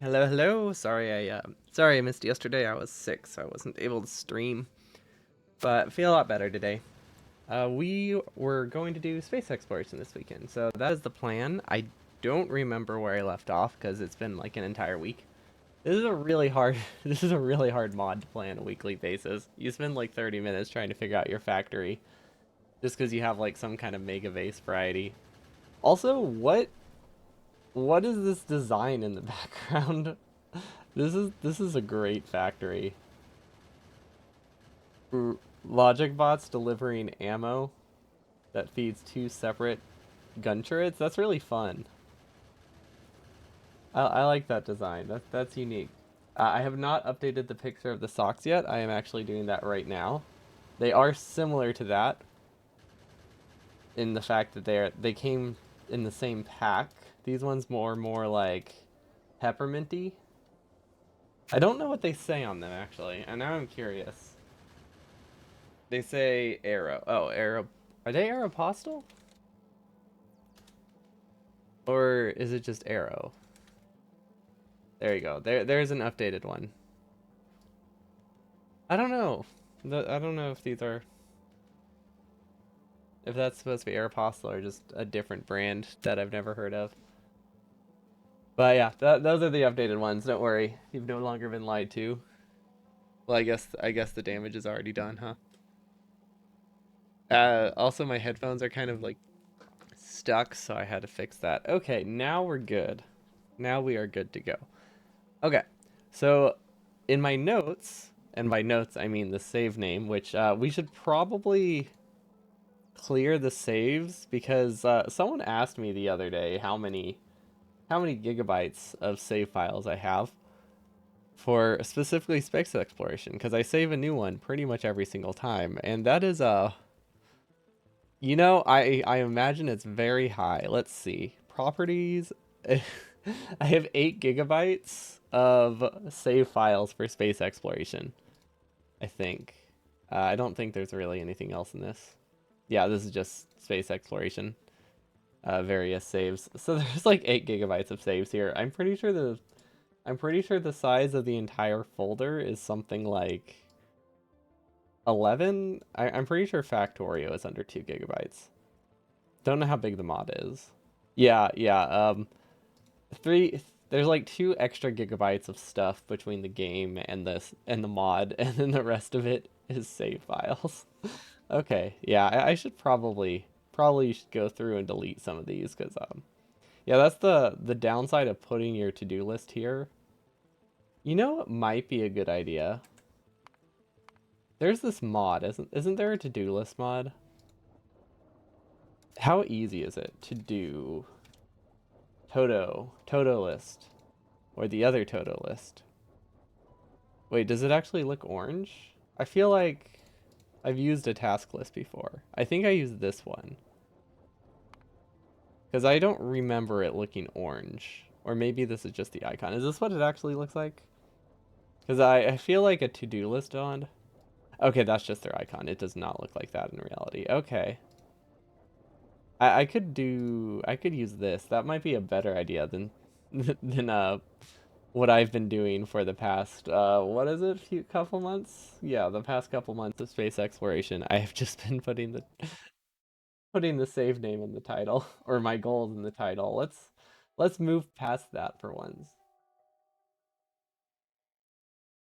Hello, hello. Sorry I missed yesterday. I was sick, so I wasn't able to stream. But I feel a lot better today. We were going to do space exploration this weekend, so that is the plan. I don't remember where I left off because it's been like an entire week. This is a really hard. This is a really hard mod to play on a weekly basis. You spend like 30 minutes trying to figure out your factory, just because you have like some kind of mega base variety. Also, what is this design in the background? This is a great factory. Logic bots delivering ammo that feeds two separate gun turrets. That's really fun. I like that design. That's unique. I have not updated the picture of the socks yet. I am actually doing that right now. They are similar to that in the fact that they came in the same pack. These ones more like pepperminty. I don't know what they say on them actually, and now I'm curious. They say arrow. Oh, arrow. Are they Aeropostale? Or is it just arrow? There you go. There's an updated one. I don't know. I don't know if these are if that's supposed to be Aeropostale or just a different brand that I've never heard of. But yeah, those are the updated ones. Don't worry. You've no longer been lied to. Well, I guess the damage is already done, huh? Also my headphones are kind of like stuck, so I had to fix that. Okay, now we're good. Now we are good to go. Okay, so in my notes, and by notes I mean the save name, which we should probably clear the saves because someone asked me the other day how many gigabytes of save files I have for specifically space exploration because I save a new one pretty much every single time, and that is I imagine it's very high. Let's see. Properties. I have 8 gigabytes of save files for space exploration, I think. I don't think there's really anything else in this. Yeah, this is just space exploration. Various saves. So there's like 8 gigabytes of saves here. I'm pretty sure the size of the entire folder is something like 11. I'm pretty sure Factorio is under 2 gigabytes. Don't know how big the mod is. Yeah. Three. There's like 2 extra gigabytes of stuff between the game and this and the mod, and then the rest of it is save files. Okay, yeah, I should probably should go through and delete some of these because yeah, that's the downside of putting your to-do list here. You know what might be a good idea? There's this mod, isn't there a to-do list mod? How easy is it to do Toto list, or the other Toto list? Wait, does it actually look orange? I feel like I've used a task list before. I think I used this one. Because I don't remember it looking orange. Or maybe this is just the icon. Is this what it actually looks like? Because I feel like a to-do list on. Okay, that's just their icon. It does not look like that in reality. Okay. I could use this. That might be a better idea than than what I've been doing for the past what is it, few couple months? Yeah, the past couple months of space exploration. I have just been putting the save name in the title or my goals in the title. Let's move past that for once.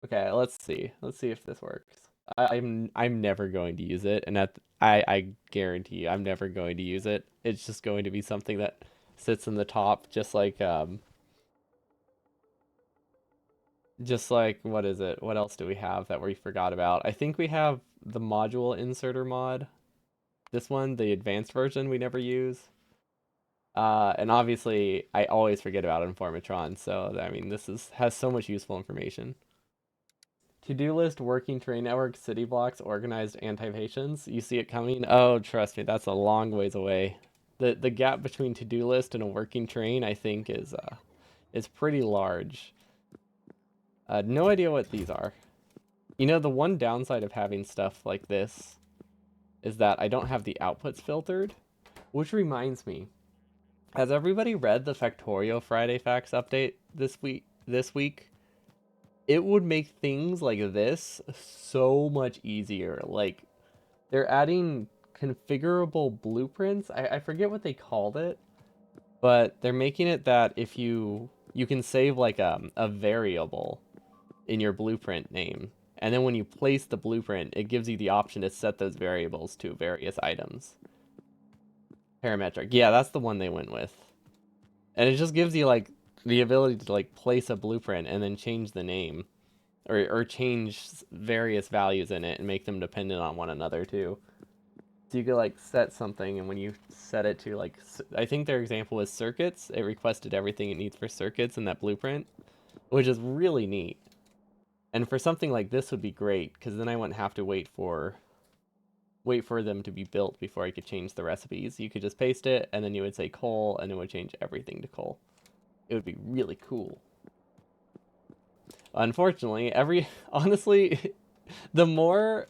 Okay, let's see. Let's see if this works. I'm never going to use it, and I guarantee you I'm never going to use it. It's just going to be something that sits in the top, just like what is it? What else do we have that we forgot about? I think we have the module inserter mod. This one, the advanced version, we never use. And obviously, I always forget about Informatron. So I mean, this is has so much useful information. To-do list, working terrain network, city blocks, organized anti-patients. You see it coming? Oh, trust me, that's a long ways away. The gap between to-do list and a working terrain, I think, is pretty large. No idea what these are. You know, the one downside of having stuff like this is that I don't have the outputs filtered, which reminds me, has everybody read the Factorio Friday Facts update this week? this week, it would make things like this so much easier. Like they're adding configurable blueprints. I forget what they called it, but they're making it that if you can save like a variable in your blueprint name, and then when you place the blueprint, it gives you the option to set those variables to various items. Parametric. Yeah, that's the one they went with. And it just gives you like the ability to like place a blueprint and then change the name or change various values in it and make them dependent on one another too. So you could like set something, and when you set it to like, I think their example was circuits, it requested everything it needs for circuits in that blueprint, which is really neat. And for something like this would be great, because then I wouldn't have to wait for them to be built before I could change the recipes. You could just paste it, and then you would say coal, and it would change everything to coal. It would be really cool. Unfortunately, honestly, the more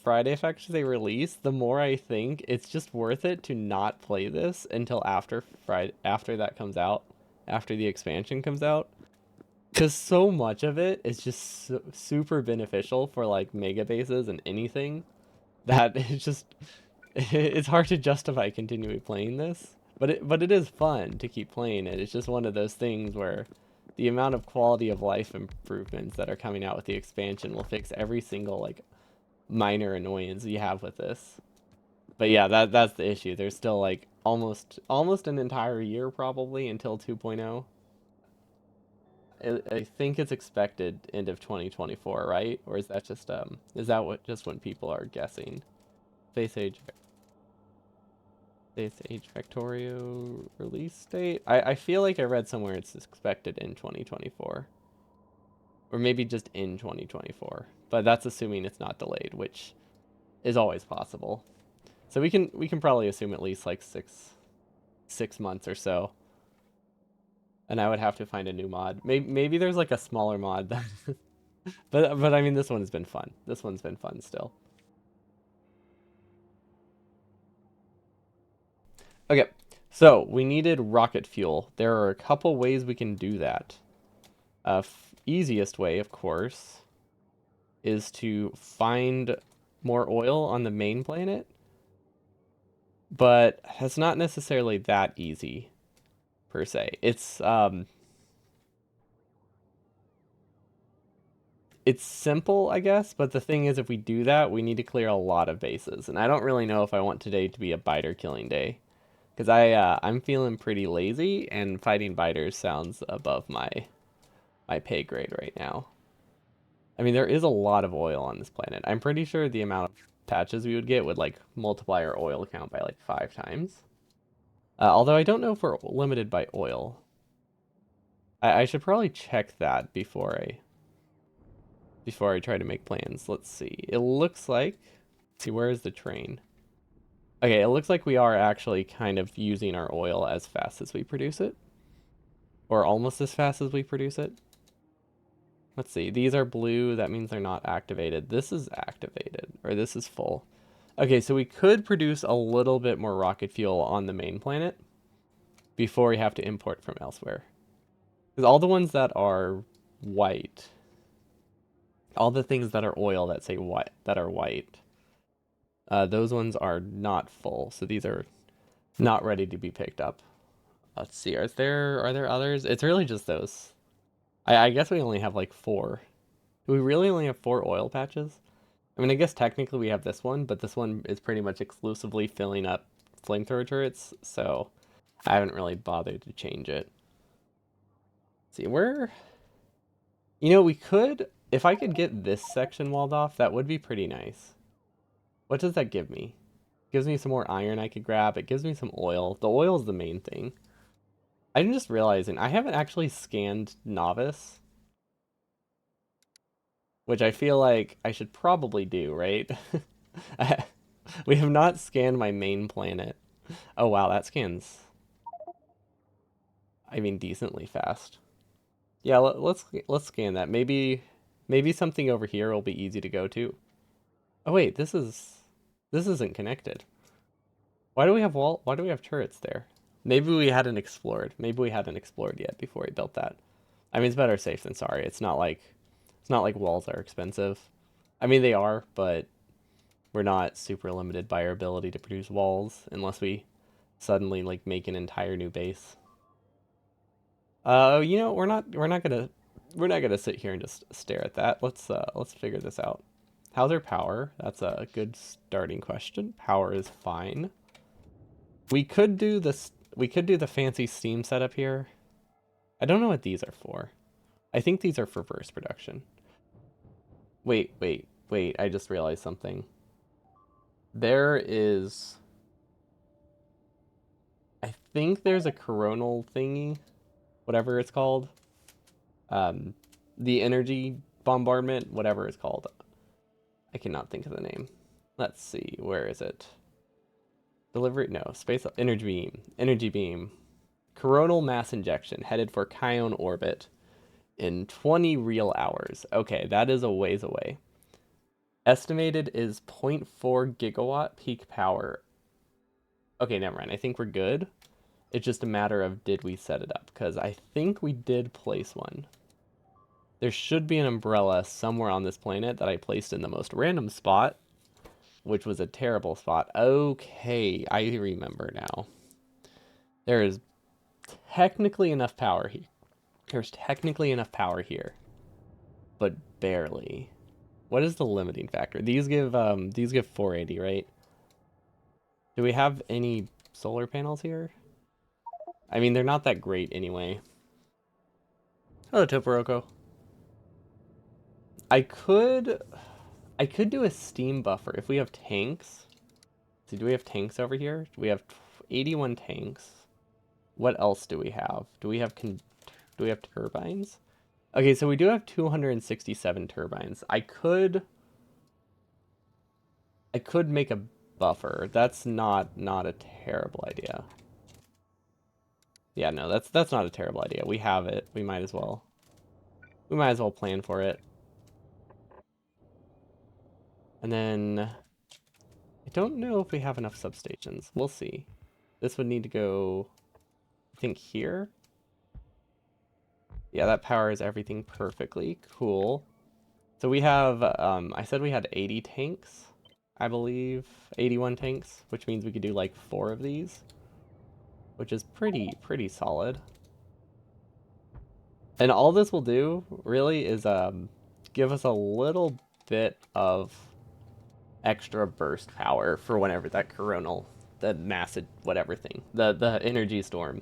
Friday factions they release, the more I think it's just worth it to not play this until after Friday, after that comes out, after the expansion comes out, because so much of it is just super beneficial for like mega bases and anything that it's just it's hard to justify continuing playing this. But it is fun to keep playing it. It's just one of those things where the amount of quality of life improvements that are coming out with the expansion will fix every single like minor annoyance you have with this. But yeah, that's the issue. There's still like almost an entire year probably until 2.0. I think it's expected end of 2024, right? Or is that what just when people are guessing? Space Age Space Age Factorio release date? I feel like I read somewhere it's expected in 2024. Or maybe just in 2024. But that's assuming it's not delayed, which is always possible. So we can probably assume at least like 6 months or so. And I would have to find a new mod. Maybe there's like a smaller mod that but I mean this one has been fun. This one's been fun still. Okay. So, we needed rocket fuel. There are a couple ways we can do that. Easiest way, of course, is to find more oil on the main planet, but it's not necessarily that easy per se. It's simple, I guess, but the thing is if we do that, we need to clear a lot of bases. And I don't really know if I want today to be a biter killing day, because I'm feeling pretty lazy and fighting biters sounds above my pay grade right now. I mean, there is a lot of oil on this planet. I'm pretty sure the amount of patches we would get would like multiply our oil count by like 5 times. Although I don't know if we're limited by oil. I should probably check that before I try to make plans. Let's see. It looks like, let's see, where is the train? Okay, it looks like we are actually kind of using our oil as fast as we produce it, or almost as fast as we produce it. Let's see. These are blue. That means they're not activated. This is activated, or this is full. Okay, so we could produce a little bit more rocket fuel on the main planet before we have to import from elsewhere. Because all the ones that are white, all the things that are oil that say white, that are white, those ones are not full. So these are not ready to be picked up. Let's see. Are there others? It's really just those. I guess we only have like 4. Do we really only have 4 oil patches? I mean, I guess technically we have this one, but this one is pretty much exclusively filling up flamethrower turrets, so I haven't really bothered to change it. Let's see, we could, if I could get this section walled off, that would be pretty nice. What does that give me? It gives me some more iron I could grab. It gives me some oil. The oil is the main thing. I'm just realizing I haven't actually scanned Novice, which I feel like I should probably do, right? We have not scanned my main planet. Oh wow, that scans, I mean, decently fast. Yeah, let's scan that. Maybe something over here will be easy to go to. Oh wait, this isn't connected. Why do we have turrets there? Maybe we hadn't explored. Maybe we hadn't explored yet before we built that. I mean, it's better safe than sorry. It's not like walls are expensive. I mean, they are, but we're not super limited by our ability to produce walls unless we suddenly like make an entire new base. We're not gonna sit here and just stare at that. Let's figure this out. How's our power? That's a good starting question. Power is fine. We could do this. We could do the fancy Steam setup here. I don't know what these are for. I think these are for burst production. Wait, wait, wait. I just realized something. There is. I think there's a coronal thingy, whatever it's called. Um, the energy bombardment, whatever it's called. I cannot think of the name. Let's see. Where is it? Delivery? No. Space energy beam. Energy beam. Coronal mass injection headed for Chiron orbit in 20 real hours. Okay, that is a ways away. Estimated is zero point 0.4 gigawatt peak power. Okay, never mind. I think we're good. It's just a matter of did we set it up? Because I think we did place one. There should be an umbrella somewhere on this planet that I placed in the most random spot, which was a terrible spot. Okay, I remember now. There is technically enough power here. There's technically enough power here, but barely. What is the limiting factor? These give 480, right? Do we have any solar panels here? I mean, they're not that great anyway. Hello, Toporoco. I could I could do a steam buffer if we have tanks. So do we have tanks over here? We have 81 tanks. What else do we have? Do we have turbines? Okay, so we do have 267 turbines. I could make a buffer. That's not a terrible idea. Yeah, no, that's not a terrible idea. We have it. We might as well. We might as well plan for it. And then I don't know if we have enough substations. We'll see. This would need to go, I think, here. Yeah, that powers everything perfectly. Cool. So we have, I said we had 80 tanks, I believe. 81 tanks, which means we could do like 4 of these, which is pretty solid. And all this will do, really, is give us a little bit of extra burst power for whenever that coronal, the massive whatever thing, the energy storm.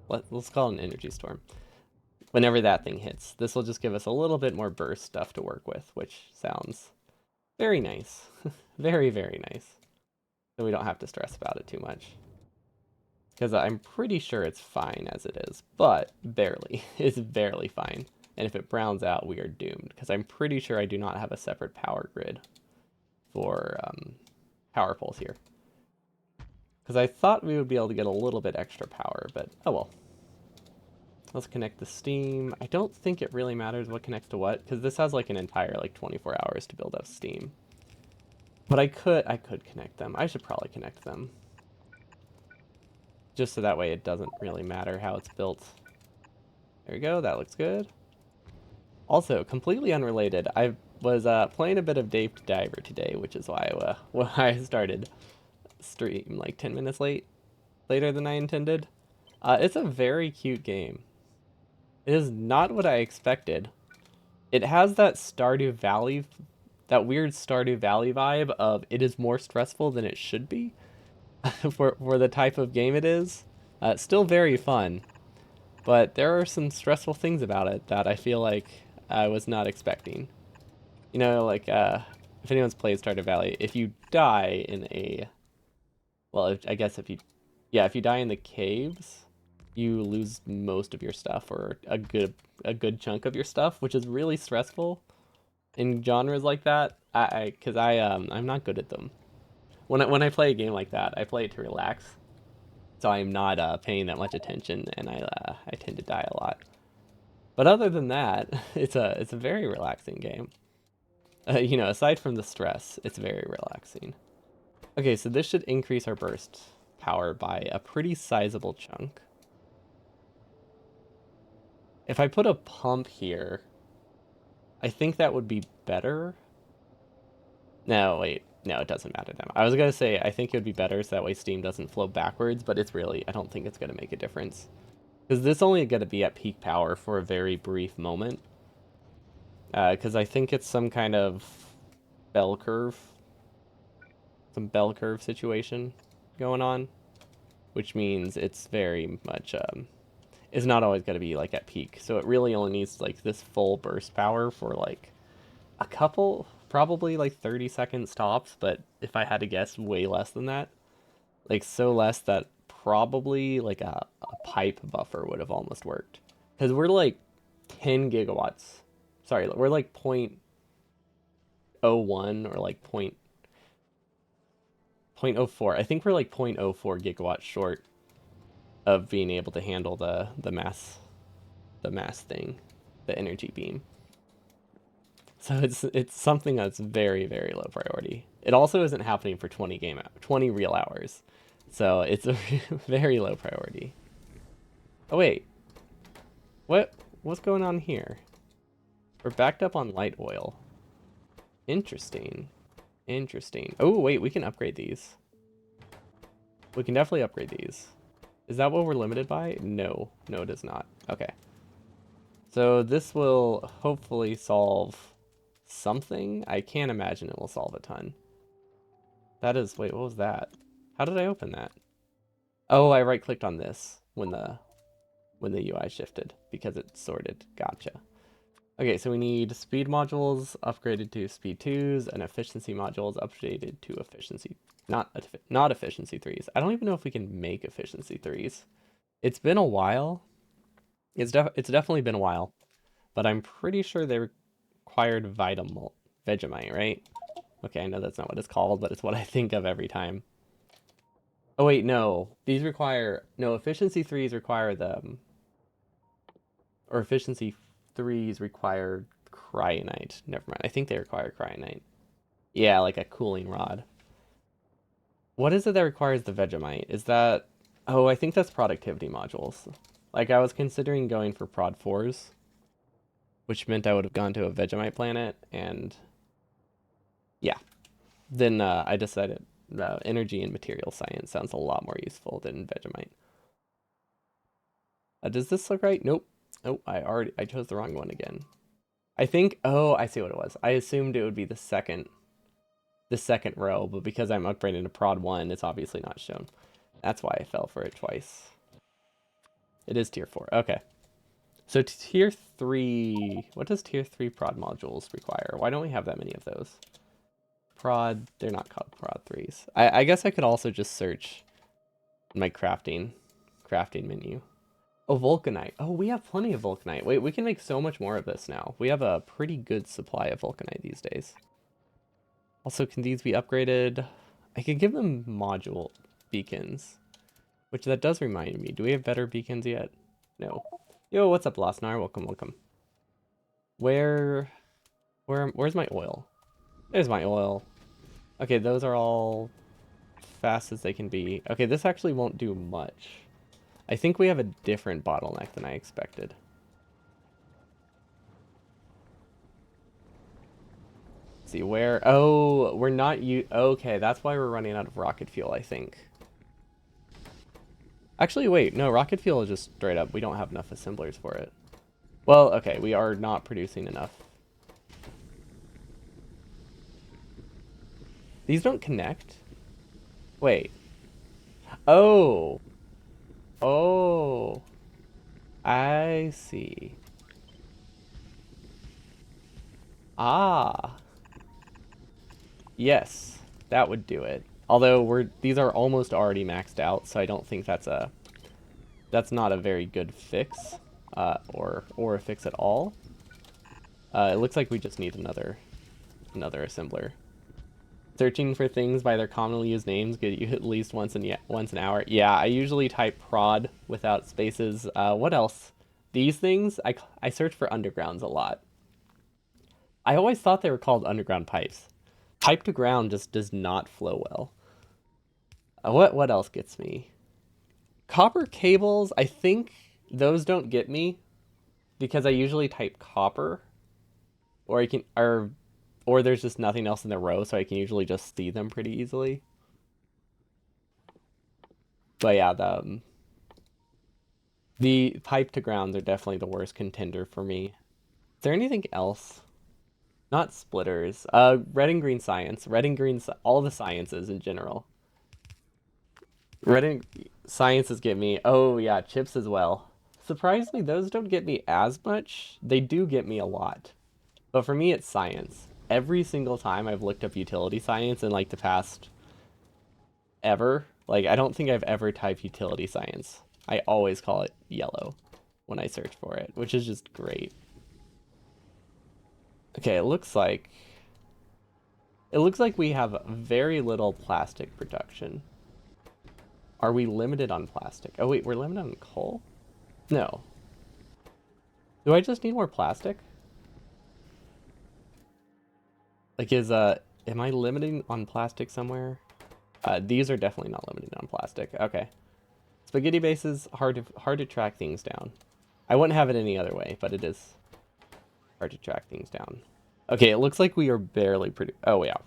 Let's call it an energy storm. Whenever that thing hits, this will just give us a little bit more burst stuff to work with, which sounds very nice. Very, very nice. So we don't have to stress about it too much. Because I'm pretty sure it's fine as it is, but barely. It's barely fine. And if it browns out, we are doomed. Because I'm pretty sure I do not have a separate power grid for power poles here. Because I thought we would be able to get a little bit extra power, but oh well. Let's connect the steam. I don't think it really matters what connects to what, because this has like an entire like 24 hours to build up steam. But I could connect them. I should probably connect them. Just so that way it doesn't really matter how it's built. There we go, that looks good. Also, completely unrelated, I was playing a bit of Dave the Diver today, which is why I started stream like 10 minutes later than I intended. It's a very cute game. It is not what I expected. It has that Stardew Valley, that weird Stardew Valley vibe of it is more stressful than it should be for the type of game it is. It's still very fun, but there are some stressful things about it that I feel like I was not expecting. You know, like if anyone's played Stardew Valley, if you die in a, well, I guess if you die in the caves, you lose most of your stuff or a good chunk of your stuff, which is really stressful in genres like that. I'm not good at them. When I play a game like that, I play it to relax, so I'm not paying that much attention, and I tend to die a lot. But other than that, it's a very relaxing game. Aside from the stress, it's very relaxing. Okay, so this should increase our burst power by a pretty sizable chunk. If I put a pump here, I think that would be better. No, wait. No, it doesn't matter then. I was gonna say I think it would be better so that way steam doesn't flow backwards, but it's really, I don't think it's gonna make a difference. Because this only gonna be at peak power for a very brief moment. Because I think it's some kind of bell curve, some bell curve situation going on, which means it's very much, it's not always gonna be like at peak. So it really only needs like this full burst power for like a couple, probably like 30 seconds tops, but if I had to guess, way less than that. Like so less that probably like a pipe buffer would have almost worked. Because we're like 10 gigawatts. Sorry, we're like 0.01 or like point 0.04. I think we're like 0.04 gigawatts short of being able to handle the mass thing, the energy beam. So it's something that's very, very low priority. It also isn't happening for 20 real hours. So it's a very low priority. Oh wait. What's going on here? We're backed up on light oil. Interesting. Interesting. Oh wait, we can upgrade these. We can definitely upgrade these. Is that what we're limited by? No. No, it is not. Okay. So this will hopefully solve something. I can't imagine it will solve a ton. That is, wait, what was that? How did I open that? Oh, I right clicked on this when the UI shifted because it sorted. Gotcha. Okay, so we need speed modules upgraded to speed 2s and efficiency modules updated to efficiency, not efficiency 3s. I don't even know if we can make efficiency 3s. It's been a while. It's definitely been a while, but I'm pretty sure they required Vegemite, right? Okay, I know that's not what it's called, but it's what I think of every time. Oh wait, no. These require, no, efficiency 3s require them, or efficiency 3s require cryogenite. Never mind. I think they require cryogenite. Yeah, like a cooling rod. What is it that requires the Vegemite? Is that, oh, I think that's productivity modules. Like I was considering going for prod 4s, which meant I would have gone to a Vegemite planet, and yeah. Then I decided energy and material science sounds a lot more useful than Vegemite. Does this look right? Nope. Oh, I chose the wrong one again. I think, oh, I see what it was. I assumed it would be the second row, but because I'm upgrading to prod 1, it's obviously not shown. That's why I fell for it twice. It is tier 4. Okay. So tier 3, what does tier 3 prod modules require? Why don't we have that many of those? Prod, they're not called prod 3s. I guess I could also just search my crafting menu. Oh, vulcanite. Oh, we have plenty of vulcanite. Wait, we can make so much more of this now. We have a pretty good supply of vulcanite these days. Also, can these be upgraded? I could give them module beacons, which that does remind me. Do we have better beacons yet? No. Yo, what's up, Losnar? Welcome, welcome. Where's my oil? There's my oil. Okay, those are all fast as they can be. Okay, this actually won't do much. I think we have a different bottleneck than I expected. Let's see where, oh, we're not okay, that's why we're running out of rocket fuel, I think. Actually, wait, no, rocket fuel is just straight up, we don't have enough assemblers for it. Well, okay, we are not producing enough. These don't connect? Wait. Oh. Oh. I see. Ah. Yes, that would do it. Although these are almost already maxed out, so I don't think that's not a very good fix, or a fix at all. It looks like we just need another assembler. Searching for things by their commonly used names get you at least once an hour. Yeah, I usually type prod without spaces. What else? These things, I search for undergrounds a lot. I always thought they were called underground pipes. Pipe to ground just does not flow well. What else gets me? Copper cables, I think those don't get me. because I usually type copper, or I can or there's just nothing else in the row, so I can usually just see them pretty easily. But yeah, the pipe to grounds are definitely the worst contender for me. Is there anything else? Not splitters. Red and green science. Red and green, all the sciences in general. Red and sciences get me. Oh yeah, chips as well. Surprisingly, those don't get me as much. They do get me a lot. But for me, it's science. Every single time I've looked up utility science in like the past ever, like I don't think I've ever typed utility science. I always call it yellow when I search for it, which is just great. Okay, it looks like we have very little plastic production. Are we limited on plastic? Oh wait, we're limited on coal? No. Do I just need more plastic? Like am I limiting on plastic somewhere? These are definitely not limited on plastic. Okay. Spaghetti bases, hard to track things down. I wouldn't have it any other way, but it is hard to track things down. Okay, it looks like we are barely oh yeah.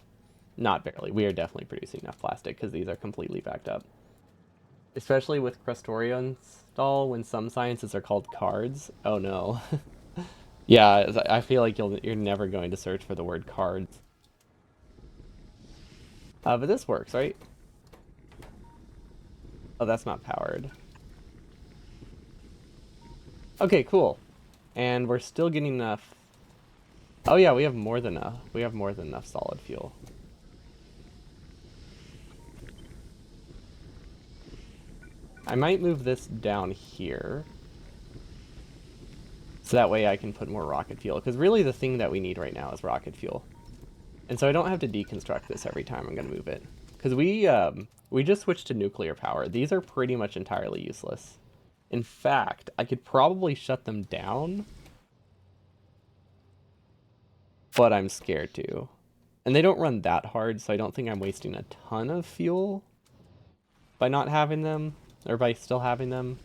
Not barely. We are definitely producing enough plastic because these are completely backed up. Especially with Crustorio install when some sciences are called cards. Oh no. Yeah, I feel like you're never going to search for the word cards. But this works, right? Oh, that's not powered. Okay, cool. And we're still getting enough. Oh yeah, we have more than enough solid fuel. I might move this down here. So that way I can put more rocket fuel. Because really the thing that we need right now is rocket fuel. And so I don't have to deconstruct this every time I'm going to move it. Because we just switched to nuclear power. These are pretty much entirely useless. In fact, I could probably shut them down. But I'm scared to. And they don't run that hard, so I don't think I'm wasting a ton of fuel by not having them, or by still having them.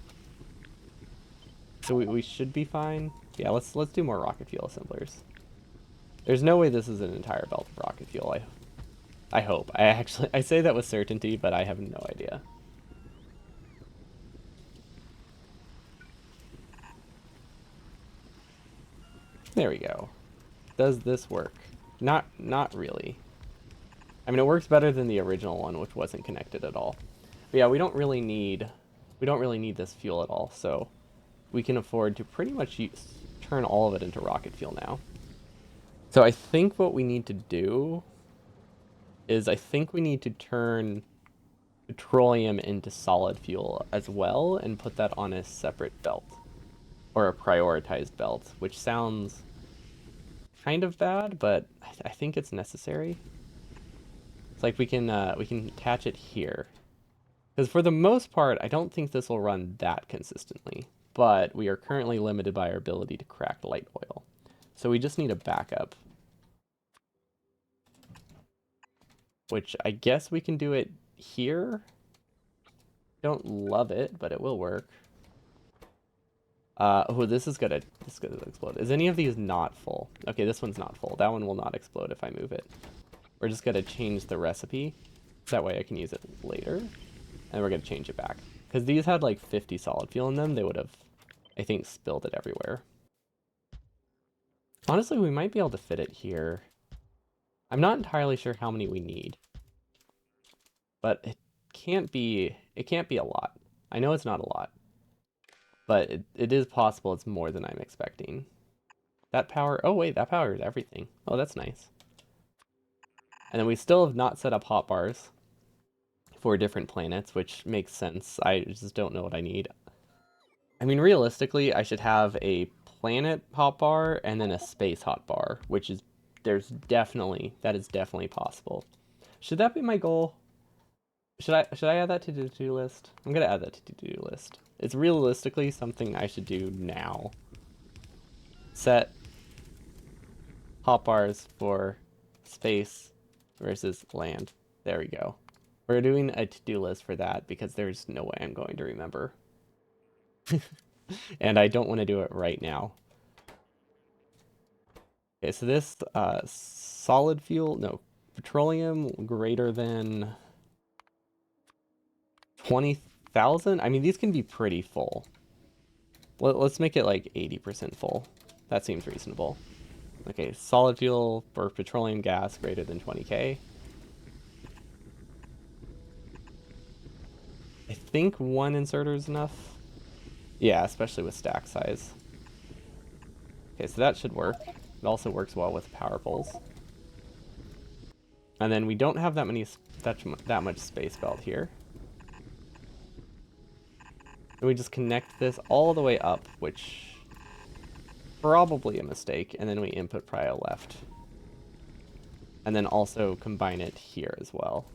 So we should be fine. Yeah, let's do more rocket fuel assemblers. There's no way this is an entire belt of rocket fuel. I hope. I say that with certainty, but I have no idea. There we go. Does this work? Not really. I mean, it works better than the original one, which wasn't connected at all. But yeah, we don't really need this fuel at all, so we can afford to pretty much turn all of it into rocket fuel now. So I think what we need to do is I think we need to turn petroleum into solid fuel as well and put that on a separate belt or a prioritized belt, which sounds kind of bad, but I think it's necessary. It's like we can attach it here. Because for the most part, I don't think this will run that consistently, but we are currently limited by our ability to crack light oil. So we just need a backup. Which I guess we can do it here. Don't love it, but it will work. Oh, this is gonna explode. Is any of these not full? Okay, this one's not full. That one will not explode if I move it. We're just gonna change the recipe. That way I can use it later. And we're gonna change it back. Because these had like 50 solid fuel in them, they would have, I think, spilled it everywhere. Honestly, we might be able to fit it here. I'm not entirely sure how many we need. But it can't be a lot. I know it's not a lot. But it is possible it's more than I'm expecting. That power, oh wait, that powers everything. Oh, that's nice. And then we still have not set up hotbars for different planets, which makes sense. I just don't know what I need. I mean, realistically, I should have a planet hotbar and then a space hotbar, which is, that is definitely possible. Should that be my goal? Should I add that to the to-do list? I'm gonna add that to the to-do list. It's realistically something I should do now. Set hotbars for space versus land. There we go. We're doing a to-do list for that because there's no way I'm going to remember. And I don't want to do it right now. Okay, so this solid fuel, no, petroleum greater than 20,000. I mean, these can be pretty full. Let's make it like 80% full. That seems reasonable. Okay, solid fuel for petroleum gas greater than 20K. I think one inserter is enough. Yeah, especially with stack size. Okay, so that should work. It also works well with power poles. And then we don't have that much space belt here. And we just connect this all the way up, which probably a mistake, and then we input prio left. And then also combine it here as well.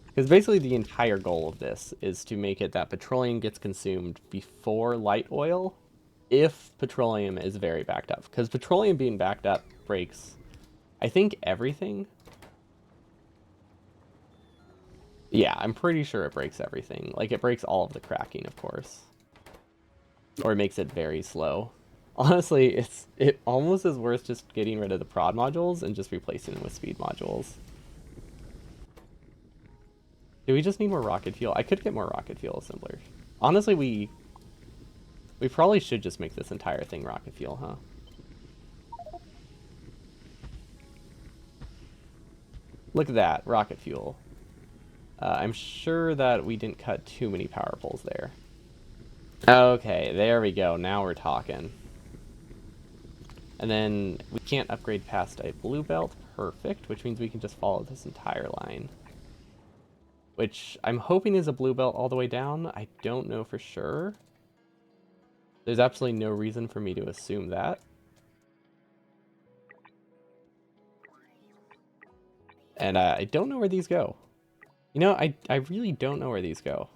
Because basically the entire goal of this is to make it that petroleum gets consumed before light oil if petroleum is very backed up. Because petroleum being backed up breaks, I think, everything. Yeah, I'm pretty sure it breaks everything. Like, it breaks all of the cracking, of course. Or it makes it very slow. Honestly, it almost is worth just getting rid of the prod modules and just replacing them with speed modules. Do we just need more rocket fuel? I could get more rocket fuel assembler. Honestly, we probably should just make this entire thing rocket fuel, huh? Look at that, rocket fuel. I'm sure that we didn't cut too many power poles there. Okay, there we go. Now we're talking. And then we can't upgrade past a blue belt. Perfect, which means we can just follow this entire line. Which I'm hoping is a blue belt all the way down. I don't know for sure. There's absolutely no reason for me to assume that. And I don't know where these go. You know, I really don't know where these go.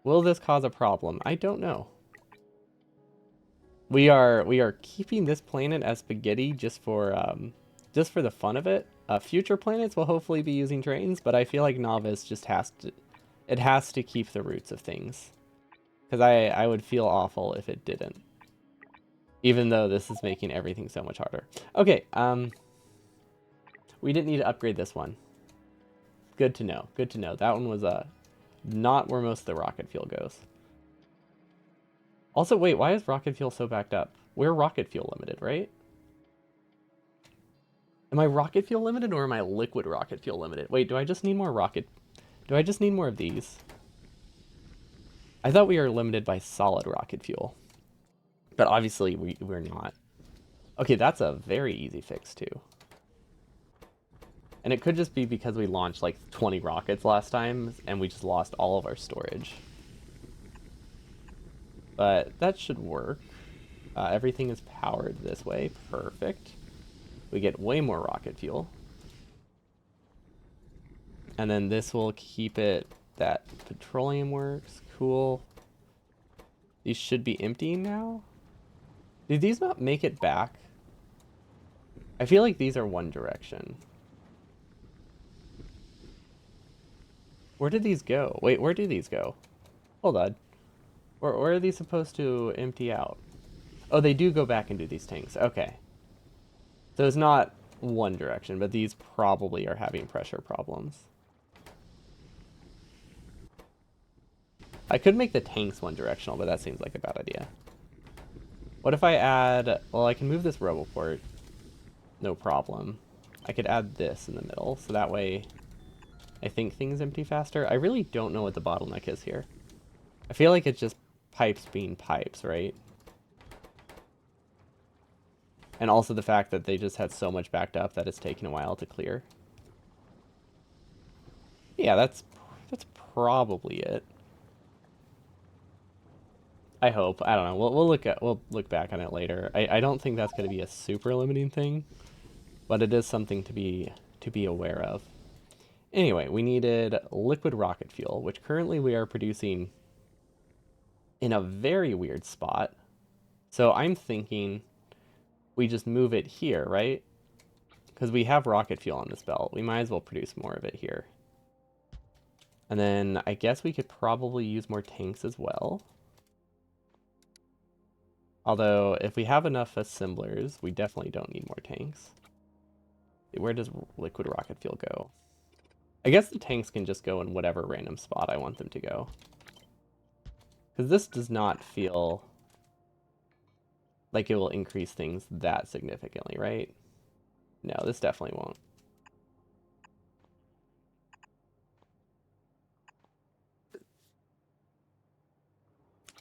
Will this cause a problem? I don't know. We are keeping this planet as spaghetti just for the fun of it. Future planets will hopefully be using trains, but I feel like Novice just has to keep the roots of things. Because I would feel awful if it didn't. Even though this is making everything so much harder. Okay, we didn't need to upgrade this one. Good to know. Good to know. That one was not where most of the rocket fuel goes. Also, wait, why is rocket fuel so backed up? We're rocket fuel limited, right? Am I rocket fuel limited or am I liquid rocket fuel limited? Wait, do I just need more rocket? Do I just need more of these? I thought we were limited by solid rocket fuel. But obviously we're not. Okay, that's a very easy fix too. And it could just be because we launched like 20 rockets last time and we just lost all of our storage. But that should work. Everything is powered this way. Perfect. We get way more rocket fuel. And then this will keep it that petroleum works. Cool. These should be emptying now. Did these not make it back? I feel like these are one direction. Where did these go? Wait, where do these go? Hold on. Where are these supposed to empty out? Oh, they do go back into these tanks. Okay. So it's not one direction, but these probably are having pressure problems. I could make the tanks one directional, but that seems like a bad idea. What if I add... Well, I can move this roboport. No problem. I could add this in the middle, so that way I think things empty faster. I really don't know what the bottleneck is here. I feel like it's just pipes being pipes, right? And also the fact that they just had so much backed up that it's taken a while to clear. Yeah, that's probably it. I hope. I don't know. We'll look back on it later. I don't think that's going to be a super limiting thing, but it is something to be aware of. Anyway, we needed liquid rocket fuel, which currently we are producing in a very weird spot. So I'm thinking we just move it here, right? Because we have rocket fuel on this belt. We might as well produce more of it here. And then I guess we could probably use more tanks as well. Although, if we have enough assemblers, we definitely don't need more tanks. Where does liquid rocket fuel go? I guess the tanks can just go in whatever random spot I want them to go. Because this does not feel like it will increase things that significantly, right? No, this definitely won't.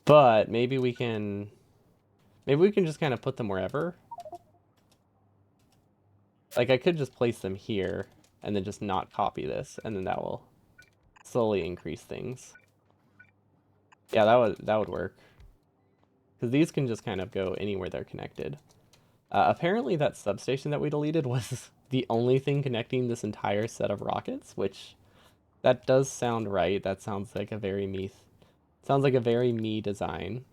But maybe we can just kind of put them wherever. Like I could just place them here and then just not copy this, and then that will slowly increase things. Yeah, that would work. Because these can just kind of go anywhere they're connected. Apparently that substation that we deleted was the only thing connecting this entire set of rockets, which that does sound right. That sounds like a very me design.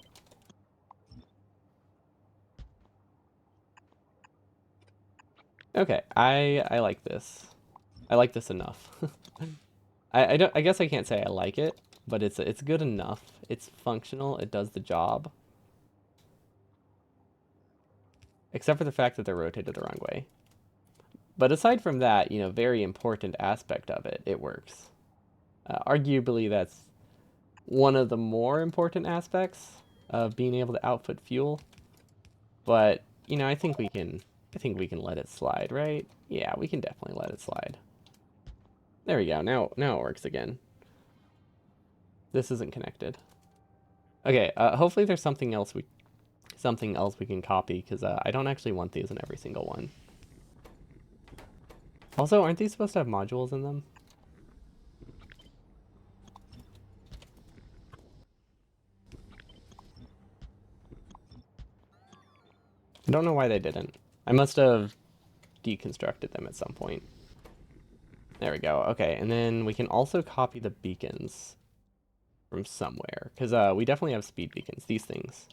Okay, I like this. I like this enough. I guess I can't say I like it, but it's good enough. It's functional. It does the job. Except for the fact that they're rotated the wrong way. But aside from that, very important aspect of it, it works. Arguably, that's one of the more important aspects of being able to output fuel. But I think we can let it slide, right? Yeah, we can definitely let it slide. There we go. Now it works again. This isn't connected. Okay. Hopefully there's something else we can copy because I don't actually want these in every single one. Also, aren't these supposed to have modules in them? I don't know why they didn't. I must have deconstructed them at some point. There we go. Okay, and then we can also copy the beacons from somewhere because we definitely have speed beacons. These things.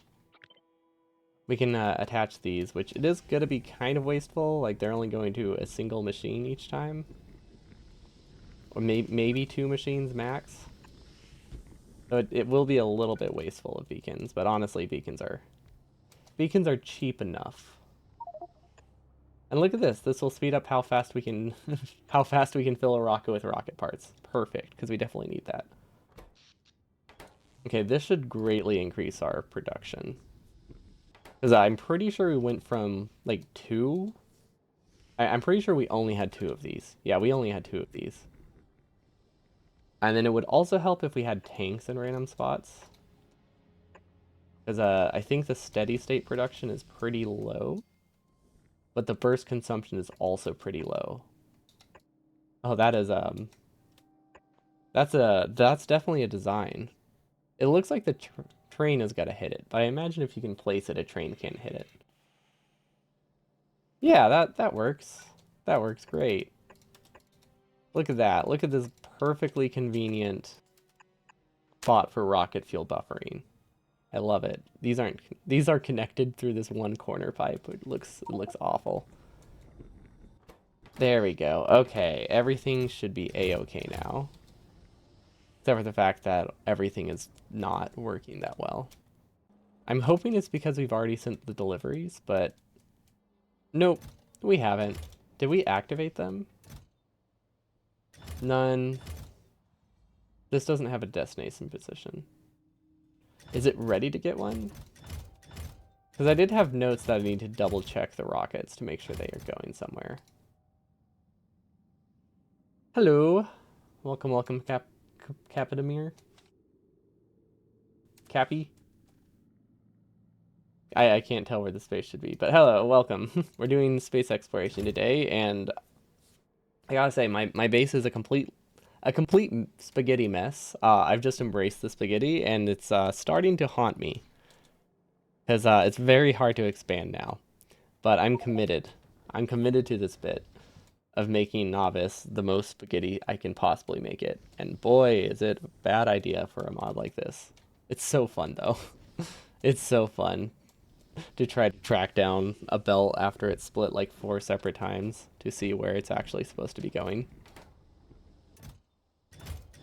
We can attach these, which it is going to be kind of wasteful. Like they're only going to a single machine each time, or maybe two machines max. So it will be a little bit wasteful of beacons, but honestly, beacons are cheap enough. And look at this. This will speed up how fast we can how fast we can fill a rocket with rocket parts. Perfect, because we definitely need that. Okay, this should greatly increase our production. Because I'm pretty sure we went from like two. I'm pretty sure we only had two of these. Yeah, we only had two of these. And then it would also help if we had tanks in random spots. Because I think the steady state production is pretty low. But the burst consumption is also pretty low. Oh, that's definitely a design. It looks like the train has got to hit it, but I imagine if you can place it, a train can't hit it. Yeah, that works. That works great. Look at that. Look at this perfectly convenient spot for rocket fuel buffering. I love it. These are connected through this one corner pipe. It looks awful. There we go. Okay, everything should be a-okay now. Except for the fact that everything is not working that well. I'm hoping it's because we've already sent the deliveries, but nope, we haven't. Did we activate them? None. This doesn't have a destination position. Is it ready to get one? Because I did have notes that I need to double check the rockets to make sure they are going somewhere. Hello. Welcome, Capidamir. Cappy? I can't tell where the space should be, but hello, welcome. We're doing space exploration today, and I gotta say, my base is a complete spaghetti mess. I've just embraced the spaghetti, and it's starting to haunt me because it's very hard to expand now. But I'm committed. I'm committed to this bit of making Novice the most spaghetti I can possibly make it. And boy, is it a bad idea for a mod like this. It's so fun though. It's so fun to try to track down a belt after it's split like 4 separate times to see where it's actually supposed to be going.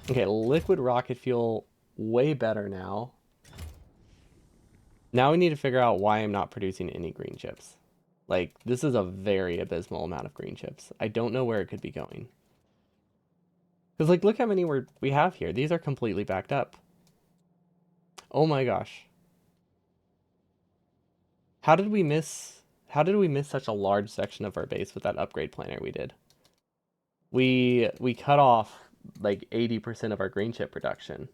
Okay, liquid rocket fuel, way better now. Now we need to figure out why I'm not producing any green chips. Like, this is a very abysmal amount of green chips. I don't know where it could be going. Because, like, look how many we have here. These are completely backed up. Oh my gosh. How did we miss... How did we miss such a large section of our base with that upgrade planner we did? We cut off, like, 80% of our green chip production.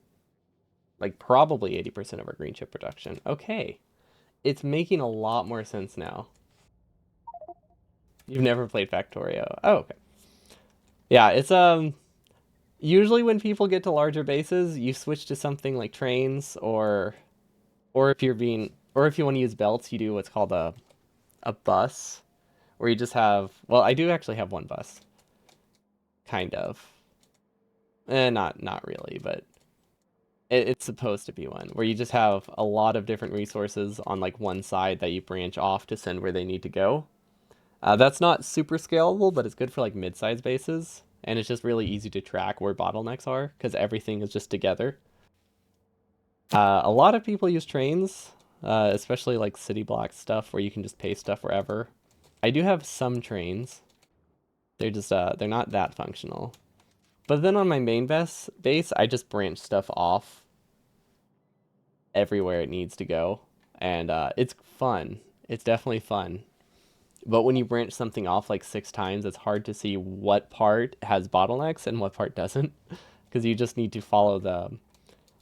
Like, probably 80% of our green chip production. Okay. It's making a lot more sense now. You've never played Factorio. Oh, okay. Yeah, it's usually when people get to larger bases, you switch to something like trains or if you want to use belts, you do what's called a bus where you just have, well, I do actually have one bus. Kind of. Not really, but it's supposed to be one where you just have a lot of different resources on like one side that you branch off to send where they need to go. That's not super scalable, but it's good for like mid-sized bases, and it's just really easy to track where bottlenecks are because everything is just together. A lot of people use trains, especially like city block stuff where you can just paste stuff wherever. I do have some trains. They're not that functional. But then on my main base, I just branch stuff off everywhere it needs to go, and it's fun. It's definitely fun. But when you branch something off like 6 times, it's hard to see what part has bottlenecks and what part doesn't, because you just need to follow the.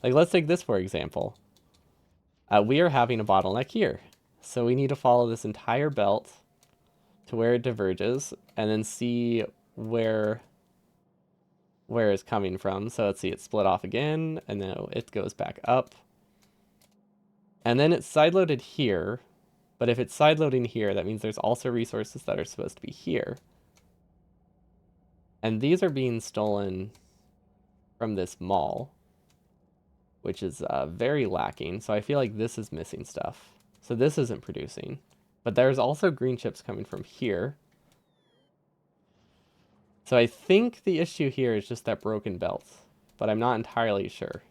Like, let's take this for example. We are having a bottleneck here, so we need to follow this entire belt to where it diverges, and then see where it's coming from. So let's see, it's split off again, and then it goes back up, and then it's sideloaded here. But if it's sideloading here, that means there's also resources that are supposed to be here. And these are being stolen from this mall, which is very lacking. So I feel like this is missing stuff. So this isn't producing. But there's also green chips coming from here. So I think the issue here is just that broken belt, but I'm not entirely sure.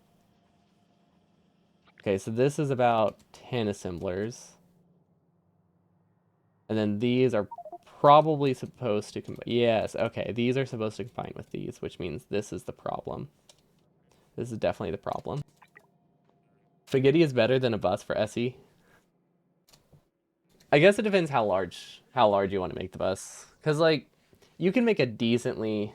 Okay, so this is about 10 assemblers. And then these are probably supposed to combine. Yes, okay, these are supposed to combine with these, which means this is the problem. This is definitely the problem. Spaghetti is better than a bus for SE. I guess it depends how large you want to make the bus. Cause like you can make a decently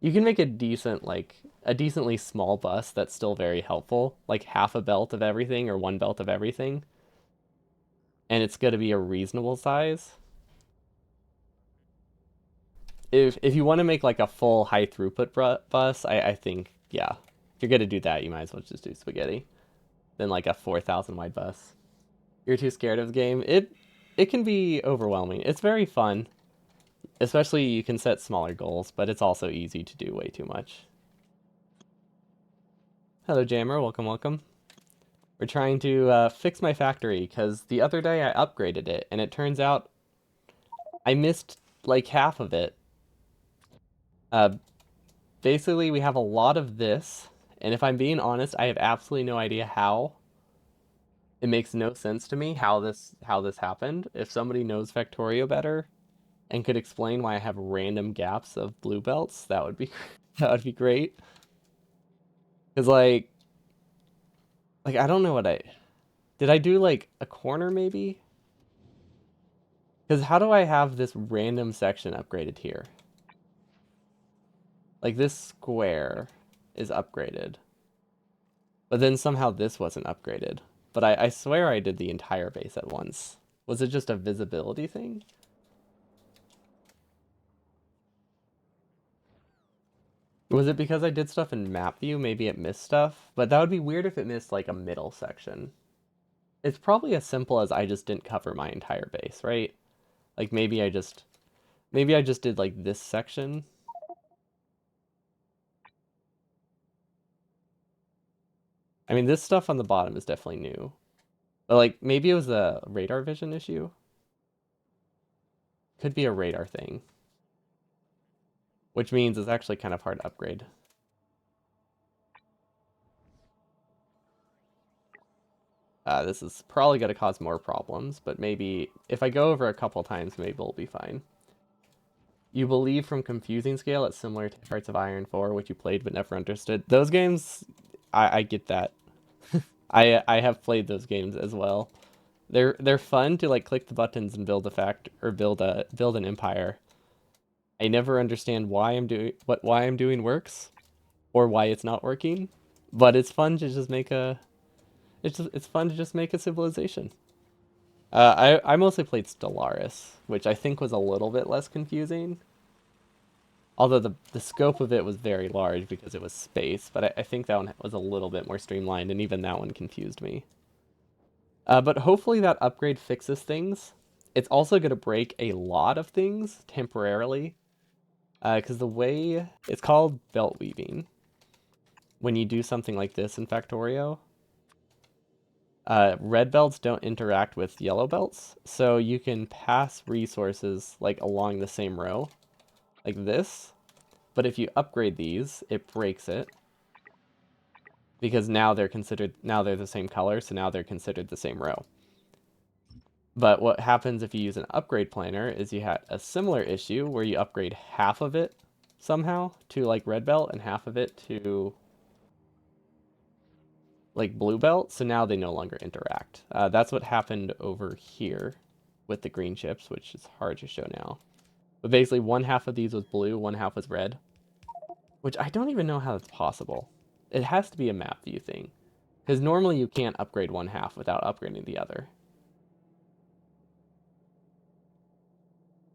you can make a decent like a decently small bus that's still very helpful, like half a belt of everything or one belt of everything, and it's gonna be a reasonable size. If you want to make like a full high throughput bus, I think yeah, if you're gonna do that, you might as well just do spaghetti than like a 4,000 wide bus. You're too scared of the game. It can be overwhelming. It's very fun, especially you can set smaller goals, but it's also easy to do way too much. Hello, Jammer. Welcome, welcome. We're trying to fix my factory because the other day I upgraded it, and it turns out I missed like half of it. Uh, Basically, we have a lot of this, and if I'm being honest, I have absolutely no idea how. It makes no sense to me how this happened. If somebody knows Factorio better and could explain why I have random gaps of blue belts, that would be that would be great. Cause like I don't know what I did. I do like a corner maybe? Cause how do I have this random section upgraded here? Like this square is upgraded, but then somehow this wasn't upgraded. But I swear I did the entire base at once. Was it just a visibility thing? Was it because I did stuff in map view? Maybe it missed stuff, but that would be weird if it missed like a middle section. It's probably as simple as I just didn't cover my entire base, right? Like maybe I just did like this section. I mean, this stuff on the bottom is definitely new. But like maybe it was a radar vision issue. Could be a radar thing, which means it's actually kind of hard to upgrade. This is probably going to cause more problems, but maybe if I go over a couple times, maybe we'll be fine. You believe from Confusing Scale it's similar to Hearts of Iron 4, which you played but never understood. Those games, I get that. I have played those games as well. They're fun to like click the buttons and build a fact or build an empire. I never understand why I'm doing works or why it's not working, but it's fun to just make a it's fun to just make a civilization. I mostly played Stellaris, which I think was a little bit less confusing. Although the scope of it was very large because it was space, but I think that one was a little bit more streamlined, and even that one confused me. But hopefully that upgrade fixes things. It's also going to break a lot of things temporarily, because the way it's called belt weaving. When you do something like this in Factorio, red belts don't interact with yellow belts, so you can pass resources like along the same row, like this. But if you upgrade these, it breaks it because now they're the same color, so now they're considered the same row. But what happens if you use an upgrade planner is you had a similar issue where you upgrade half of it somehow to like red belt and half of it to like blue belt, so now they no longer interact. That's what happened over here with the green chips, which is hard to show now. But basically, one half of these was blue, one half was red, which I don't even know how that's possible. It has to be a map view thing, because normally you can't upgrade one half without upgrading the other.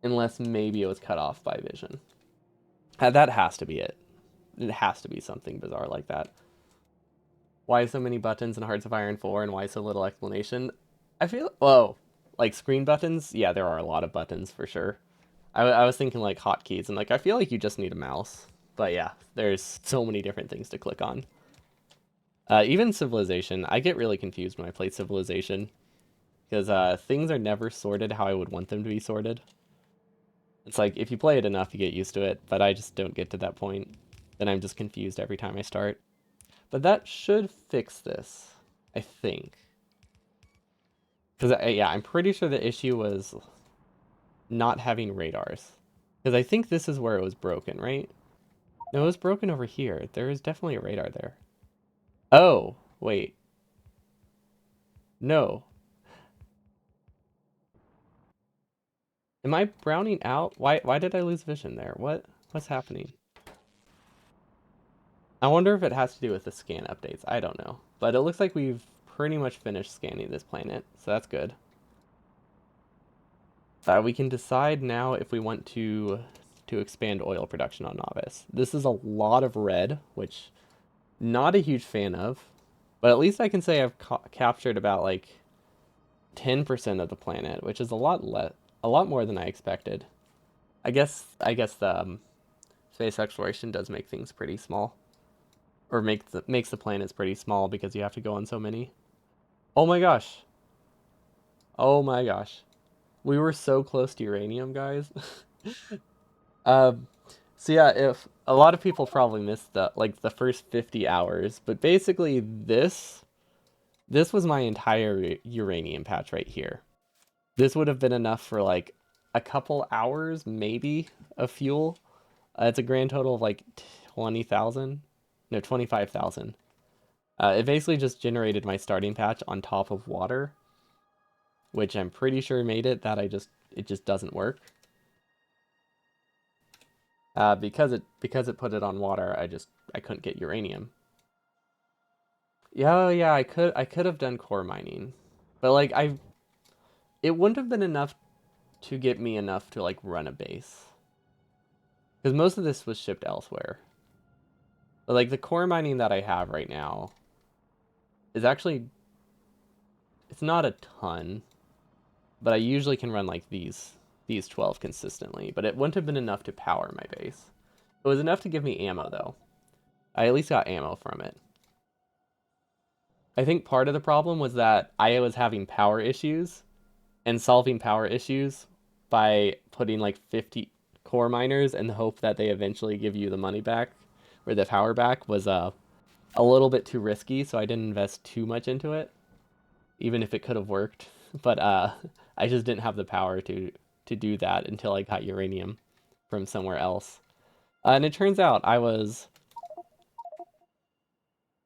Unless maybe it was cut off by vision. That has to be it. It has to be something bizarre like that. Why so many buttons in Hearts of Iron 4 and why so little explanation? I feel, whoa, like screen buttons? Yeah, there are a lot of buttons for sure. I was thinking like hotkeys, and like I feel like you just need a mouse. But yeah, there's so many different things to click on. Even Civilization, I get really confused when I play Civilization because things are never sorted how I would want them to be sorted. It's like if you play it enough, you get used to it, but I just don't get to that point. Then I'm just confused every time I start. But that should fix this, I think. Because, yeah, I'm pretty sure the issue was not having radars. Because I think this is where it was broken, right? No, it was broken over here. There is definitely a radar there. Oh, wait. No. Am I browning out? Why did I lose vision there? What's happening? I wonder if it has to do with the scan updates. I don't know. But it looks like we've pretty much finished scanning this planet, so that's good. We can decide now if we want to expand oil production on Novice. This is a lot of red, which not a huge fan of, but at least I can say I've captured about like 10% of the planet, which is a lot more than I expected. I guess the space exploration does make things pretty small, or makes the planets pretty small because you have to go on so many. Oh my gosh! Oh my gosh! We were so close to uranium, guys. um, so yeah, if a lot of people probably missed the first 50 hours, but basically this was my entire uranium patch right here. This would have been enough for like a couple hours maybe of fuel. It's a grand total of like 20,000. No, 25,000. It basically just generated my starting patch on top of water, which I'm pretty sure made it that it just doesn't work. Because it put it on water, I couldn't get uranium. Yeah, yeah, I could have done core mining, but like it wouldn't have been enough to get me enough to like run a base, because most of this was shipped elsewhere. But like the core mining that I have right now is actually it's not a ton, but I usually can run like these 12 consistently. But it wouldn't have been enough to power my base. It was enough to give me ammo though. I at least got ammo from it. I think part of the problem was that I was having power issues, and solving power issues by putting like 50 core miners in the hope that they eventually give you the money back or the power back was a little bit too risky, so I didn't invest too much into it. even if it could have worked. But I just didn't have the power to do that until I got uranium from somewhere else. And it turns out I was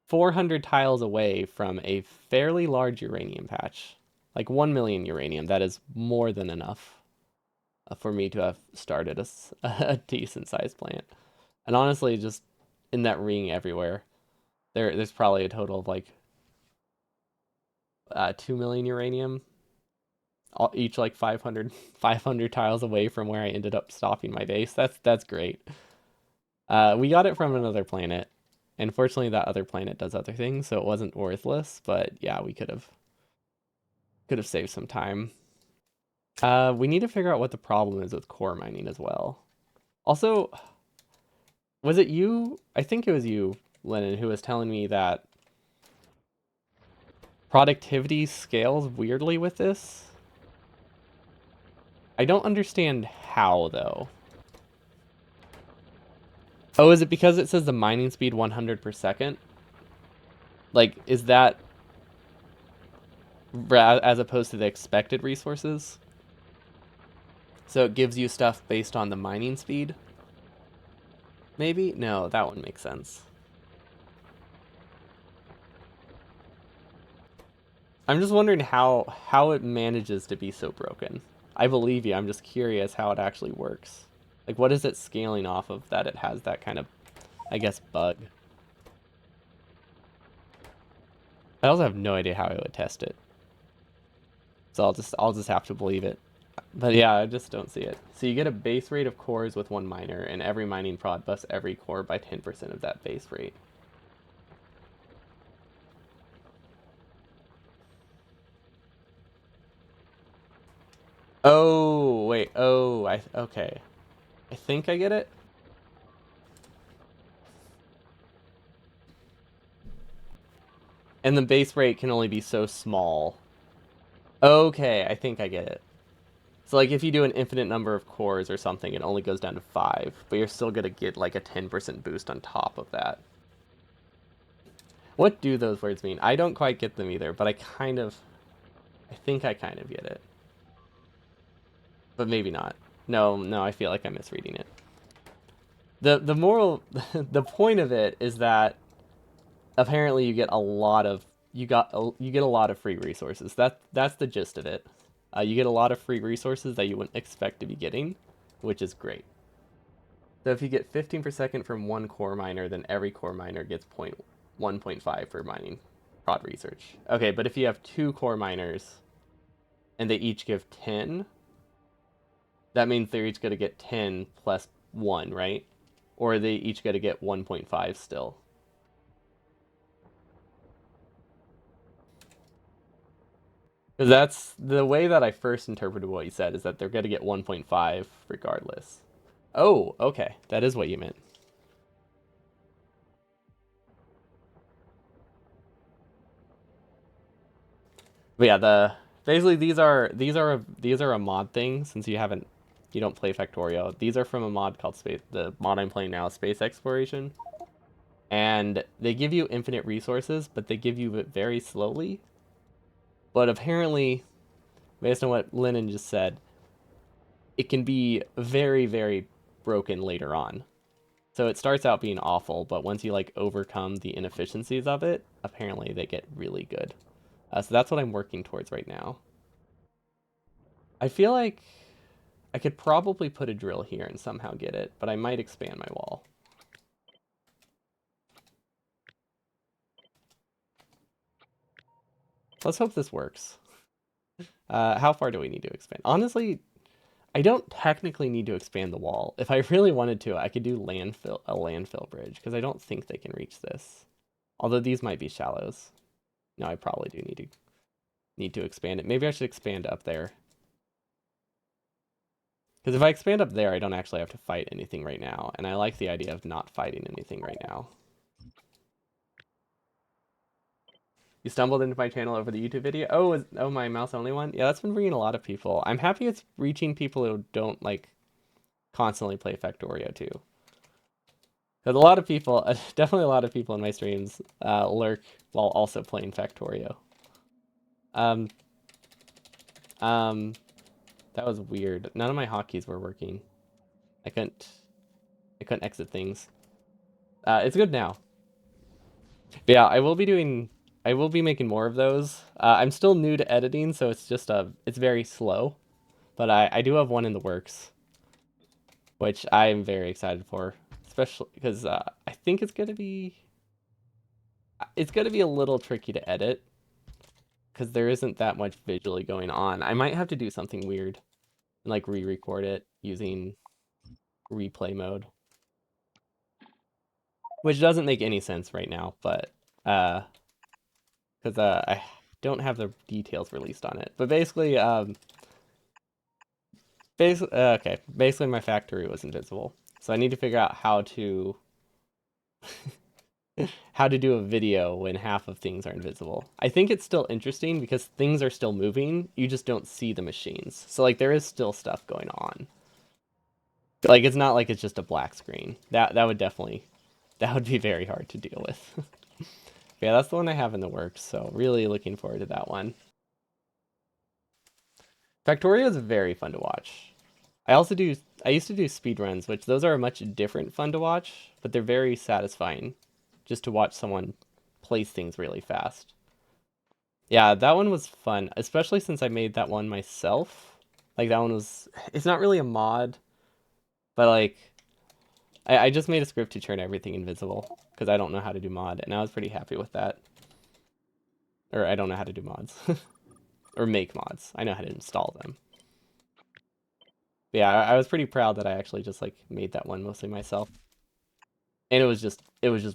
400 tiles away from a fairly large uranium patch. Like 1 million uranium. That is more than enough for me to have started a decent sized plant. And honestly, just in that ring everywhere, there's probably a total of like 2 million uranium, each like 500 tiles away from where I ended up stopping my base. That's great. We got it from another planet. And fortunately, that other planet does other things, so it wasn't worthless. But yeah, we could have saved some time. We need to figure out what the problem is with core mining as well. Also, was it you? I think it was you, Lennon, who was telling me that productivity scales weirdly with this. I don't understand how, though. Oh, is it because it says the mining speed 100 per second? Like, is that as opposed to the expected resources? So it gives you stuff based on the mining speed? Maybe? No, that one makes sense. I'm just wondering how it manages to be so broken. I believe you. I'm just curious how it actually works. Like, what is it scaling off of that it has that kind of, I guess, bug? I also have no idea how I would test it. So I'll just have to believe it. But yeah, I just don't see it. So you get a base rate of cores with one miner, and every mining prod buffs every core by 10% of that base rate. Oh, wait. Oh, okay. I think I get it. And the base rate can only be so small. Okay, I think I get it. So like if you do an infinite number of cores or something, it only goes down to 5, but you're still gonna get like a 10% boost on top of that. What do those words mean? I don't quite get them either, but I think I kind of get it. But maybe not. No, I feel like I'm misreading it. The moral, the point of it is that apparently you get a lot of you get a lot of free resources. That's the gist of it. You get a lot of free resources that you wouldn't expect to be getting, which is great. So if you get 15 per second from one core miner, then every core miner gets 1.5 for mining prod research. Okay, but if you have two core miners and they each give 10, that means they're each going to get 10 plus 1, right? Or they each got to get 1.5 still. Because that's the way that I first interpreted what you said, is that they're going to get 1.5 regardless. Oh, okay. That is what you meant. But yeah, basically these are a mod thing since you don't play Factorio. These are from a mod called Space. The mod I'm playing now is Space Exploration, and they give you infinite resources, but they give you it very slowly. But apparently, based on what Lennon just said, it can be very, very broken later on. So it starts out being awful, but once you like overcome the inefficiencies of it, apparently they get really good. So that's what I'm working towards right now. I feel like I could probably put a drill here and somehow get it, but I might expand my wall. Let's hope this works. How far do we need to expand? Honestly, I don't technically need to expand the wall. If I really wanted to, I could do a landfill bridge, because I don't think they can reach this. Although these might be shallows. No, I probably do need to expand it. Maybe I should expand up there. Because if I expand up there, I don't actually have to fight anything right now, and I like the idea of not fighting anything right now. You stumbled into my channel over the YouTube video? Oh, my mouse only one? Yeah, that's been bringing a lot of people. I'm happy it's reaching people who don't, like, constantly play Factorio, too. Because a lot of people, definitely a lot of people in my streams, lurk while also playing Factorio. Um, um, that was weird. None of my hotkeys were working. I couldn't, I couldn't exit things. It's good now. But yeah, I will be making more of those. I'm still new to editing, so it's just it's very slow. But I do have one in the works, which I am very excited for, especially because I think it's gonna be a little tricky to edit because there isn't that much visually going on. I might have to do something weird and like re-record it using replay mode, which doesn't make any sense right now, but uh, because I don't have the details released on it. But basically, basically my factory was invisible, so I need to figure out how to do a video when half of things are invisible. I think it's still interesting because things are still moving, you just don't see the machines. So like there is still stuff going on. Like it's not like it's just a black screen. That would be very hard to deal with. Yeah, that's the one I have in the works, so really looking forward to that one. Factorio is very fun to watch. I used to do speedruns, which those are much different fun to watch, but they're very satisfying just to watch someone place things really fast. Yeah, that one was fun, especially since I made that one myself. Like that one was it's not really a mod, but like I just made a script to turn everything invisible because I don't know how to do mod, and I was pretty happy with that. Or I don't know how to do mods or make mods. I know how to install them. But yeah, I was pretty proud that I actually just like made that one mostly myself. And it was just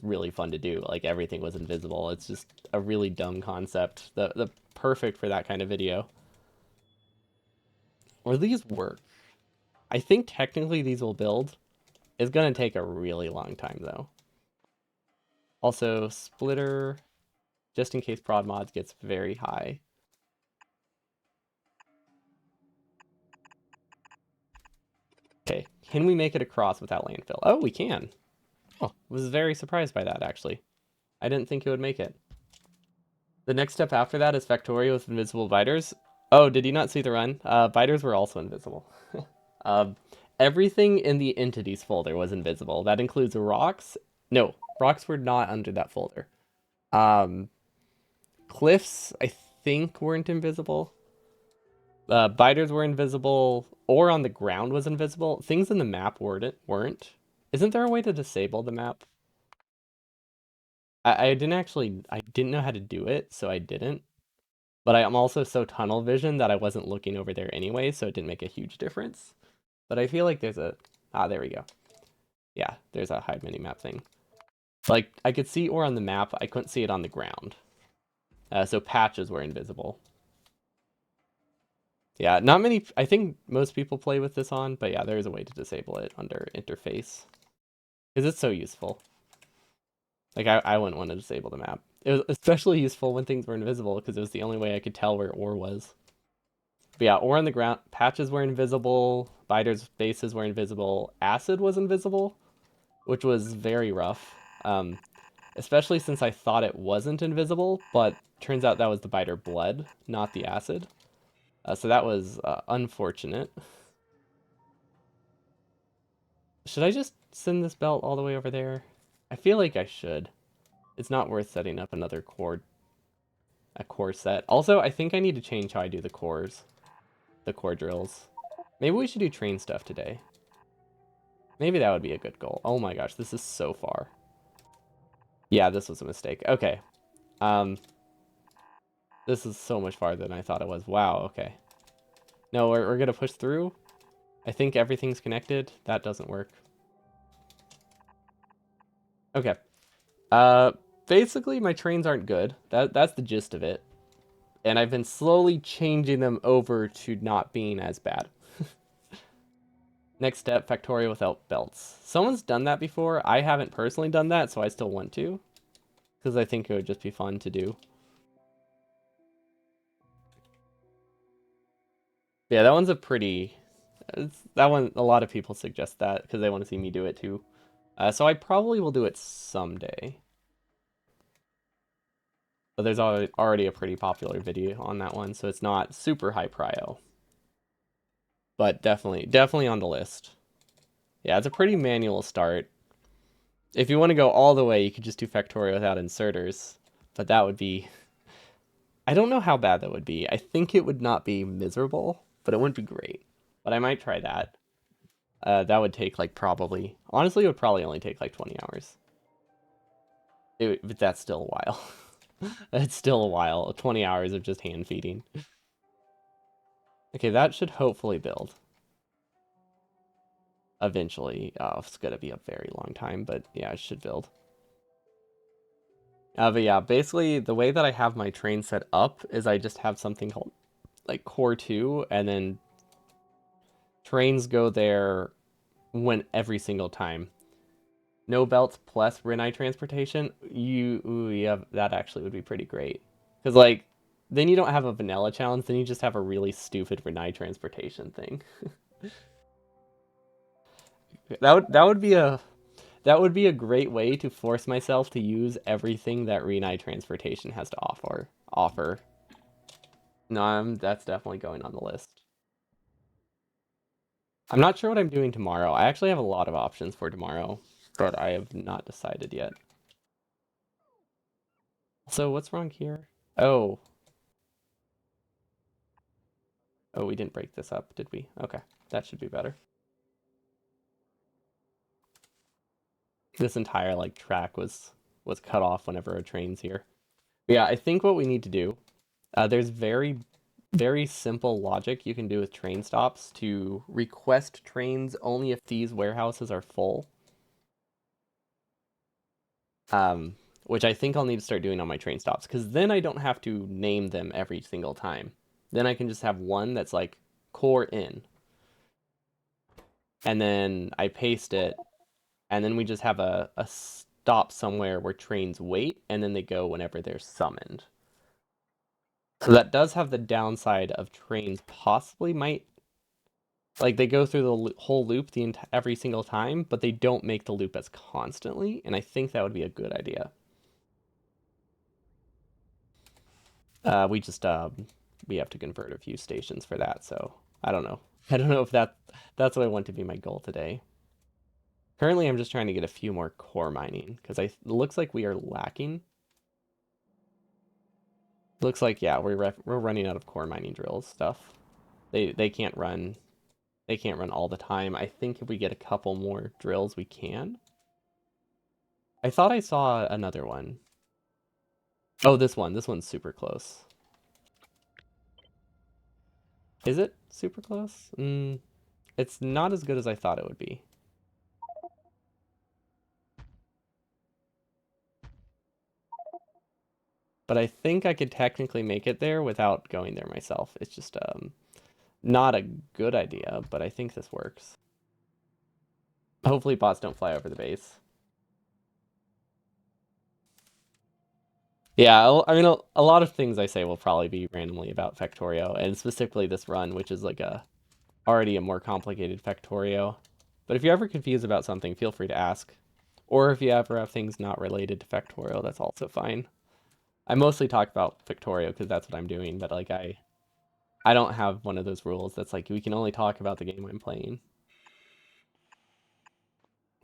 really fun to do. Like everything was invisible. It's just a really dumb concept. The perfect for that kind of video. Or these work. I think technically these will build. It's gonna take a really long time though. Also, splitter, just in case prod mods gets very high. Okay, can we make it across without landfill? Oh, we can. Oh, was very surprised by that actually. I didn't think it would make it. The next step after that is Factorio with invisible biters. Oh, did you not see the run? Biters were also invisible. Um, Everything in the entities folder was invisible. That includes rocks. No, rocks were not under that folder. Um, Cliffs, I think, weren't invisible. Biters were invisible. Or on the ground was invisible. Things in the map weren't. Isn't there a way to disable the map? I didn't know how to do it, so I didn't. But I'm also so tunnel vision that I wasn't looking over there anyway, so it didn't make a huge difference. But I feel like there we go. Yeah, there's a hide minimap thing. Like, I could see ore on the map, I couldn't see it on the ground. So patches were invisible. Yeah, not many, I think most people play with this on, but yeah, there is a way to disable it under interface. Because it's so useful. Like, I wouldn't want to disable the map. It was especially useful when things were invisible, because it was the only way I could tell where ore was. But yeah, ore on the ground, patches were invisible, biters bases were invisible, acid was invisible, which was very rough. Especially since I thought it wasn't invisible, but turns out that was the biter blood, not the acid. So that was unfortunate. Should I just send this belt all the way over there? I feel like I should. It's not worth setting up a core set. Also, I think I need to change how I do the core drills. Maybe we should do train stuff today. Maybe that would be a good goal. Oh my gosh, this is so far. Yeah, this was a mistake. Okay. Um, this is so much farther than I thought it was. Wow, okay. No, we're gonna push through. I think everything's connected. That doesn't work. Okay. Uh, Basically my trains aren't good. That's the gist of it. And I've been slowly changing them over to not being as bad. Next step, Factorio without belts. Someone's done that before. I haven't personally done that, so I still want to. Because I think it would just be fun to do. Yeah, that one's a pretty... that one, a lot of people suggest that because they want to see me do it too. So I probably will do it someday. But there's already a pretty popular video on that one, so it's not super high prio. But definitely on the list. Yeah, it's a pretty manual start. If you want to go all the way, you could just do Factorio without inserters. But that would be... I don't know how bad that would be. I think it would not be miserable, but it wouldn't be great. But I might try that. That would take like probably... Honestly, it would probably only take like 20 hours. But that's still a while. That's still a while. 20 hours of just hand feeding. Okay, that should hopefully build. Eventually. Oh, it's gonna be a very long time, but yeah, it should build. But yeah, basically the way that I have my train set up is I just have something called like core 2, and then trains go there when every single time. No belts plus Renai transportation, yeah, that actually would be pretty great. Because like then you don't have a vanilla challenge, then you just have a really stupid Renai transportation thing. That would be a great way to force myself to use everything that Renai transportation has to offer. No, that's definitely going on the list. I'm not sure what I'm doing tomorrow. I actually have a lot of options for tomorrow, but I have not decided yet. So what's wrong here? Oh, oh, we didn't break this up, did we? Okay, that should be better. This entire like track was cut off whenever a train's here. But yeah, I think what we need to do, there's very simple logic you can do with train stops to request trains only if these warehouses are full. Um, which I think I'll need to start doing on my train stops, because then I don't have to name them every single time. Then I can just have one that's like core in, and then I paste it, and then we just have a stop somewhere where trains wait, and then they go whenever they're summoned. So that does have the downside of trains possibly might like they go through the whole loop every single time, but they don't make the loop as constantly, and I think that would be a good idea. We just we have to convert a few stations for that, so I don't know. I don't know if that's what I want to be my goal today. Currently, I'm just trying to get a few more core mining because it looks like we are lacking. Looks like yeah, we're running out of core mining drills stuff. They can't run all the time. I think if we get a couple more drills, we can. I thought I saw another one. Oh, this one. This one's super close. Is it super close? It's not as good as I thought it would be. But I think I could technically make it there without going there myself. It's just not a good idea, but I think this works. Hopefully bots don't fly over the base. Yeah, I mean, a lot of things I say will probably be randomly about Factorio, and specifically this run, which is like already a more complicated Factorio. But if you're ever confused about something, feel free to ask. Or if you ever have things not related to Factorio, that's also fine. I mostly talk about Factorio because that's what I'm doing, but like I don't have one of those rules that's like we can only talk about the game I'm playing.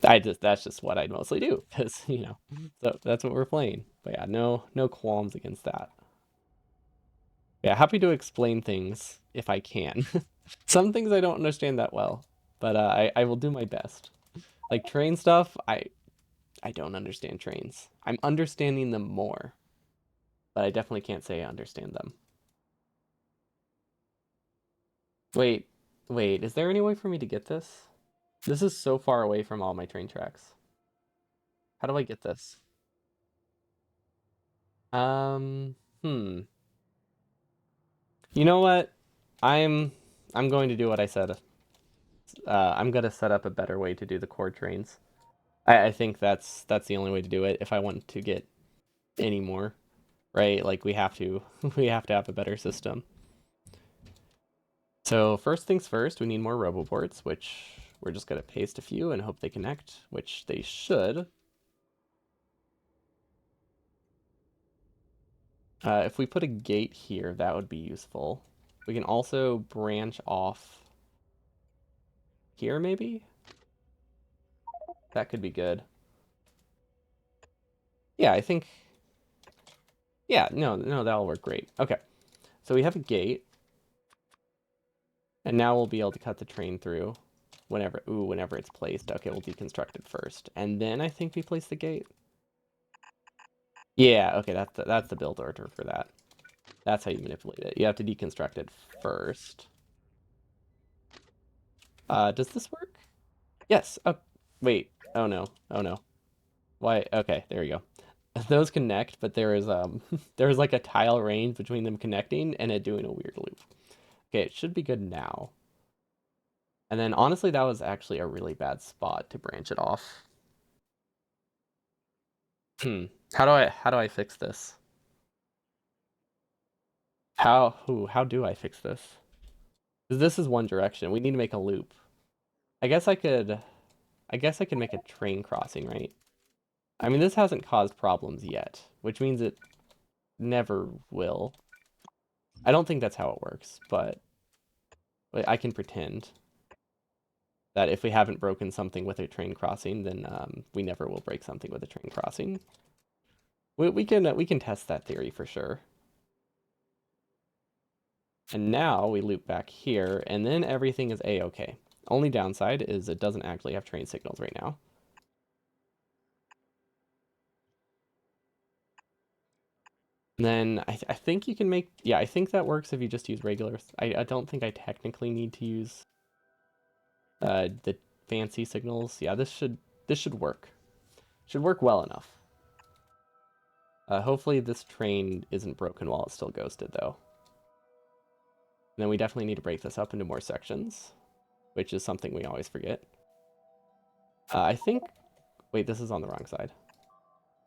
That's just what I mostly do because so that's what we're playing. But yeah, no qualms against that. Yeah, happy to explain things if I can. Some things I don't understand that well, but I will do my best. Like train stuff, I don't understand trains. I'm understanding them more, but I definitely can't say I understand them. Wait, wait, is there any way for me to get this? This is so far away from all my train tracks. How do I get this? Um, hmm. You know what? I'm I'm going to do what I said. I'm gonna set up a better way to do the core trains. I think that's the only way to do it if I want to get any more, right? Like we have to we have to have a better system. So first things first, we need more roboports, which we're just gonna paste a few and hope they connect, which they should. If we put a gate here, that would be useful. We can also branch off here, maybe? That could be good. Yeah, I think... Yeah, no, that'll work great. Okay, so we have a gate. And now we'll be able to cut the train through whenever it's placed. Okay, we'll deconstruct it first. And then I think we place the gate. Yeah, okay, that's the build order for that. That's how you manipulate it. You have to deconstruct it first. Does this work? Yes. Oh, wait. Oh no. Oh no. Why? Okay, there you go. Those connect, but there is there is like a tile range between them connecting and it doing a weird loop. Okay, it should be good now. And then honestly, that was actually a really bad spot to branch it off. Hmm. How do I fix this? How do I fix this? Because this is one direction. We need to make a loop. I guess I could make a train crossing, right? I mean, this hasn't caused problems yet, which means it never will. I don't think that's how it works, but I can pretend that if we haven't broken something with a train crossing, then we never will break something with a train crossing. We can test that theory for sure. And now we loop back here, and then everything is a-okay. Only downside is it doesn't actually have train signals right now. And then I think you can make, yeah, I think that works if you just use regular. I don't think I technically need to use the fancy signals. Yeah, this should work. Should work well enough. Hopefully this train isn't broken while it's still ghosted though. And then we definitely need to break this up into more sections, which is something we always forget. I think, wait, this is on the wrong side.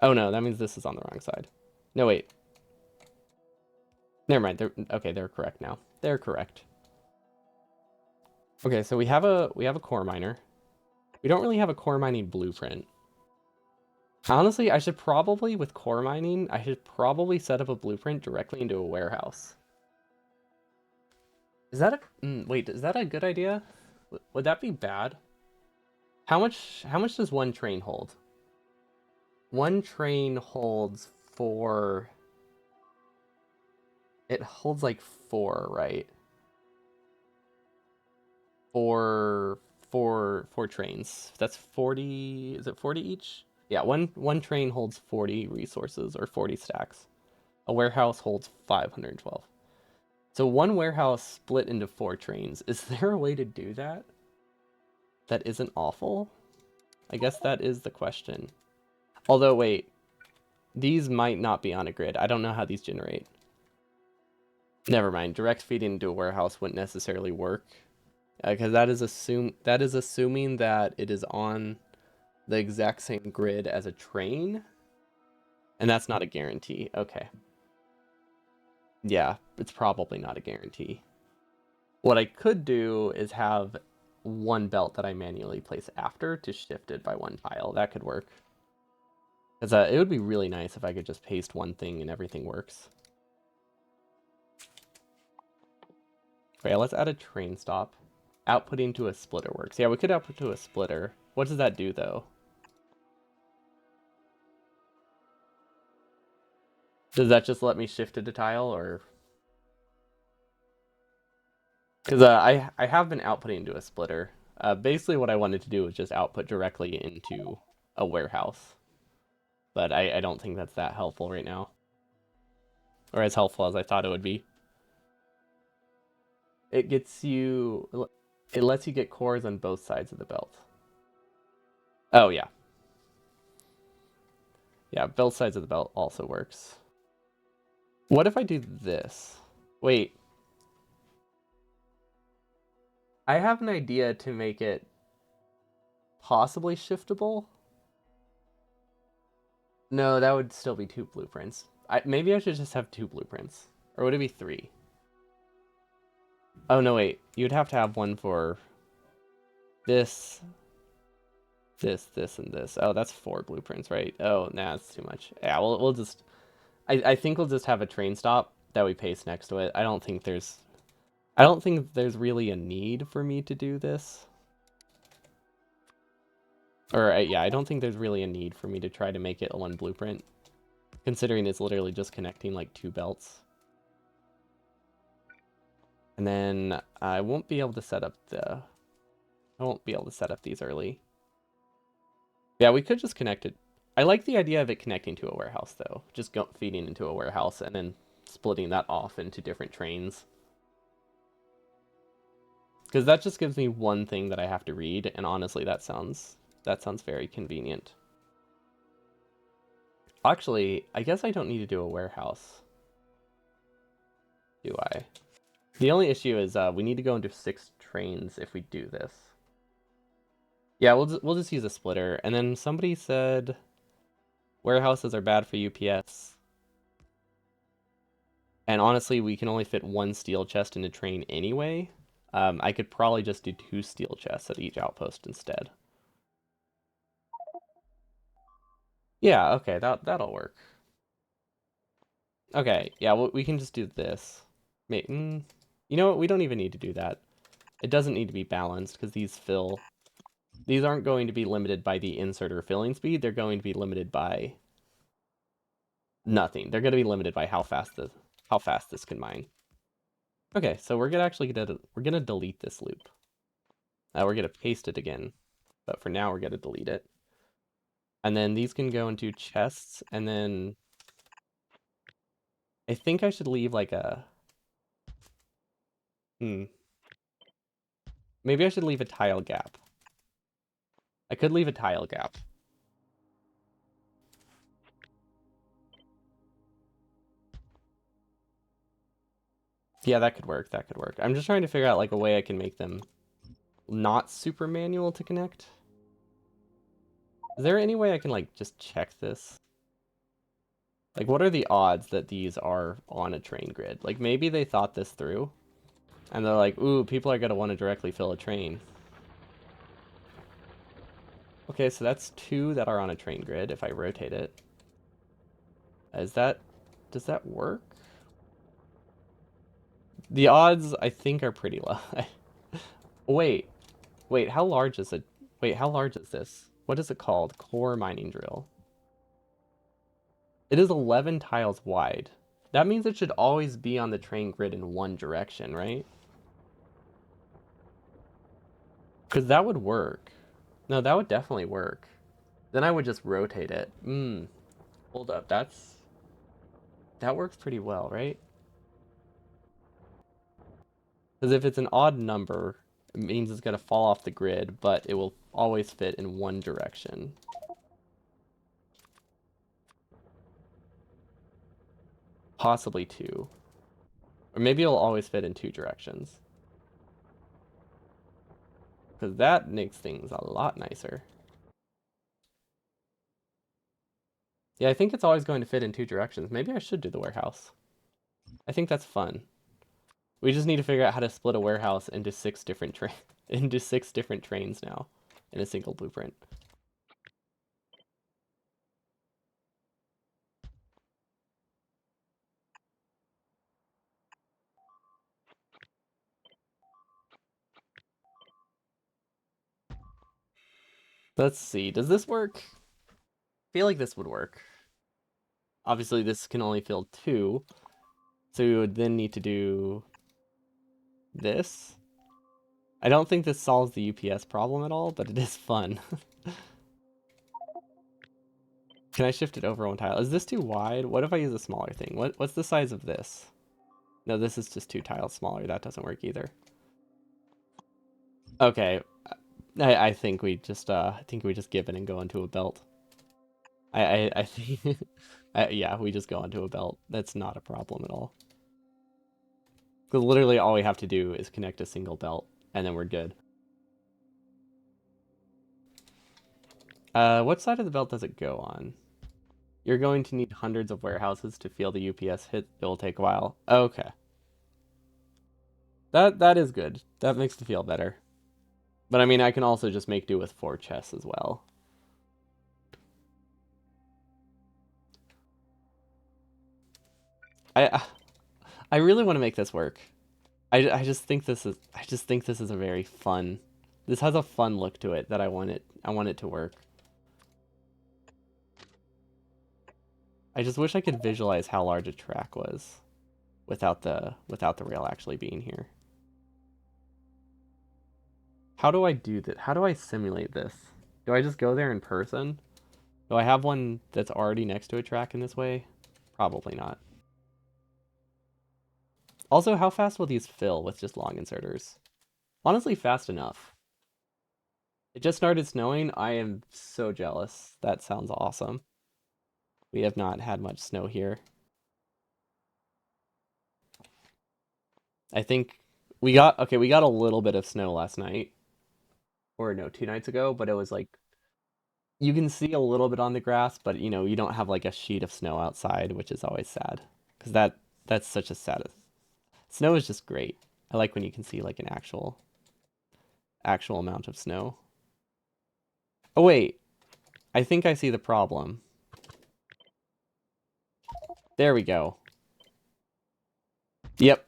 Oh no, that means this is on the wrong side. No, wait. Never mind. They're correct now. They're correct. Okay, so we have a core miner. We don't really have a core mining blueprint. Honestly, with core mining, I should probably set up a blueprint directly into a warehouse. Is that wait, is that a good idea? Would that be bad? How much does one train hold? One train holds four. It holds like four, right? Four trains. That's 40. Is it 40 each? Yeah, one train holds 40 resources or 40 stacks. A warehouse holds 512. So one warehouse split into four trains. Is there a way to do that? That isn't awful? I guess that is the question. Although, wait, these might not be on a grid. I don't know how these generate. Never mind. Direct feeding into a warehouse wouldn't necessarily work. Because that is assuming that it is on the exact same grid as a train, and that's not a guarantee. Okay. Yeah, it's probably not a guarantee. What I could do is have one belt that I manually place after to shift it by one tile. That could work. Because it would be really nice if I could just paste one thing and everything works. Okay, let's add a train stop. Outputting to a splitter works. Yeah, we could output to a splitter. What does that do, though? Does that just let me shift it to tile, or... Because I have been outputting into a splitter. Basically, what I wanted to do was just output directly into a warehouse. But I don't think that's that helpful right now. Or as helpful as I thought it would be. It gets you... It lets you get cores on both sides of the belt. Oh, yeah. Yeah, both sides of the belt also works. What if I do this? Wait. I have an idea to make it possibly shiftable. No, that would still be two blueprints. Maybe I should just have two blueprints. Or would it be three? Oh, no, wait. You'd have to have one for this, this, and this. Oh, that's four blueprints, right? Oh, nah, that's too much. Yeah, we'll just... I think we'll just have a train stop that we paste next to it. I don't think there's really a need for me to do this. Or yeah, I don't think there's really a need for me to try to make it a one blueprint, considering it's literally just connecting like two belts. And then I won't be able to set up these early. Yeah, we could just connect it. I like the idea of it connecting to a warehouse though. Just feeding into a warehouse and then splitting that off into different trains. Because that just gives me one thing that I have to read, and honestly that sounds very convenient. Actually, I guess I don't need to do a warehouse. Do I? The only issue is we need to go into 6 trains if we do this. Yeah, we'll just use a splitter. And then somebody said warehouses are bad for UPS. And honestly, we can only fit 1 steel chest in a train anyway. I could probably just do 2 steel chests at each outpost instead. Yeah, okay, that'll work. Okay, yeah, well, we can just do this. You know what? We don't even need to do that. It doesn't need to be balanced because these aren't going to be limited by the inserter filling speed. They're going to be limited by nothing. They're going to be limited by how fast this can mine. Okay, so we're gonna delete this loop. We're gonna paste it again, but for now we're gonna delete it. And then these can go into chests, and then I think I should leave like a maybe I should leave a tile gap. I could leave a tile gap. Yeah, that could work. That could work. I'm just trying to figure out like a way I can make them not super manual to connect. Is there any way I can like just check this? Like, what are the odds that these are on a train grid? Like, maybe they thought this through, and they're like, ooh, people are gonna want to directly fill a train. Okay, so that's 2 that are on a train grid if I rotate it. Does that work? The odds, I think, are pretty low. Wait, how large is it? Wait, how large is this? What is it called? Core mining drill. It is 11 tiles wide. That means it should always be on the train grid in one direction, right? Because that would work. No, that would definitely work. Then I would just rotate it. Hold up. That works pretty well, right? Because if it's an odd number, it means it's going to fall off the grid, but it will always fit in one direction. Possibly 2. Or maybe it'll always fit in 2 directions. Because that makes things a lot nicer. Yeah, I think it's always going to fit in 2 directions. Maybe I should do the warehouse. I think that's fun. We just need to figure out how to split a warehouse into 6 different into 6 different trains now in a single blueprint. Let's see. Does this work? I feel like this would work. Obviously, this can only fill 2, so we would then need to do this. I don't think this solves the UPS problem at all, but it is fun. Can I shift it over 1 tile? Is this too wide? What if I use a smaller thing? What's the size of this? No, this is just 2 tiles smaller. That doesn't work either. Okay, I think we just give in and go into a belt. I think yeah, we just go into a belt. That's not a problem at all. Because literally all we have to do is connect a single belt, and then we're good. What side of the belt does it go on? You're going to need hundreds of warehouses to feel the UPS hit. It'll take a while. Okay. That is good. That makes me feel better. But I mean, I can also just make do with 4 chests as well. I I really want to make this work. I just think this is a very fun. This has a fun look to it that I want it to work. I just wish I could visualize how large a track was without the rail actually being here. How do I do that? How do I simulate this? Do I just go there in person? Do I have one that's already next to a track in this way? Probably not. Also, how fast will these fill with just long inserters? Honestly, fast enough. It just started snowing. I am so jealous. That sounds awesome. We have not had much snow here. I think we got a little bit of snow last night. Or no, 2 nights ago, but it was like you can see a little bit on the grass, but you don't have like a sheet of snow outside, which is always sad. Because that's such a sad. Snow is just great. I like when you can see like an actual amount of snow. Oh wait, I think I see the problem. There we go. Yep.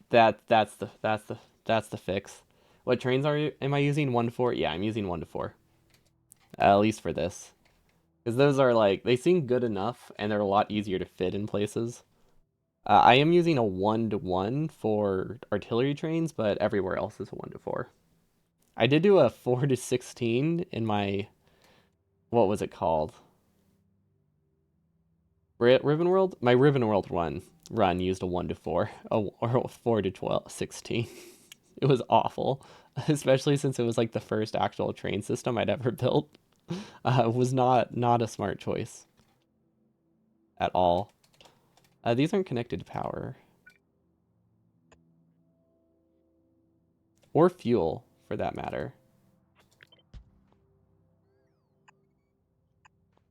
That's the fix. What trains am I using? 1 to 4? Yeah, I'm using 1 to 4. At least for this. Because those are like, they seem good enough and they're a lot easier to fit in places. I am using a 1 to 1 for artillery trains, but everywhere else is a 1 to 4. I did do a 4 to 16 in my, what was it called? Ribbon World? My Ribbon World run used a 1 to 4, or a 4 to 12, 16. It was awful, especially since it was like the first actual train system I'd ever built. It was not a smart choice at all. These aren't connected to power. Or fuel, for that matter.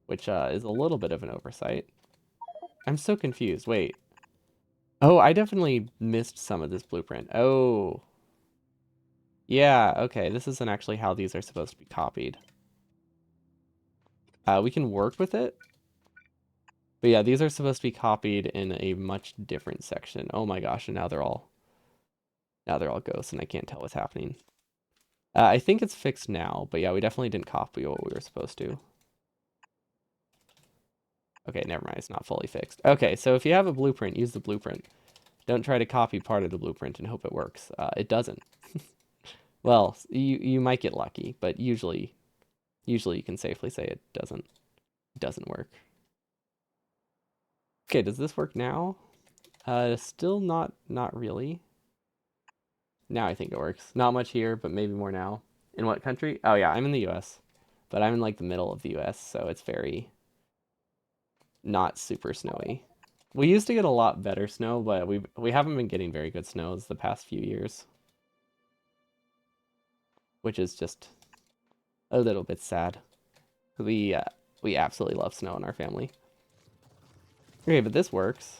Which is a little bit of an oversight. I'm so confused. Wait. Oh, I definitely missed some of this blueprint. Oh. Yeah, okay. This isn't actually how these are supposed to be copied. We can work with it. But yeah, these are supposed to be copied in a much different section. Oh my gosh, and now they're all ghosts and I can't tell what's happening. I think it's fixed now, but yeah, we definitely didn't copy what we were supposed to. Okay, never mind, it's not fully fixed. Okay, so if you have a blueprint, use the blueprint. Don't try to copy part of the blueprint and hope it works. It doesn't. Well, you might get lucky, but usually you can safely say it doesn't work. Okay, does this work now? Still not really. Now I think it works. Not much here, but maybe more now. In what country? Oh yeah, I'm in the US. But I'm in like the middle of the US, so it's very not super snowy. We used to get a lot better snow, but we haven't been getting very good snows the past few years. Which is just a little bit sad. We absolutely love snow in our family. Okay, but this works.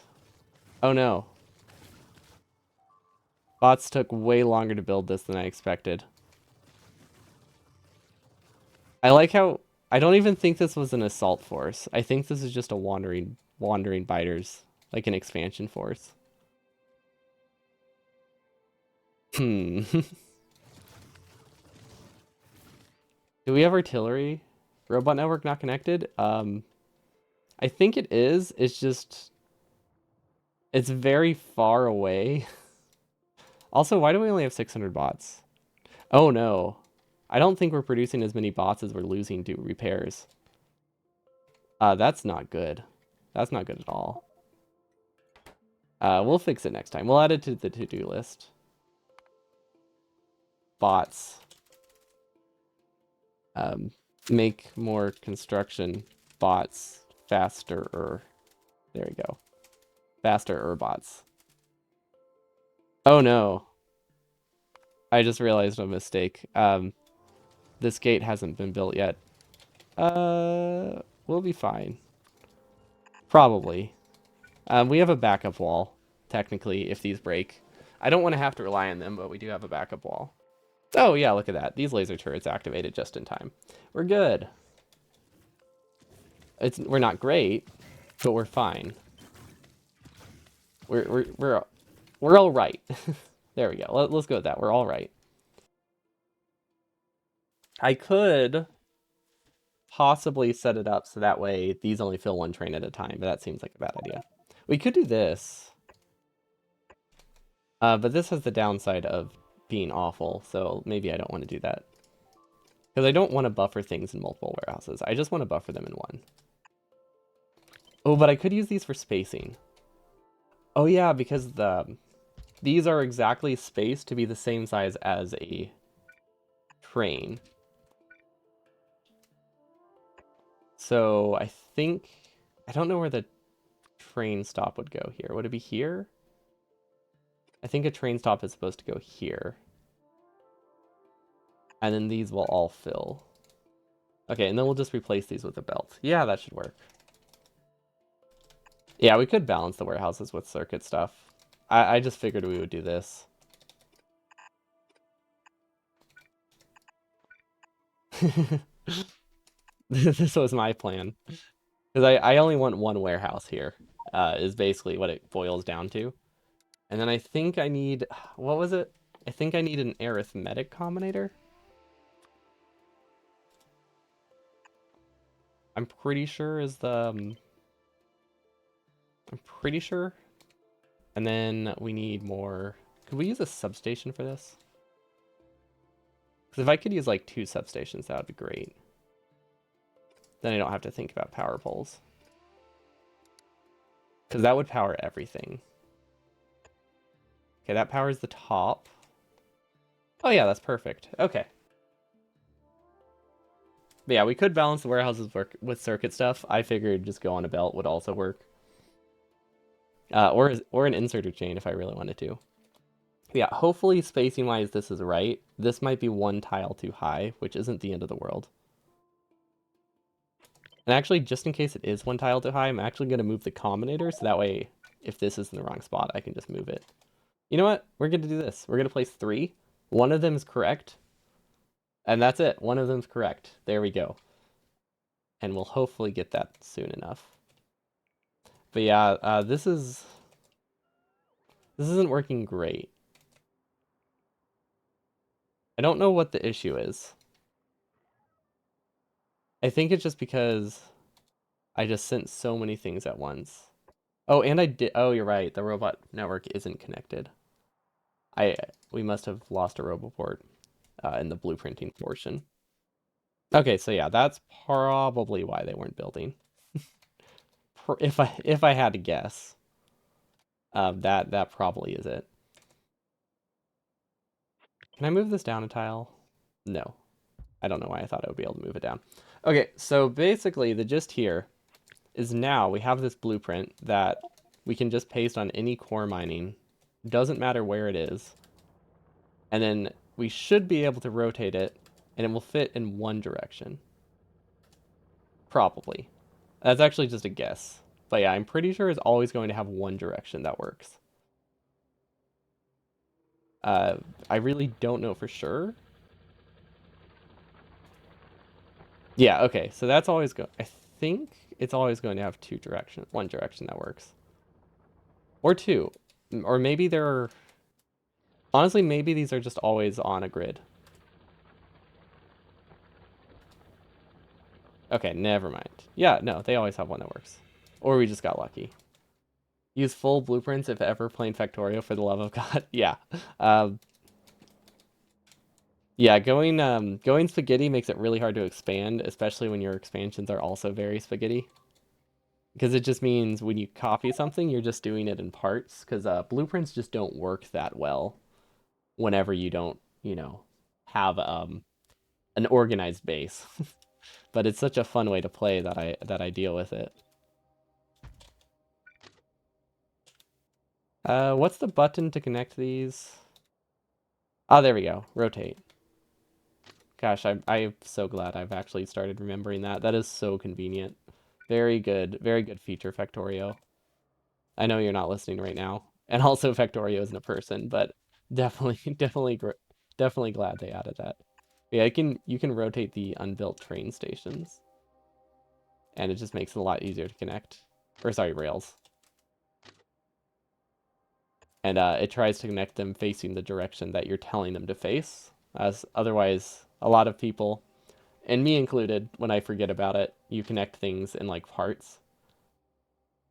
Oh no. Bots took way longer to build this than I expected. I like how I don't even think this was an assault force. I think this is just a wandering biters, like an expansion force. Hmm. Do we have artillery? Robot network not connected? I think it is. It's very far away. Also, why do we only have 600 bots? Oh no. I don't think we're producing as many bots as we're losing to repairs. That's not good. That's not good at all. We'll fix it next time. We'll add it to the to-do list. Bots. Make more construction bots faster. There we go. Faster bots. Oh no. I just realized a mistake. This gate hasn't been built yet. We'll be fine. Probably. We have a backup wall, technically, if these break. I don't want to have to rely on them, but we do have a backup wall. Oh yeah, look at that. These laser turrets activated just in time. We're good. We're not great, but we're fine. We're all right. There we go. Let's go with that. We're all right. I could possibly set it up so that way these only fill one train at a time, but that seems like a bad idea. We could do this, but this has the downside of being awful, so maybe I don't want to do that. Because I don't want to buffer things in multiple warehouses. I just want to buffer them in one. Oh, but I could use these for spacing. Oh yeah, because these are exactly spaced to be the same size as a train. So I think, I don't know where the train stop would go here. Would it be here? I think a train stop is supposed to go here. And then these will all fill. Okay, and then we'll just replace these with a belt. Yeah, that should work. Yeah, we could balance the warehouses with circuit stuff. I just figured we would do this. This was my plan. Because I only want one warehouse here, is basically what it boils down to. And then I think I need, what was it? I think I need an arithmetic combinator. I'm pretty sure is I'm pretty sure. And then we need more, could we use a substation for this? Because if I could use like 2 substations, that would be great. Then I don't have to think about power poles. Because that would power everything. Okay, that powers the top. Oh yeah, that's perfect. Okay. But yeah, we could balance the warehouses work with circuit stuff. I figured just go on a belt would also work. Or an inserter chain if I really wanted to. But yeah, hopefully spacing wise this is right. This might be 1 tile too high, which isn't the end of the world. And actually, just in case it is 1 tile too high, I'm actually going to move the combinator, so that way, if this is in the wrong spot, I can just move it. You know what? We're going to do this. We're going to place 3. One of them is correct. And that's it. One of them's correct. There we go. And we'll hopefully get that soon enough. But yeah, this isn't working great. I don't know what the issue is. I think it's just because I just sent so many things at once. Oh, and I did. Oh, you're right. The robot network isn't connected. We must have lost a roboport in the blueprinting portion. Okay, so yeah, that's probably why they weren't building. If I had to guess, that probably is it. Can I move this down a tile? No. I don't know why I thought I would be able to move it down. Okay, so basically the gist here is now we have this blueprint that we can just paste on any core mining. Doesn't matter where it is. And then we should be able to rotate it and it will fit in one direction. Probably. That's actually just a guess. But yeah, I'm pretty sure it's always going to have one direction that works. I really don't know for sure. Yeah, okay, so that's always I think it's always going to have one direction that works. Or 2. Or maybe there are... Honestly, maybe these are just always on a grid. Okay, never mind. Yeah, no, they always have one that works. Or we just got lucky. Use full blueprints if ever playing Factorio for the love of God. Yeah. Yeah, going spaghetti makes it really hard to expand, especially when your expansions are also very spaghetti. Because it just means when you copy something, you're just doing it in parts. Because blueprints just don't work that well whenever you don't, have an organized base. But it's such a fun way to play that I deal with it. What's the button to connect these? Oh, there we go. Rotate. Gosh, I'm so glad I've actually started remembering that. That is so convenient. Very good feature, Factorio. I know you're not listening right now, and also Factorio isn't a person, but definitely, definitely glad they added that. Yeah, you can rotate the unbuilt train stations, and it just makes it a lot easier to connect. Or sorry, rails. and it tries to connect them facing the direction that you're telling them to face. As otherwise, a lot of people, and me included, when I forget about it, you connect things in like parts.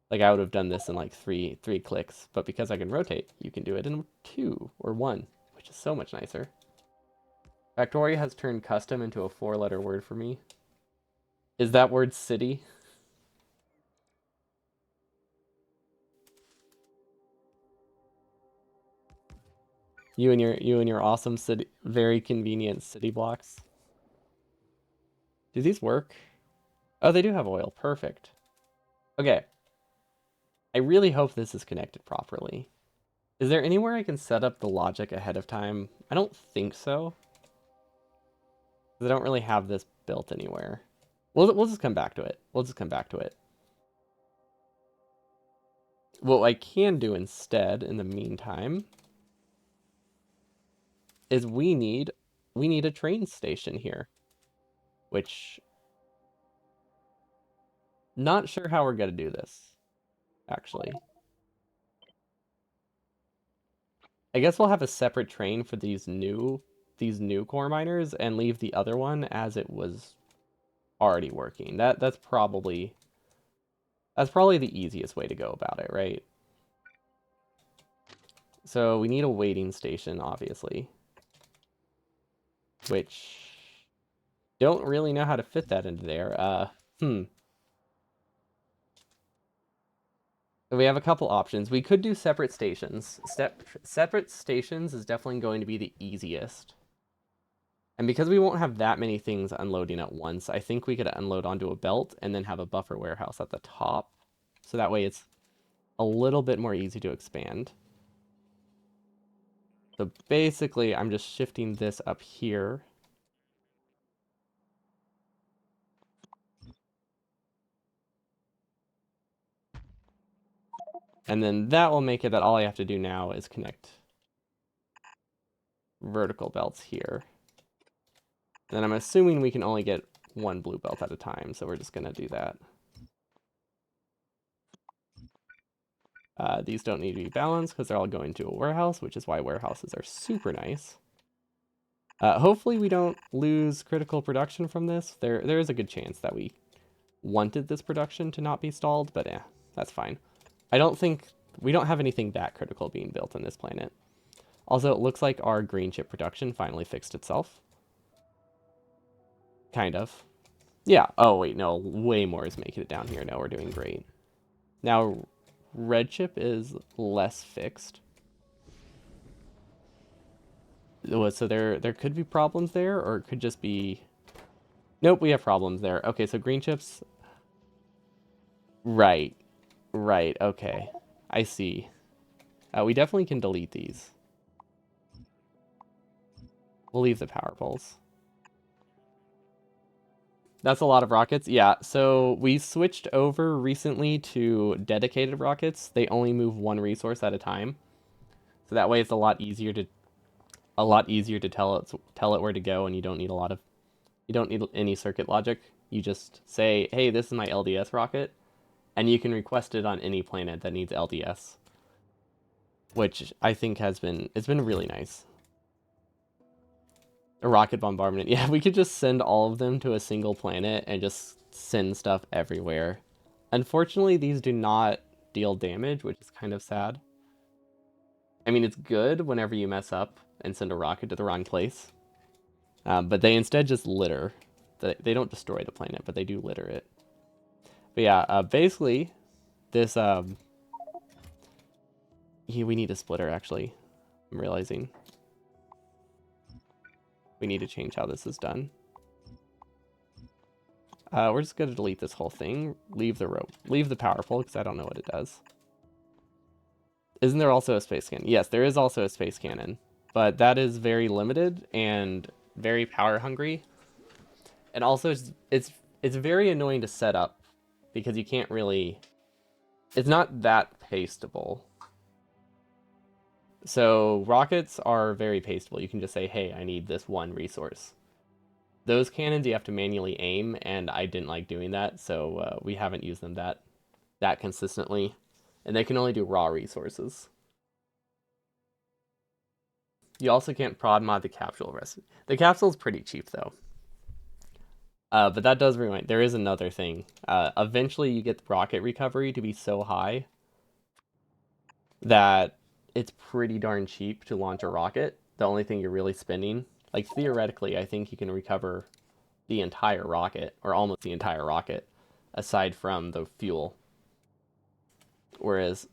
Like I would have done this in like three clicks, but because I can rotate, you can do it in 2 or 1, which is so much nicer. Factorio has turned custom into a 4-letter word for me. Is that word city? You and your awesome city, very convenient city blocks. Do these work? Oh, they do have oil. Perfect. Okay. I really hope this is connected properly. Is there anywhere I can set up the logic ahead of time? I don't think so. I don't really have this built anywhere. We'll just come back to it. We'll just come back to it. What I can do instead in the meantime is we need a train station here, which not sure how we're gonna do this, actually. I guess we'll have a separate train for these new core miners and leave the other one as it was already working. That's probably the easiest way to go about it, right? So we need a waiting station, obviously, which don't really know how to fit that into there. Hmm. We have a couple options. We could do separate stations. Separate stations is definitely going to be the easiest. And because we won't have that many things unloading at once, I think we could unload onto a belt and then have a buffer warehouse at the top. So that way it's a little bit more easy to expand. So basically, I'm just shifting this up here. And then that will make it that all I have to do now is connect vertical belts here. And then I'm assuming we can only get one blue belt at a time, so we're just going to do that. These don't need to be balanced because they're all going to a warehouse, which is why warehouses are super nice. Hopefully we don't lose critical production from this. There is a good chance that we wanted this production to not be stalled, but that's fine. I don't think we don't have anything that critical being built on this planet. Also, it looks like our green chip production finally fixed itself. Kind of. Yeah. Oh, wait, no. Way more is making it down here. No, we're doing great. Now, red chip is less fixed. So there could be problems there, or it could just be... Nope, we have problems there. Okay, so green chips... Right. Right, okay. I see. We definitely can delete these. We'll leave the power poles. That's a lot of rockets. Yeah, so we switched over recently to dedicated rockets. They only move one resource at a time. So that way it's a lot easier to tell it where to go, and you don't need any circuit logic. You just say, "Hey, this is my LDS rocket," and you can request it on any planet that needs LDS, which I think it's been really nice. A rocket bombardment. Yeah, we could just send all of them to a single planet and just send stuff everywhere. Unfortunately, these do not deal damage, which is kind of sad. I mean, it's good whenever you mess up and send a rocket to the wrong place. But they instead just litter. They don't destroy the planet, but they do litter it. But yeah, basically, this... yeah, we need a splitter, actually. I'm realizing. We need to change how this is done. We're just gonna delete this whole thing. Leave the rope. Leave the power pole, because I don't know what it does. Isn't there also a space cannon? Yes, there is also a space cannon. But that is very limited and very power hungry. And also, it's very annoying to set up, because you can't really... It's not that pasteable. So rockets are very pasteable. You can just say, hey, I need this one resource. Those cannons you have to manually aim, and I didn't like doing that, so we haven't used them that consistently. And they can only do raw resources. You also can't prod mod the capsule recipe. The capsule's pretty cheap though. But that does remind, there is another thing. Eventually you get the rocket recovery to be so high that it's pretty darn cheap to launch a rocket. The only thing you're really spending, like theoretically, I think you can recover the entire rocket, or almost the entire rocket, aside from the fuel. Whereas,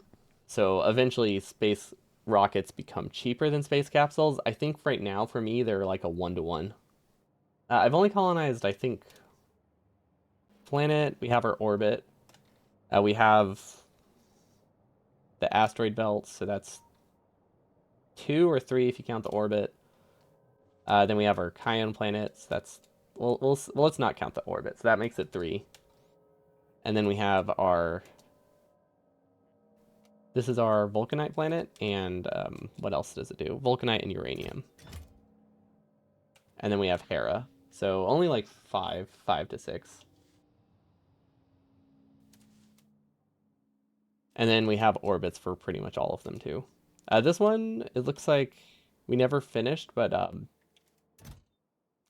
so eventually space rockets become cheaper than space capsules. I think right now, for me, they're like a 1-to-1. I've only colonized, I think, planet, we have our orbit, we have the asteroid belt, so that's 2 or 3 if you count the orbit. Then we have our Kion planets, that's, well, let's not count the orbit, so that makes it 3. And then we have our, this is our Vulcanite planet, and what else does it do? Vulcanite and uranium. And then we have Hera, so only like 5 to 6. And then we have orbits for pretty much all of them too. This one, it looks like we never finished, but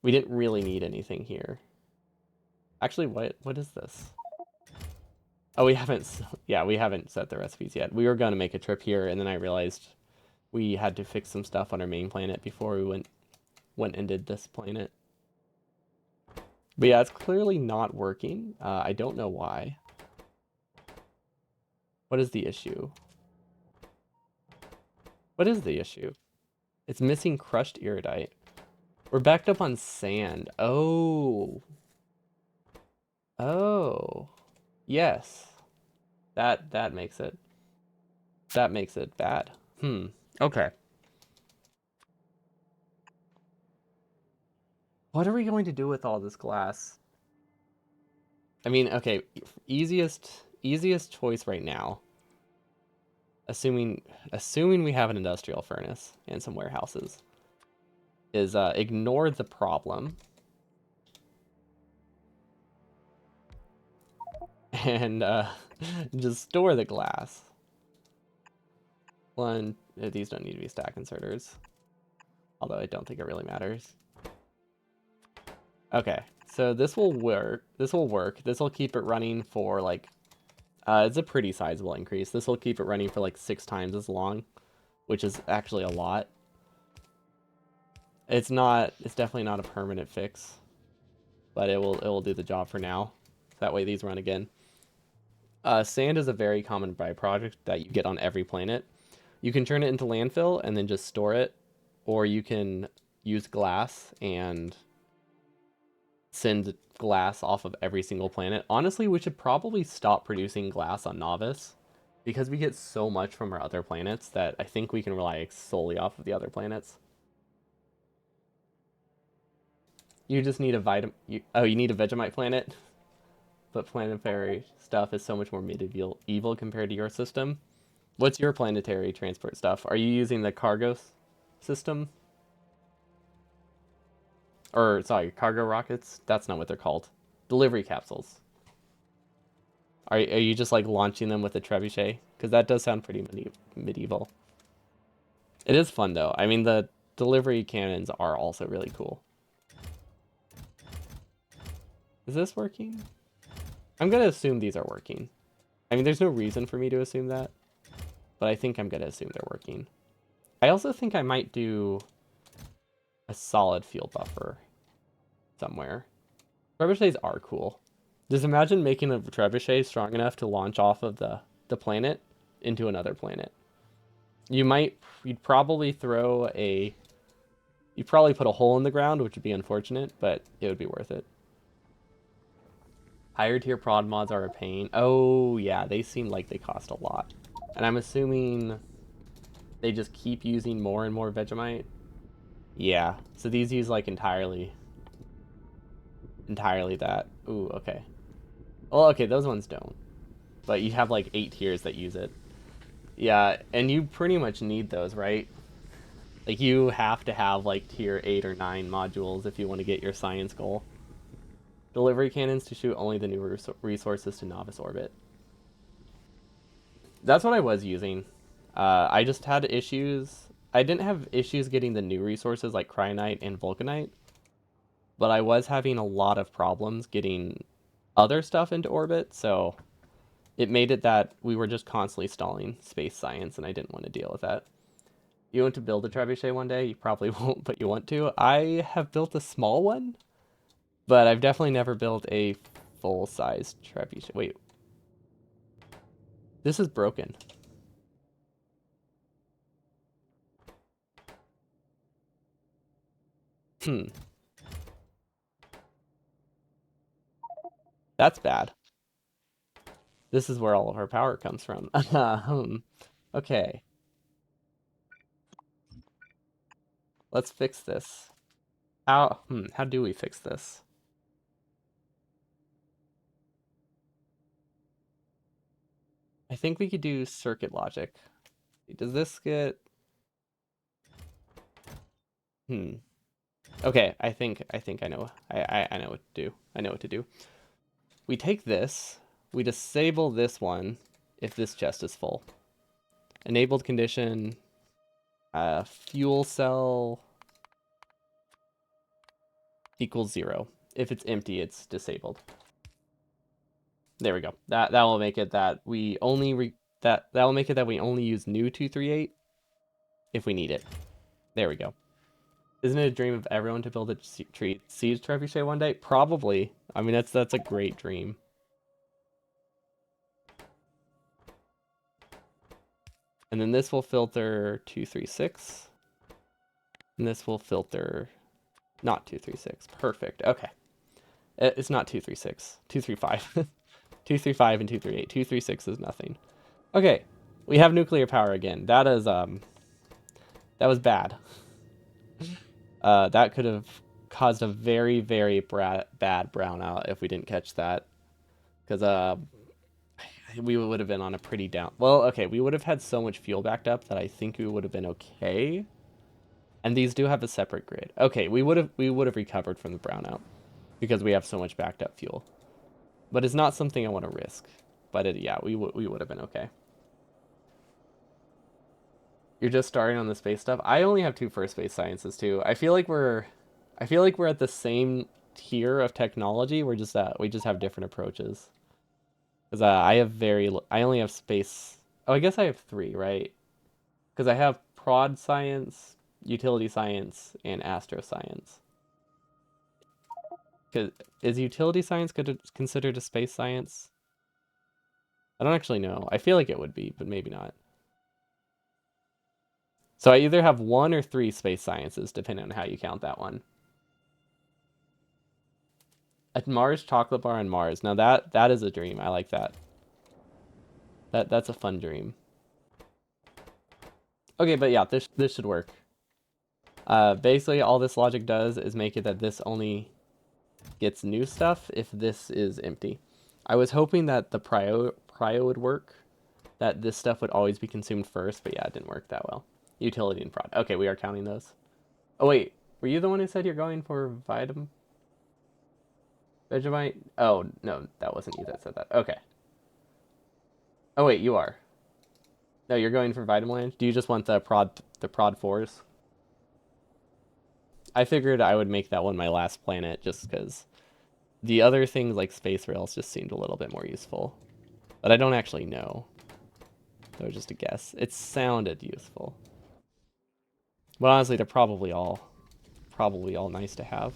we didn't really need anything here. Actually, what is this? Oh, we haven't, yeah, we haven't set the recipes yet. We were going to make a trip here, and then I realized we had to fix some stuff on our main planet before we went and did this planet. But yeah, it's clearly not working. I don't know why. What is the issue? What is the issue? It's missing crushed iridite. We're backed up on sand. Oh. Oh. Yes. That makes it. That makes it bad. Okay. What are we going to do with all this glass? I mean, okay, easiest choice right now. Assuming we have an industrial furnace and some warehouses, is ignore the problem and just store the glass. These don't need to be stack inserters, although I don't think it really matters. Okay, so this will work. This will keep it running for like, it's a pretty sizable increase. This will keep it running for like 6 times as long, which is actually a lot. It's definitely not a permanent fix, but it will do the job for now. That way these run again. Sand is a very common byproduct that you get on every planet. You can turn it into landfill and then just store it, or you can use glass and send glass off of every single planet. Honestly, we should probably stop producing glass on Novice because we get so much from our other planets that I think we can rely solely off of the other planets. You just need a you need a Vegemite planet, but planetary stuff is so much more medieval evil compared to your system. What's your planetary transport stuff? Are you using the cargo system? Or, sorry, cargo rockets? That's not what they're called. Delivery capsules. Are you just like launching them with a trebuchet? Because that does sound pretty medieval. It is fun though. I mean, the delivery cannons are also really cool. Is this working? I'm gonna assume these are working. I mean, there's no reason for me to assume that, but I think I'm gonna assume they're working. I also think I might do a solid fuel buffer somewhere. Trebuchets are cool. Just imagine making a trebuchet strong enough to launch off of the planet into another planet. You'd probably you'd probably put a hole in the ground, which would be unfortunate, but it would be worth it. Higher tier prod mods are a pain. Oh yeah, they seem like they cost a lot. And I'm assuming they just keep using more and more Vegemite. Yeah, so these use like entirely that. Ooh, okay. Well, okay, those ones don't. But you have like 8 tiers that use it. Yeah, and you pretty much need those, right? Like you have to have like tier 8 or 9 modules if you want to get your science goal. Delivery cannons to shoot only the new resources to novice orbit. That's what I was using. I just had issues I didn't have issues getting the new resources like Cryonite and Vulcanite, but I was having a lot of problems getting other stuff into orbit, so it made it that we were just constantly stalling space science, and I didn't want to deal with that. You want to build a trebuchet one day? You probably won't, but you want to. I have built a small one, but I've definitely never built a full-size trebuchet. Wait, this is broken. Hmm, that's bad. This is where all of our power comes from. Okay, let's fix this. How do we fix this? I think we could do circuit logic. Does this get... Hmm. Okay, I think I know. I know what to do. I know what to do. We take this, we disable this one if this chest is full. Enabled condition, fuel cell equals 0. If it's empty, it's disabled. There we go. That will make it that we only that will make it that we only use new 238 if we need it. There we go. Isn't it a dream of everyone to build a siege trebuchet one day? Probably. I mean, that's a great dream. And then this will filter 236. And this will filter not 236. Perfect. Okay. It's not 236. 235. 235 and 238. 236 is nothing. Okay. We have nuclear power again. That was bad. That could have caused a very, very bad brownout if we didn't catch that. Because we would have been on a pretty down. Well, okay, we would have had so much fuel backed up that I think we would have been okay. And these do have a separate grid. Okay, we would have recovered from the brownout because we have so much backed up fuel. But it's not something I want to risk. But yeah, we would have been okay. You're just starting on the space stuff. I only have two first space sciences too. I feel like we're at the same tier of technology. We just have different approaches. Because I only have space. Oh, I guess I have three, right? Because I have prod science, utility science, and astro science. Because is utility science considered a space science? I don't actually know. I feel like it would be, but maybe not. So I either have one or three space sciences, depending on how you count that one. A Mars chocolate bar on Mars. Now that is a dream. I like that. That's a fun dream. Okay, but yeah, this should work. Basically, all this logic does is make it that this only gets new stuff if this is empty. I was hoping that the prio would work, that this stuff would always be consumed first, but yeah, it didn't work that well. Utility and prod. Okay, we are counting those. Oh wait, were you the one who said you're going for Vegemite? Oh no, that wasn't you that said that. Okay. Oh wait, you are. No, you're going for Vitamin. Do you just want the prod fours? I figured I would make that one my last planet just because the other things like space rails just seemed a little bit more useful. But I don't actually know. That was just a guess. It sounded useful. But honestly, they're probably all nice to have.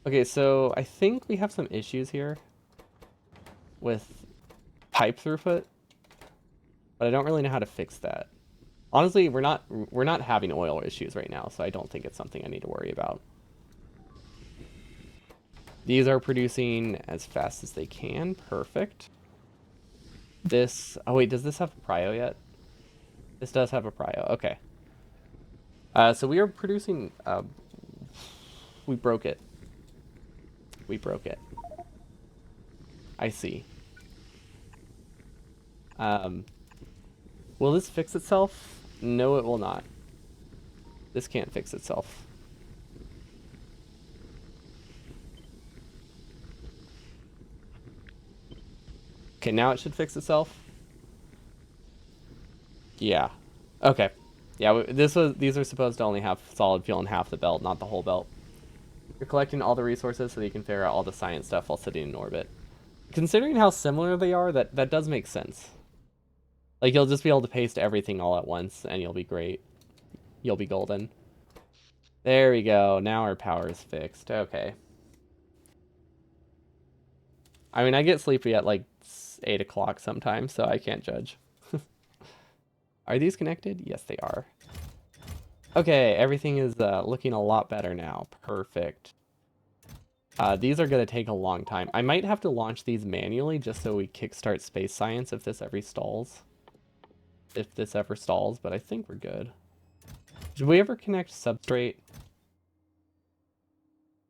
Okay, so I think we have some issues here with pipe throughput, but I don't really know how to fix that. Honestly, we're not having oil issues right now, so I don't think it's something I need to worry about. These are producing as fast as they can. Perfect. Oh wait, does this have a prio yet? This does have a prio. Okay. So we are producing. We broke it. We broke it. I see. Um, will this fix itself? No, it will not. This can't fix itself. Okay, now it should fix itself. Yeah. Okay. Yeah, these are supposed to only have solid fuel in half the belt, not the whole belt. You're collecting all the resources so that you can figure out all the science stuff while sitting in orbit. Considering how similar they are, that does make sense. Like, you'll just be able to paste everything all at once, and you'll be great. You'll be golden. There we go. Now our power is fixed. Okay. I mean, I get sleepy at like 8 o'clock sometimes, so I can't judge. Are these connected? Yes, they are. Okay, everything is looking a lot better now. Perfect. These are going to take a long time. I might have to launch these manually just so we kickstart space science if this ever stalls. If this ever stalls, but I think we're good. Did we ever connect substrate?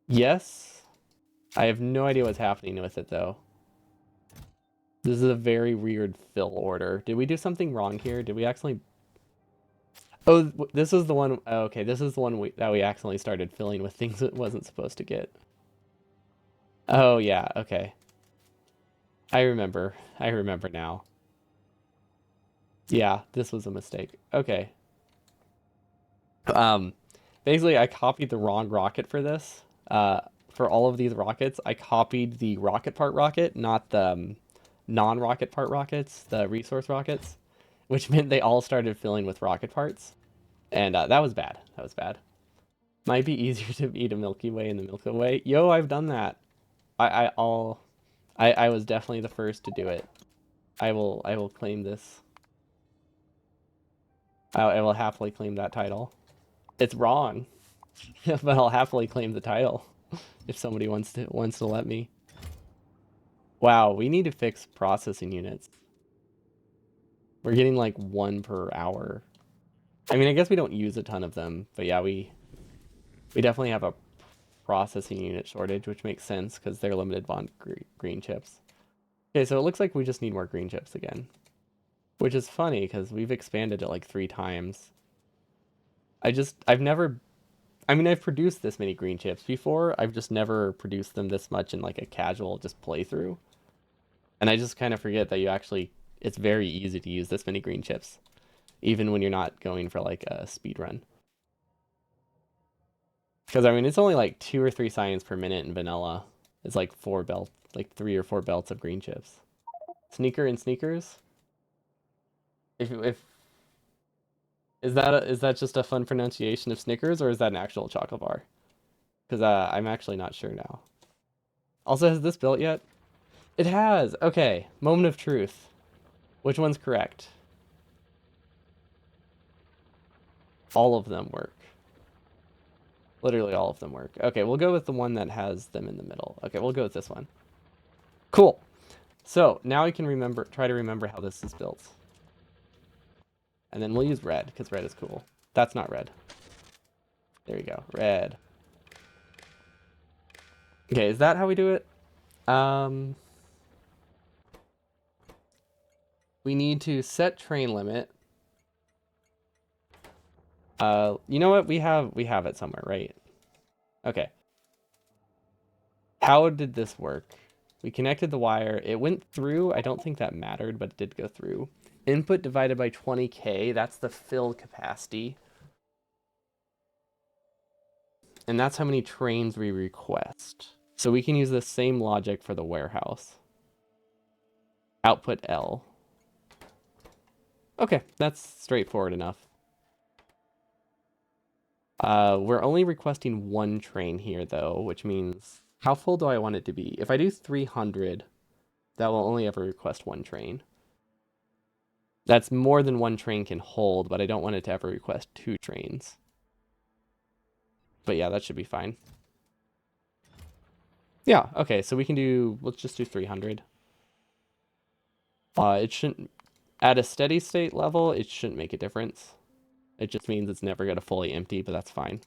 Yes. I have no idea what's happening with it though. This is a very weird fill order. Did we do something wrong here? Did we actually... Oh, this is the one... Oh, okay, this is the one that we accidentally started filling with things it wasn't supposed to get. Oh, yeah, okay. I remember. I remember now. Yeah, this was a mistake. Okay. Um, Basically, I copied the wrong rocket for this. For all of these rockets, I copied the rocket part rocket, not the non-rocket part rockets, the resource rockets, which meant they all started filling with rocket parts. And that was bad. That was bad. Might be easier to eat a Milky Way in the Milky Way. Yo, I've done that. I was definitely the first to do it. I will claim this. I will happily claim that title. It's wrong, but I'll happily claim the title if somebody wants to let me. Wow, we need to fix processing units. We're getting like 1 per hour. I mean, I guess we don't use a ton of them, but yeah, we definitely have a processing unit shortage, which makes sense because they're limited on green chips. Okay, so it looks like we just need more green chips again, which is funny because we've expanded it like 3 times. I've never, I mean, I've produced this many green chips before. I've just never produced them this much in like a casual just playthrough. And I just kind of forget that it's very easy to use this many green chips, even when you're not going for like a speed run. Because I mean, it's only like 2 or 3 science per minute in vanilla. It's like like 3 or 4 belts of green chips. Sneaker and sneakers. If is that just a fun pronunciation of Snickers or is that an actual chocolate bar? Because I'm actually not sure now. Also, has this built yet? It has. Okay, moment of truth. Which one's correct? All of them work. Literally all of them work. Okay, we'll go with the one that has them in the middle. Okay, we'll go with this one. Cool. So now we can try to remember how this is built. And then we'll use red, because red is cool. That's not red. There you go, red. Okay, is that how we do it? We need to set train limit. You know what? We have it somewhere, right? Okay. How did this work? We connected the wire. It went through. I don't think that mattered, but it did go through. Input divided by 20K. That's the fill capacity. And that's how many trains we request. So we can use the same logic for the warehouse. Output L. Okay, that's straightforward enough. We're only requesting 1 train here, though, which means... How full do I want it to be? If I do 300, that will only ever request 1 train. That's more than 1 train can hold, but I don't want it to ever request 2 trains. But yeah, that should be fine. Yeah, okay, so we can do... Let's just do 300. It shouldn't... At a steady state level, it shouldn't make a difference. It just means it's never going to fully empty, but that's fine.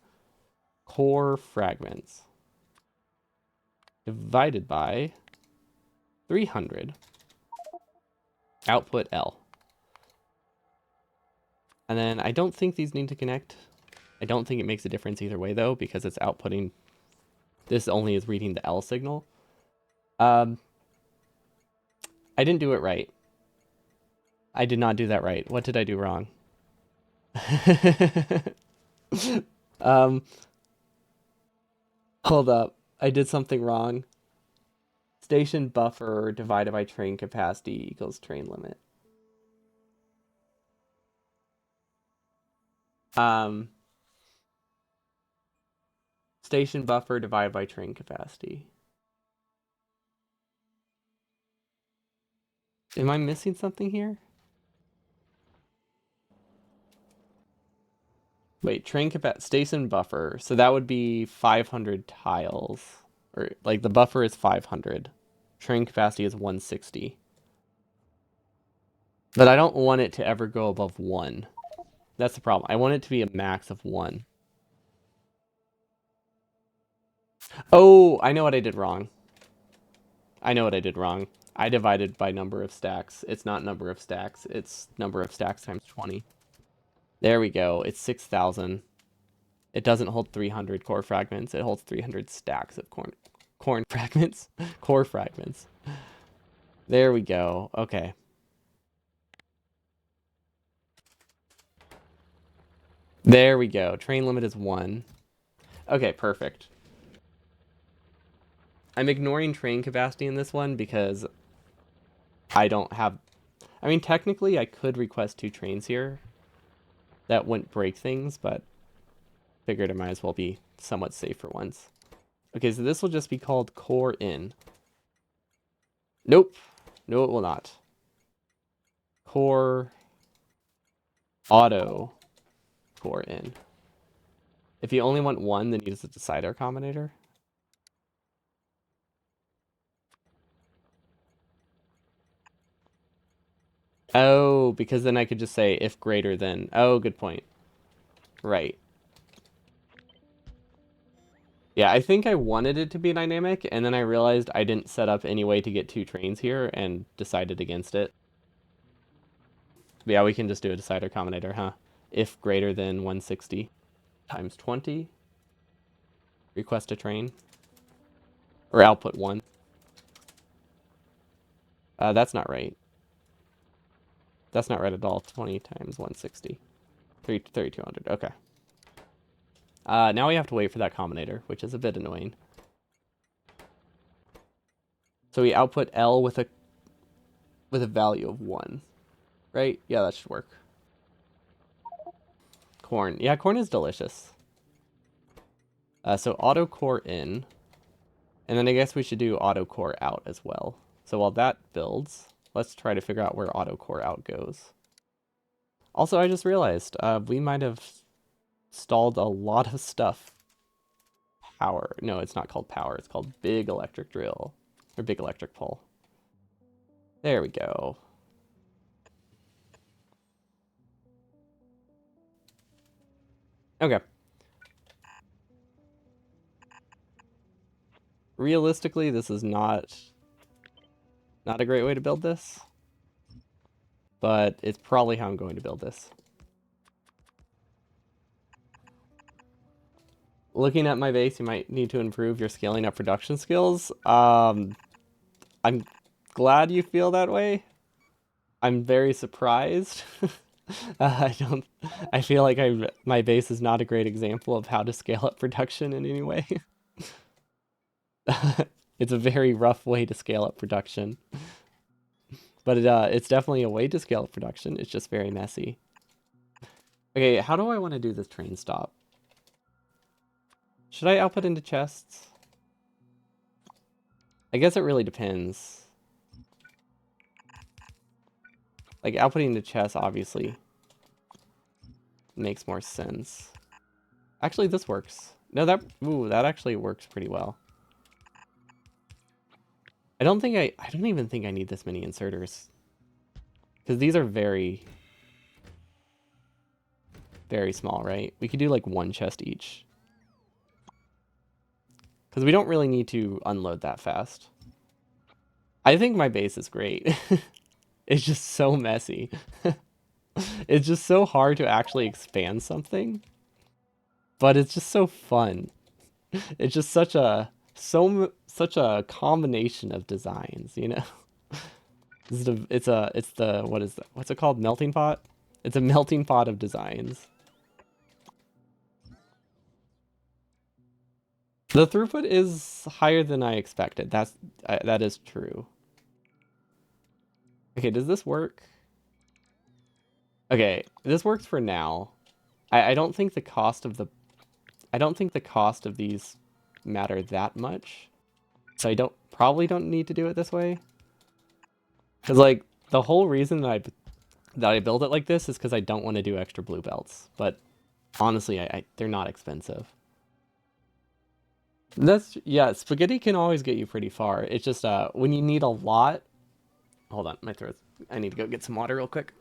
Core fragments. Divided by 300. Output L. And then I don't think these need to connect. I don't think it makes a difference either way, though, because it's outputting... This only is reading the L signal. I didn't do it right. I did not do that right. What did I do wrong? Um, hold up. I did something wrong. Station buffer divided by train capacity equals train limit. Um, Station buffer divided by train capacity. Am I missing something here? Wait, train capacity, station buffer. So that would be 500 tiles. Or like the buffer is 500. Train capacity is 160. But I don't want it to ever go above 1. That's the problem. I want it to be a max of 1. Oh, I know what I did wrong. I know what I did wrong. I divided by number of stacks. It's not number of stacks. It's number of stacks times 20. There we go. It's 6,000. It doesn't hold 300 core fragments. It holds 300 stacks of corn fragments. Core fragments. There we go. Okay. There we go. Train limit is 1. Okay, perfect. I'm ignoring train capacity in this one because I don't have... I mean, technically, I could request 2 trains here. That wouldn't break things, but figured I might as well be somewhat safe for once. Okay, so this will just be called core in. Nope. No, it will not. Core auto core in. If you only want 1, then use the decider combinator. Oh, because then I could just say if greater than. Oh, good point. Right. Yeah, I think I wanted it to be dynamic, and then I realized I didn't set up any way to get 2 trains here and decided against it. But yeah, we can just do a decider combinator, huh? If greater than 160 times 20, request a train. Or output 1. That's not right. That's not right at all. 20 times 160. 3,200. Okay. Now we have to wait for that combinator, which is a bit annoying. So we output L with a value of 1. Right? Yeah, that should work. Corn. Yeah, corn is delicious. So auto core in. And then I guess we should do auto core out as well. So while that builds, let's try to figure out where auto core out goes. Also, I just realized we might have stalled a lot of stuff. Power. No, it's not called power. It's called big electric drill. Or big electric pole. There we go. Okay. Realistically, this is not a great way to build this. But it's probably how I'm going to build this. Looking at my base, you might need to improve your scaling up production skills. I'm glad you feel that way. I'm very surprised. I don't. I feel like my base is not a great example of how to scale up production in any way. It's a very rough way to scale up production, but it's definitely a way to scale up production. It's just very messy. Okay, how do I want to do this train stop? Should I output into chests? I guess it really depends. Like outputting into chests obviously makes more sense. Actually, this works. No, that actually works pretty well. I don't even think I need this many inserters. Because these are very, very small, right? We could do like 1 chest each. Because we don't really need to unload that fast. I think my base is great. It's just so messy. It's just so hard to actually expand something. But it's just so fun. It's just such a combination of designs, you know? It's the what is that? What's it called? Melting pot? It's a melting pot of designs. The throughput is higher than I expected. That is true. Okay, does this work? Okay, this works for now. I don't think the cost of the I don't think the cost of these matter that much. So I probably don't need to do it this way. Cuz like the whole reason that I build it like this is cuz I don't want to do extra blue belts. But honestly, they're not expensive. Yeah, spaghetti can always get you pretty far. It's just when you need a lot. Hold on, my throat. I need to go get some water real quick.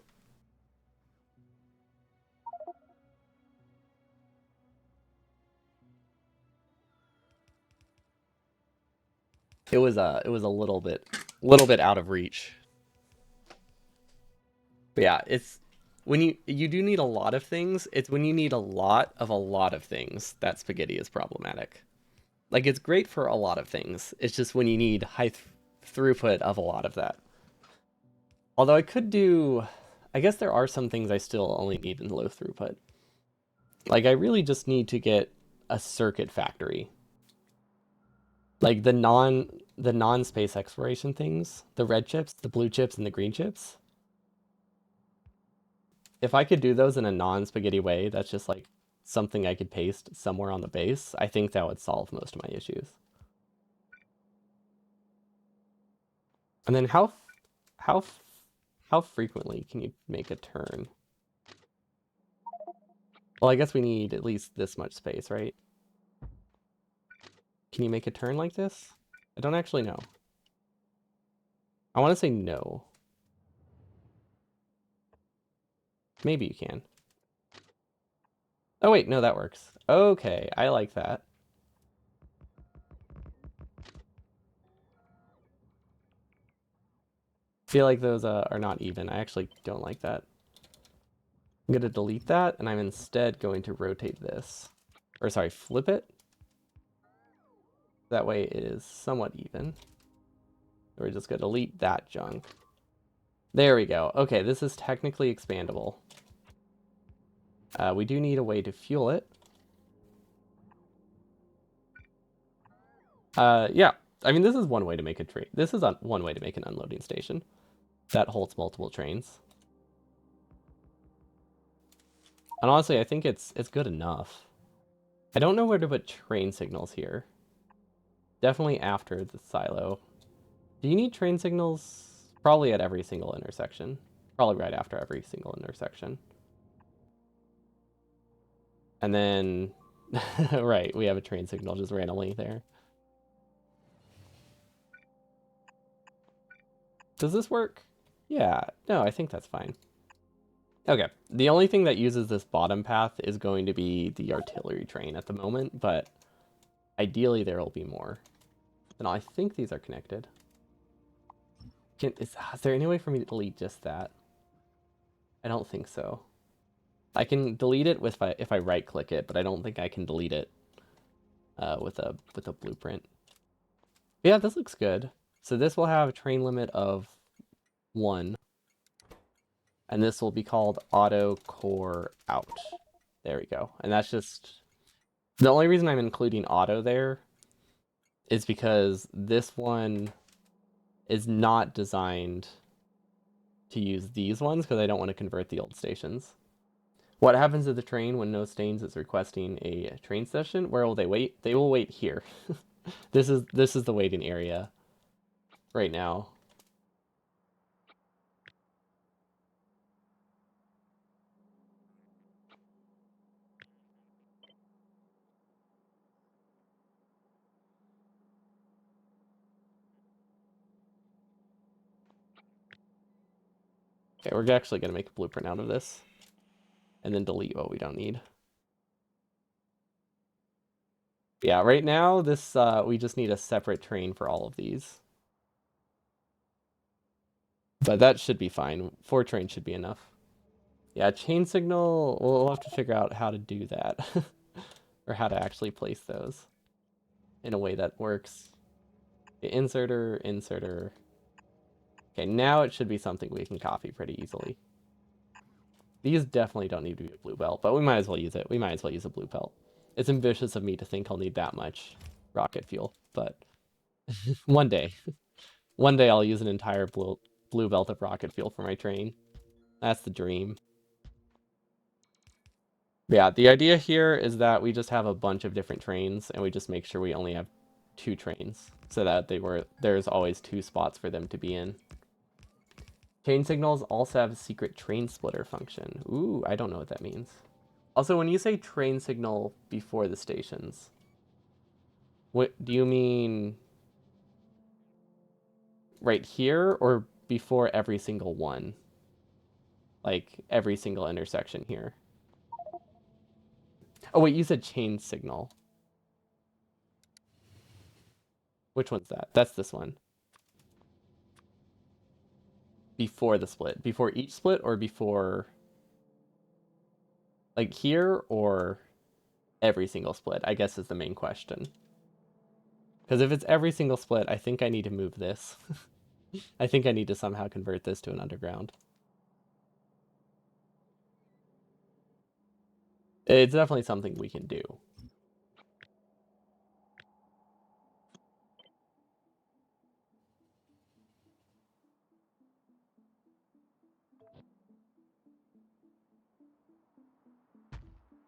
It was a little bit out of reach. But yeah, it's when you do need a lot of things, it's when you need a lot of things that spaghetti is problematic. Like it's great for a lot of things. It's just when you need throughput of a lot of that. Although I guess there are some things I still only need in low throughput. Like I really just need to get a circuit factory. Like the non-space exploration things, the red chips, the blue chips, and the green chips. If I could do those in a non-spaghetti way, that's just like something I could paste somewhere on the base, I think that would solve most of my issues. And then how how frequently can you make a turn? Well, I guess we need at least this much space, right? Can you make a turn like this? I don't actually know. I want to say no. Maybe you can. Oh wait, no, that works. Okay, I like that. Feel like those are not even. I actually don't like that. I'm going to delete that, and I'm instead going to rotate this. Or sorry, flip it. That way it is somewhat even. We're just going to delete that junk. There we go. Okay, this is technically expandable. We do need a way to fuel it. Yeah. I mean, this is one way to make a train. This is one way to make an unloading station that holds multiple trains. And honestly, I think it's good enough. I don't know where to put train signals here. Definitely after the silo. Do you need train signals? Probably at every single intersection. Probably right after every single intersection. And then, right, we have a train signal just randomly there. Does this work? Yeah, no, I think that's fine. Okay, the only thing that uses this bottom path is going to be the artillery train at the moment, but ideally there will be more. And I think these are connected. Is there any way for me to delete just that? I don't think so. I can delete it if I right click it, but I don't think I can delete it with a blueprint. Yeah, this looks good. So this will have a train limit of 1. And this will be called auto core out. There we go. And that's just the only reason I'm including auto there is because this one is not designed to use these ones because I don't want to convert the old stations. What happens to the train when No Stains is requesting a train session? Where will they wait? They will wait here. This is the waiting area right now. Okay, we're actually going to make a blueprint out of this and then delete what we don't need. Yeah, right now this we just need a separate train for all of these. But that should be fine. 4 trains should be enough. Yeah, chain signal, we'll have to figure out how to do that. Or how to actually place those in a way that works. Okay, inserter, inserter. Okay, now it should be something we can copy pretty easily. These definitely don't need to be a blue belt, but we might as well use it. We might as well use a blue belt. It's ambitious of me to think I'll need that much rocket fuel, but one day, one day I'll use an entire blue belt of rocket fuel for my train. That's the dream. Yeah, the idea here is that we just have a bunch of different trains and we just make sure we only have two trains so that there's always two spots for them to be in. Chain signals also have a secret train splitter function. Ooh, I don't know what that means. Also, when you say train signal before the stations, what do you mean right here or before every single one? Like every single intersection here? Oh, wait, you said chain signal. Which one's that? That's this one. Before the split. Before each split or before like here or every single split, I guess is the main question. Because if it's every single split, I think I need to move this. I think I need to somehow convert this to an underground. It's definitely something we can do.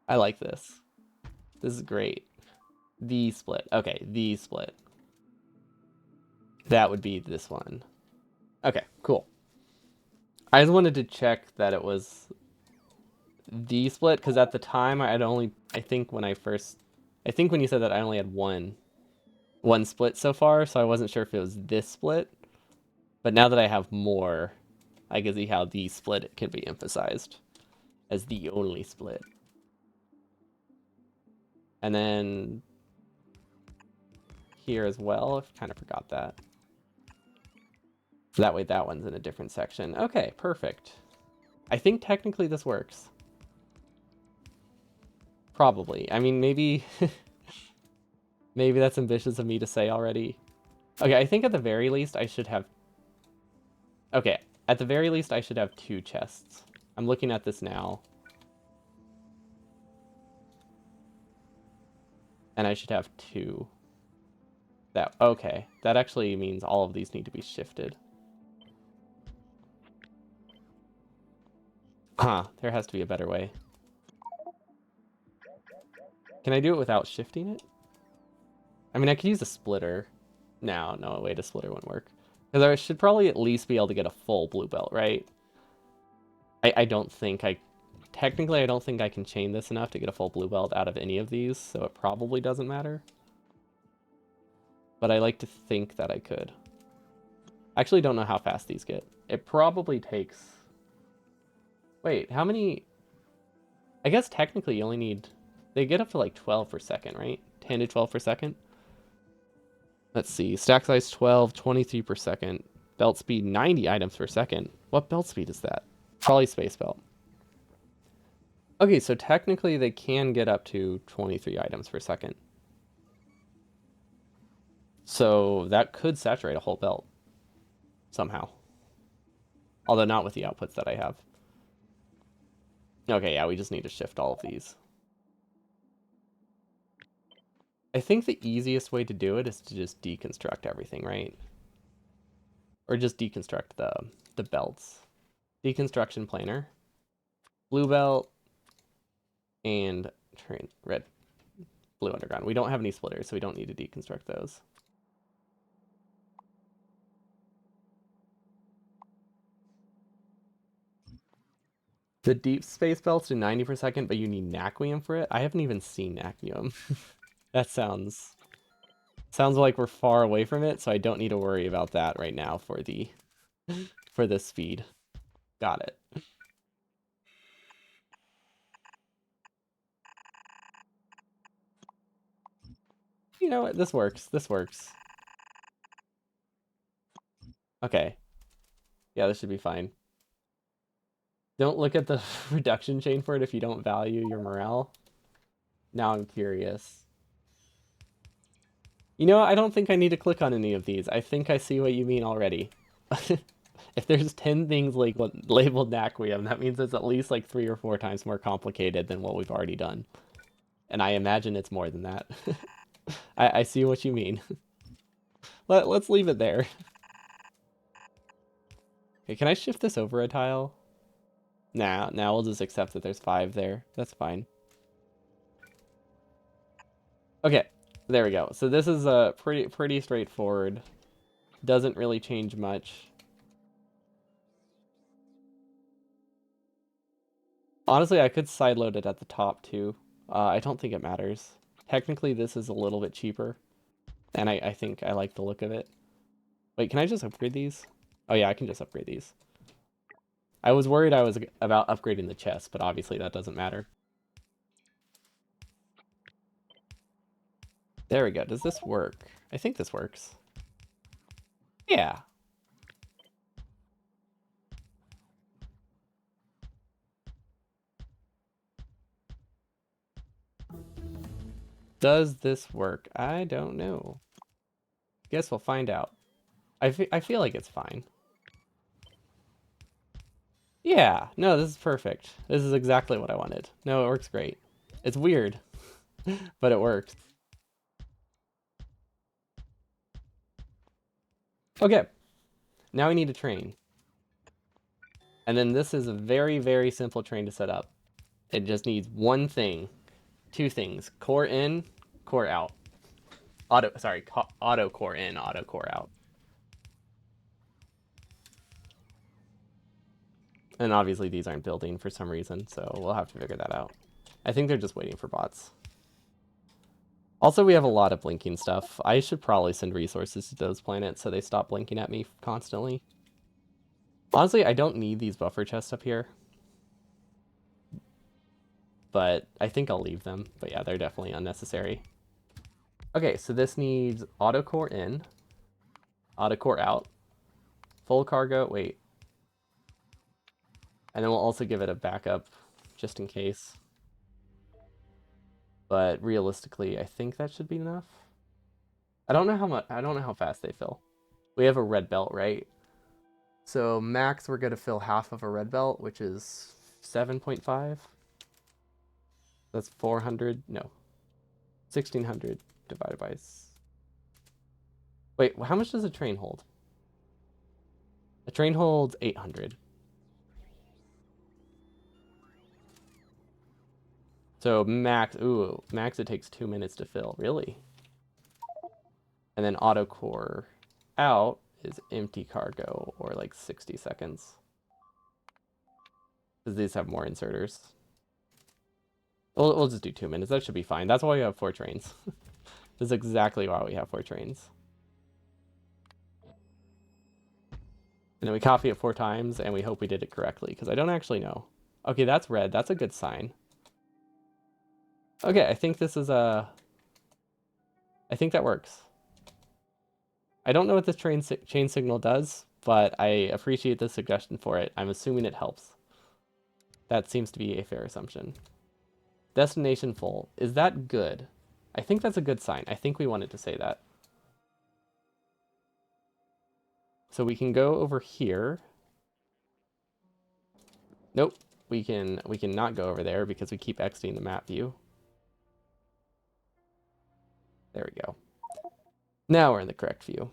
I like this. This is great. The split. Okay, the split. That would be this one. Okay, cool. I just wanted to check that it was the split because at the time I think when you said that I only had one split so far, so I wasn't sure if it was this split. But now that I have more, I can see how the split can be emphasized as the only split. And then here as well, I kind of forgot that. So that way that one's in a different section. Okay, perfect. I think technically this works. Probably. I mean, maybe maybe that's ambitious of me to say already. Okay, I think at the very least I should have... Okay, at the very least I should have two chests. I'm looking at this now. And I should have two. Okay, that actually means all of these need to be shifted. Huh, there has to be a better way. Can I do it without shifting it? I mean, I could use a splitter. No, wait, a splitter wouldn't work. Because I should probably at least be able to get a full blue belt, right? I don't think I... Technically, I don't think I can chain this enough to get a full blue belt out of any of these, so it probably doesn't matter. But I like to think that I could. I actually don't know how fast these get. It probably takes... Wait, how many... I guess technically you only need... They get up to like 12 per second, right? 10 to 12 per second? Let's see. Stack size 12, 23 per second. Belt speed 90 items per second. What belt speed is that? Probably space belt. Okay, so technically they can get up to 23 items per second. So that could saturate a whole belt. Somehow. Although not with the outputs that I have. Okay, yeah, we just need to shift all of these. I think the easiest way to do it is to just deconstruct everything, right? Or just deconstruct the belts. Deconstruction planar. Blue belt. And red. Blue underground. We don't have any splitters, so we don't need to deconstruct those. The deep space belts do 90 per second, but you need Naquium for it? I haven't even seen Naquium. That sounds like we're far away from it, so I don't need to worry about that right now for the speed. Got it. You know what? This works. This works. Okay. Yeah, this should be fine. Don't look at the reduction chain for it if you don't value your morale. Now I'm curious. You know, I don't think I need to click on any of these. I think I see what you mean already. If there's 10 things labeled Naquium, that means it's at least like 3 or 4 times more complicated than what we've already done. And I imagine it's more than that. I see what you mean. Let's leave it there. Okay, can I shift this over a tile? Nah, now we'll just accept that there's 5 there. That's fine. Okay, there we go. So this is pretty straightforward. Doesn't really change much. Honestly, I could sideload it at the top too. I don't think it matters. Technically, this is a little bit cheaper, and I think I like the look of it. Wait, can I just upgrade these? Oh yeah, I can just upgrade these. I was worried I was about upgrading the chest, but obviously that doesn't matter. There we go. Does this work? I think this works. Yeah. Does this work? I don't know. Guess we'll find out. I feel like it's fine. Yeah, no, this is perfect. This is exactly what I wanted. No, it works great. It's weird, but it works. Okay, now we need a train. And then this is a very, very simple train to set up. It just needs one thing, 2 things, core in, core out. Auto core in, auto core out. And obviously these aren't building for some reason, so we'll have to figure that out. I think they're just waiting for bots. Also, we have a lot of blinking stuff. I should probably send resources to those planets so they stop blinking at me constantly. Honestly, I don't need these buffer chests up here. But I think I'll leave them. But yeah, they're definitely unnecessary. Okay, so this needs auto core in, auto core out, full cargo, wait. And then we'll also give it a backup just in case. But realistically, I think that should be enough. I don't know how fast they fill. We have a red belt, right? So max we're gonna fill half of a red belt, which is 7.5. That's 400, no. 1600 divided by... Wait, how much does a train hold? A train holds 800. So max it takes 2 minutes to fill, really? And then auto core out is empty cargo, or like 60 seconds. Because these have more inserters. We'll just do 2 minutes, that should be fine. That's why we have 4 trains. This is exactly why we have 4 trains. And then we copy it 4 times, and we hope we did it correctly, because I don't actually know. Okay, that's red, that's a good sign. Okay, I think this is I think that works. I don't know what this chain signal does, but I appreciate the suggestion for it. I'm assuming it helps. That seems to be a fair assumption. Destination full. Is that good? I think that's a good sign. I think we wanted to say that. So we can go over here. Nope. We can not go over there because we keep exiting the map view. There we go. Now we're in the correct view.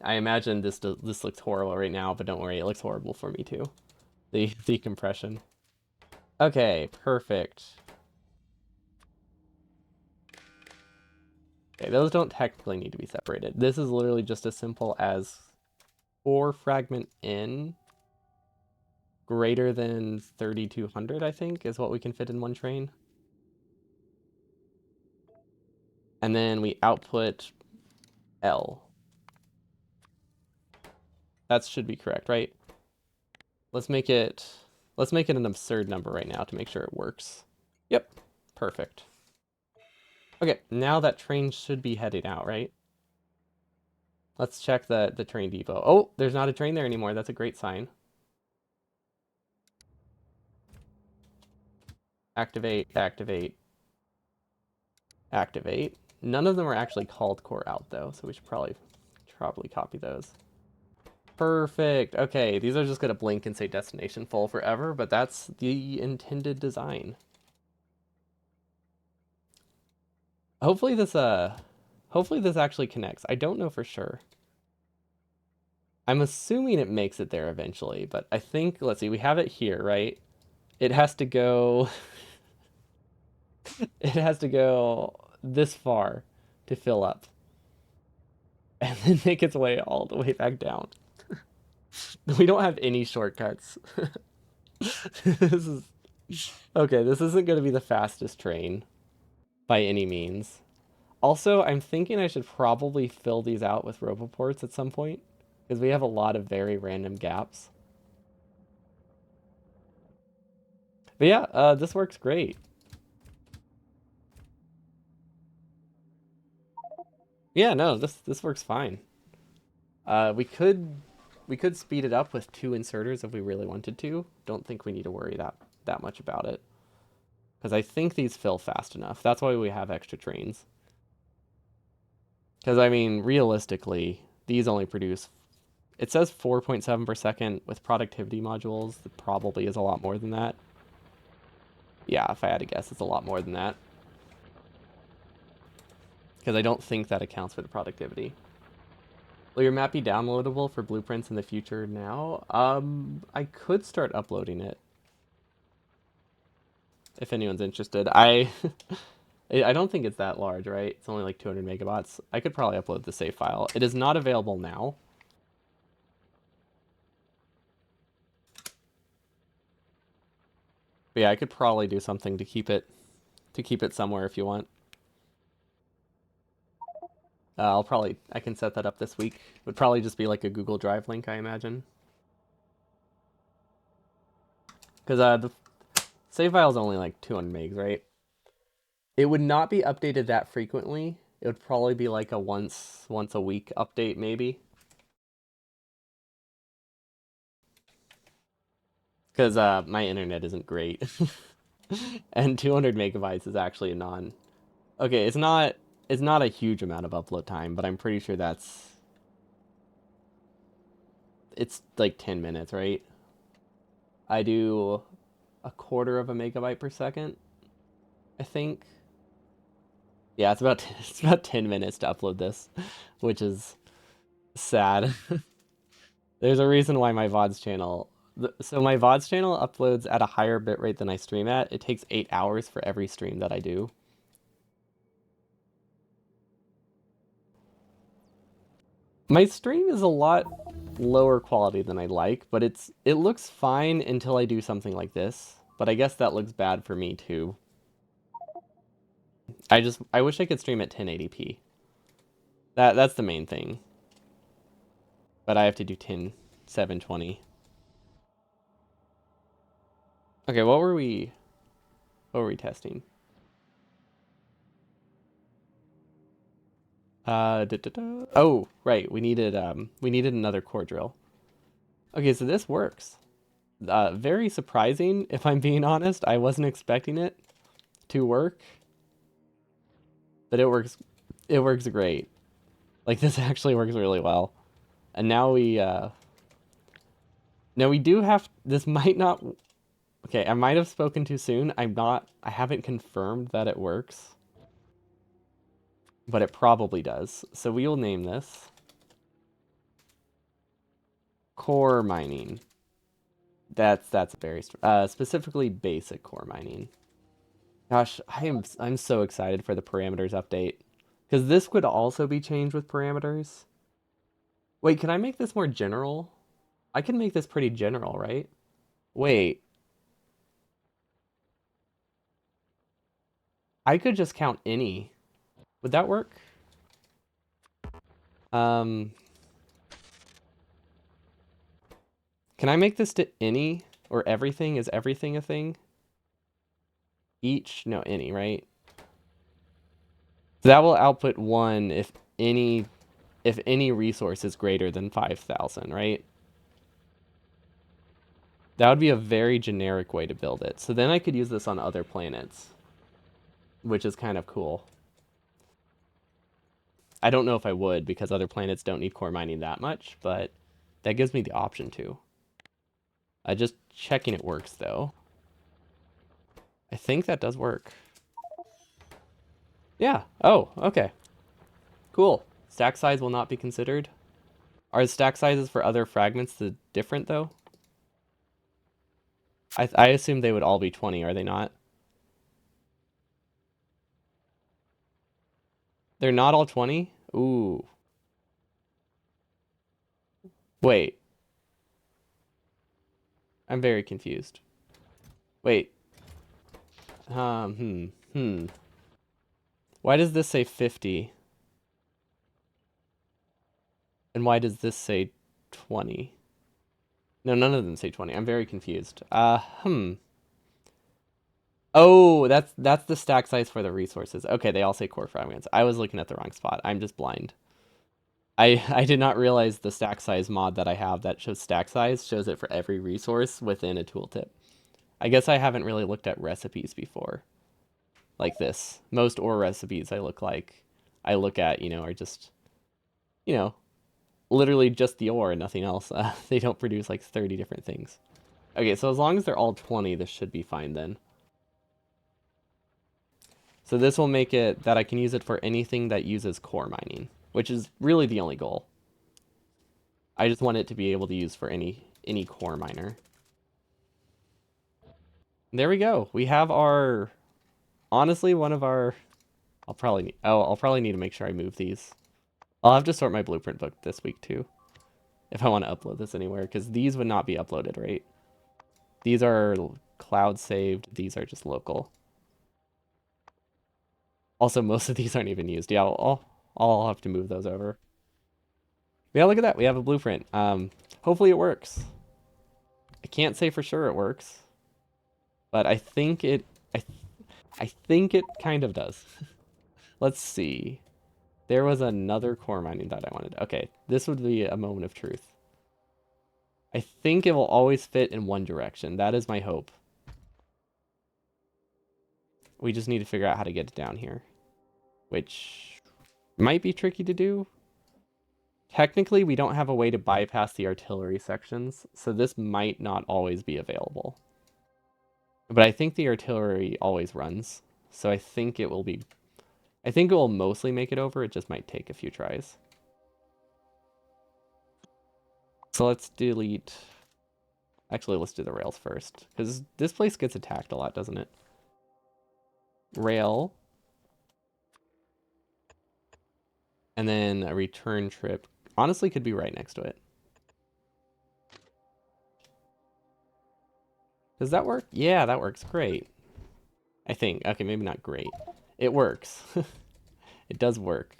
I imagine this looks horrible right now, but don't worry, it looks horrible for me too. The compression. Okay, perfect. Okay, those don't technically need to be separated. This is literally just as simple as 4 fragment in greater than 3200, I think, is what we can fit in one train. And then we output L. That should be correct, right? Let's make it an absurd number right now to make sure it works. Yep, perfect. Okay, now that train should be heading out, right? Let's check the train depot. Oh, there's not a train there anymore. That's a great sign. Activate, activate, activate. None of them are actually called core out though, so we should probably copy those. Perfect. Okay, these are just gonna blink and say destination full forever, but that's the intended design. Hopefully this actually connects. I don't know for sure. I'm assuming it makes it there eventually, but I think, let's see, we have it here, right? It has to go it has to go this far to fill up and then make its way all the way back down. We don't have any shortcuts. This is okay, this isn't going to be the fastest train by any means. Also, I'm thinking I should probably fill these out with roboports at some point because we have a lot of very random gaps. But yeah, this works great. Yeah, no, this works fine. We could speed it up with two inserters if we really wanted to. Don't think we need to worry that much about it because I think these fill fast enough. That's why we have extra trains. Because I mean, realistically, these only produce. It says 4.7 per second with productivity modules. It probably is a lot more than that. Yeah, if I had to guess, it's a lot more than that. Because I don't think that accounts for the productivity. Will your map be downloadable for blueprints in the future now? I could start uploading it if anyone's interested. I don't think it's that large, right? It's only like 200 megabytes. I could probably upload the save file. It is not available now. But yeah, I could probably do something to keep it somewhere if you want. I can set that up this week. Would probably just be like a Google Drive link, I imagine. Because the save file is only like 200 megs, right? It would not be updated that frequently. It would probably be like a once a week update, maybe. Because my internet isn't great, and 200 megabytes is actually a non. Okay, it's not a huge amount of upload time, but I'm pretty sure it's like 10 minutes, right? I do a quarter of a megabyte per second, I think. Yeah, it's about 10 minutes to upload this, which is sad. There's a reason why my VODs channel. So my VODs channel uploads at a higher bitrate than I stream at. It takes 8 hours for every stream that I do. My stream is a lot lower quality than I like, but it looks fine until I do something like this. But I guess that looks bad for me too. I wish I could stream at 1080p. That's the main thing. But I have to do 720. Okay, what were we testing? Oh, right. We needed another core drill. Okay, so this works. Very surprising, if I'm being honest. I wasn't expecting it to work, but it works. It works great. Like this actually works really well. And now we do have this might not okay, I might have spoken too soon. I haven't confirmed that it works, but it probably does. So we will name this core mining. That's very specifically basic core mining. Gosh, I'm so excited for the parameters update because this could also be changed with parameters. Wait, can I make this more general? I can make this pretty general, right? Wait, I could just count any. Would that work? Um, can I make this to any or everything? Is everything a thing? Each? No, any, right? So that will output one if any resource is greater than 5,000, right? That would be a very generic way to build it. So then I could use this on other planets, which is kind of cool. I don't know if I would because other planets don't need core mining that much, but That gives me the option to. Just checking it works, though. I think that does work. Yeah. Oh, okay. Cool. Stack size will not be considered. Are stack sizes for other fragments different, though? I assume they would all be 20, are they not? They're not all 20? Ooh. Wait. I'm very confused. Wait. Hmm. Why does this say 50? And why does this say 20? No, none of them say 20. I'm very confused. Oh, that's the stack size for the resources. Okay, they all say core fragments. I was looking at the wrong spot. I'm just blind. I did not realize the stack size mod that I have that shows stack size shows it for every resource within a tooltip. I guess I haven't really looked at recipes before like this. Most ore recipes I look at, are just, you know, literally just the ore and nothing else. They don't produce like 30 different things. Okay, so as long as they're all 20, this should be fine then. So this will make it that I can use it for anything that uses core mining, which is really the only goal. I just want it to be able to use for any core miner. There we go. We have our, honestly, one of our, I'll probably need to make sure I move these. I'll have to sort my blueprint book this week too, if I want to upload this anywhere, because these would not be uploaded, right? These are cloud saved. These are just local. Also, most of these aren't even used. Yeah, I'll have to move those over. Yeah, look at that. We have a blueprint. Hopefully it works. I can't say for sure it works, but I think I think it kind of does. Let's see. There was another core mining that I wanted. Okay, this would be a moment of truth. I think it will always fit in one direction. That is my hope. We just need to figure out how to get it down here, which might be tricky to do. Technically, we don't have a way to bypass the artillery sections, so this might not always be available. But I think the artillery always runs, so I think it will mostly make it over. It just might take a few tries. So let's delete. Actually, let's do the rails first, because this place gets attacked a lot, doesn't it? Rail. And then a return trip. Honestly, could be right next to it. Does that work? Yeah, that works great. I think. Okay, maybe not great. It works. It does work.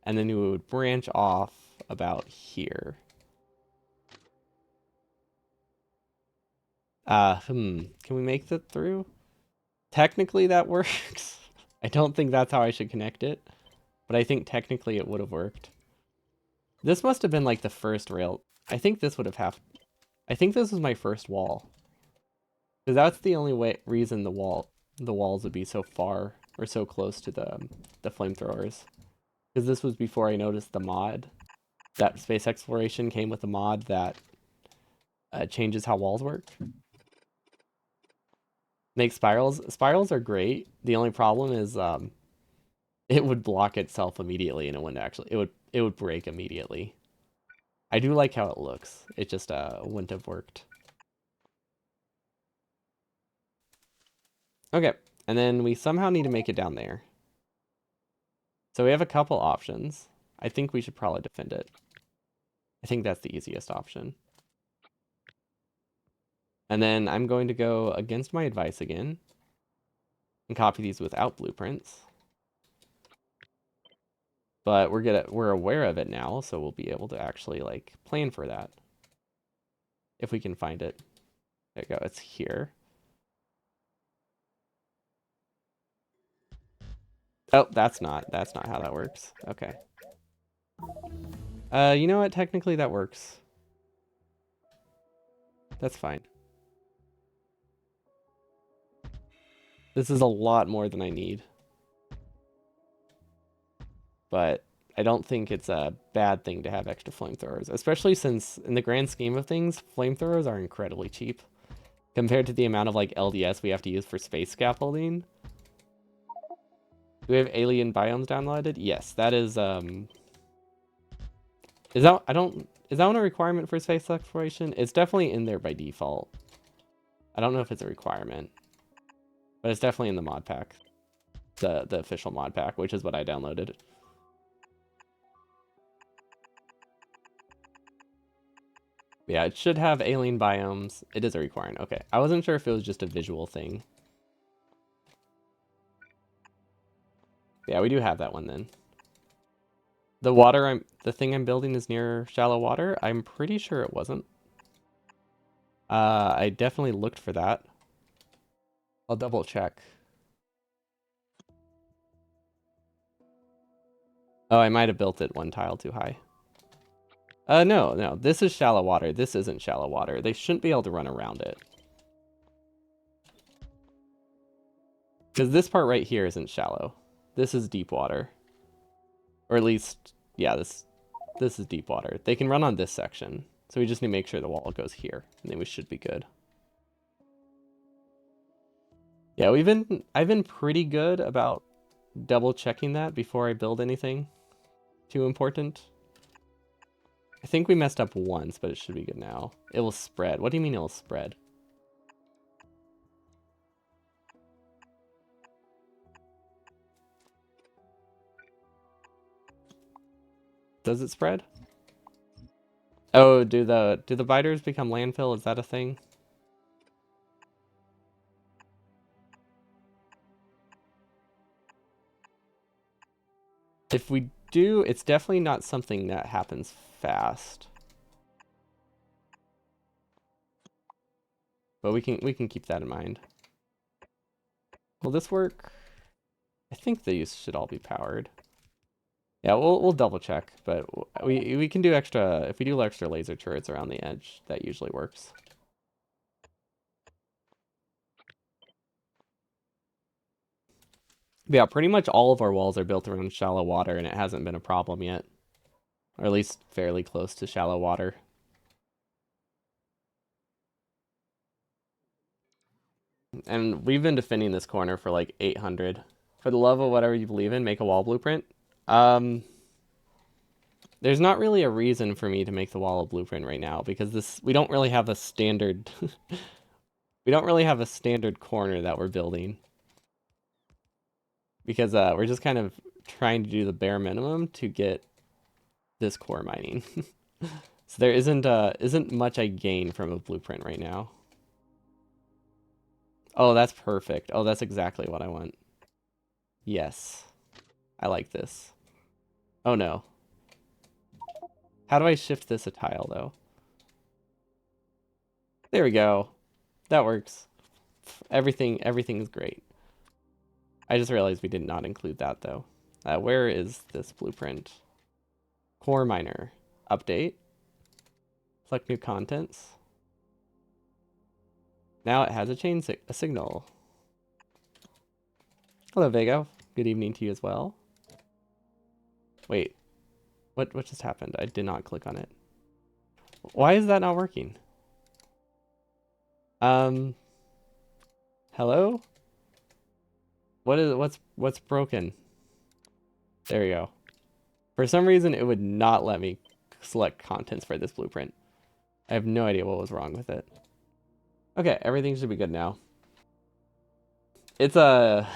And then we would branch off about here. Can we make that through? Technically that works. I don't think that's how I should connect it, but I think technically it would have worked. This must have been like the first rail. I think this would have I think this was my first wall. Because that's the only reason the walls would be so far or so close to the flamethrowers. Because this was before I noticed the mod. That space exploration came with a mod that changes how walls work. Make spirals. Spirals are great. The only problem is it would block itself immediately, and it wouldn't actually. It would break immediately. I do like how it looks. It just wouldn't have worked. Okay, and then we somehow need to make it down there. So we have a couple options. I think we should probably defend it. I think that's the easiest option. And then I'm going to go against my advice again and copy these without blueprints. But we're aware of it now, so we'll be able to actually like plan for that. If we can find it. There you go, it's here. Oh, that's not how that works. Okay. You know what? Technically that works. That's fine. This is a lot more than I need. But I don't think it's a bad thing to have extra flamethrowers, especially since in the grand scheme of things, flamethrowers are incredibly cheap compared to the amount of like LDS we have to use for space scaffolding. Do we have alien biomes downloaded? Yes, that is that I don't is that one a requirement for space exploration? It's definitely in there by default. I don't know if it's a requirement, but it's definitely in the mod pack. The official mod pack, which is what I downloaded. Yeah, it should have alien biomes. It is a requirement. Okay, I wasn't sure if it was just a visual thing. Yeah, we do have that one then. The thing I'm building is near shallow water. I'm pretty sure it wasn't. I definitely looked for that. I'll double check. Oh, I might have built it one tile too high. No, this is shallow water. This isn't shallow water. They shouldn't be able to run around it. Because this part right here isn't shallow. This is deep water. Or at least, yeah, this is deep water. They can run on this section. So we just need to make sure the wall goes here. And then we should be good. Yeah, I've been pretty good about double checking that before I build anything too important. I think we messed up once, but it should be good now. It will spread. What do you mean it will spread? Does it spread? Oh, do the biters become landfill? Is that a thing? If we do, it's definitely not something that happens fast. But we can keep that in mind. Will this work? I think these should all be powered. Yeah, we'll double check, but we can do extra if we do extra laser turrets around the edge, that usually works. But yeah, pretty much all of our walls are built around shallow water, and it hasn't been a problem yet. Or at least fairly close to shallow water. And we've been defending this corner for like 800. For the love of whatever you believe in, make a wall blueprint. There's not really a reason for me to make the wall a blueprint right now because we don't really have a standard we don't really have a standard corner that we're building. Because we're just kind of trying to do the bare minimum to get this core mining. So there isn't much I gain from a blueprint right now. Oh, that's perfect. Oh, that's exactly what I want. Yes. I like this. Oh no. How do I shift this a tile though? There we go. That works. Everything's great. I just realized we did not include that though. Where is this blueprint? Core miner. Update. Select new contents. Now it has a signal. Hello, Vago. Good evening to you as well. Wait, what just happened? I did not click on it. Why is that not working? Hello? What's broken? There you go. For some reason, it would not let me select contents for this blueprint. I have no idea what was wrong with it. Okay, everything should be good now. It's a...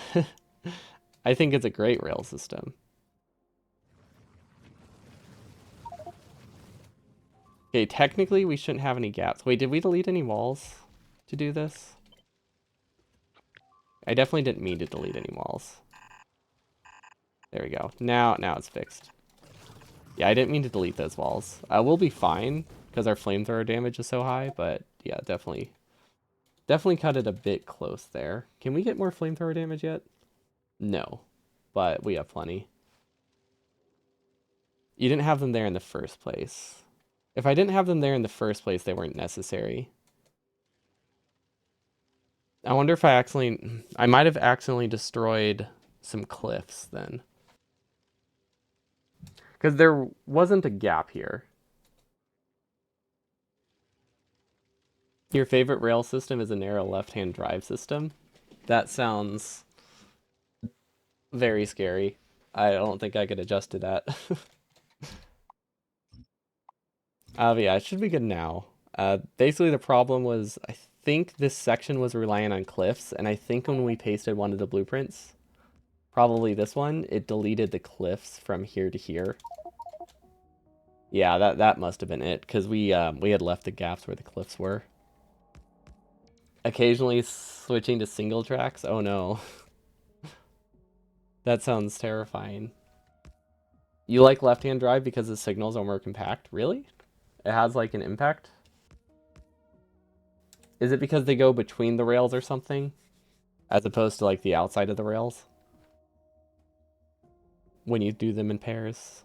I think it's a great rail system. Okay, technically we shouldn't have any gaps. Wait, did we delete any walls to do this? I definitely didn't mean to delete any walls. There we go. Now it's fixed. Yeah, I didn't mean to delete those walls. We'll be fine because our flamethrower damage is so high, but yeah, definitely cut it a bit close there. Can we get more flamethrower damage yet? No, but we have plenty. You didn't have them there in the first place. If I didn't have them there in the first place, they weren't necessary. I wonder if I might have accidentally destroyed some cliffs then. Because there wasn't a gap here. Your favorite rail system is a narrow left-hand drive system? That sounds very scary. I don't think I could adjust to that. But yeah, it should be good now. Basically, the problem was I think this section was relying on cliffs, and I think when we pasted one of the blueprints, probably this one, it deleted the cliffs from here to here. Yeah, that must have been it, because we had left the gaps where the cliffs were. Occasionally switching to single tracks. Oh no. That sounds terrifying. You like left-hand drive because the signals are more compact? Really? It has like an impact? Is it because they go between the rails or something? As opposed to like the outside of the rails? When you do them in pairs?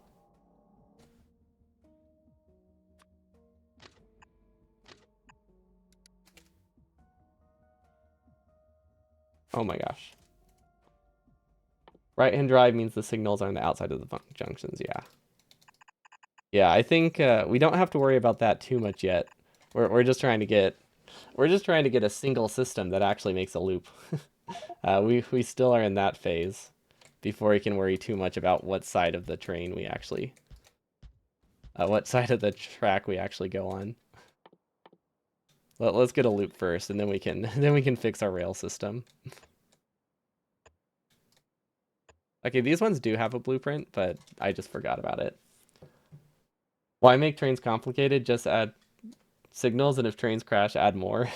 Oh my gosh. Right-hand drive means the signals are on the outside of the junctions, yeah. Yeah, I think we don't have to worry about that too much yet. We're just trying to get a single system that actually makes a loop. We still are in that phase before we can worry too much about what side of the train we actually what side of the track we actually go on. Let's get a loop first, and then we can fix our rail system. Okay, these ones do have a blueprint, but I just forgot about it. Why make trains complicated? Just add signals, and if trains crash, add more.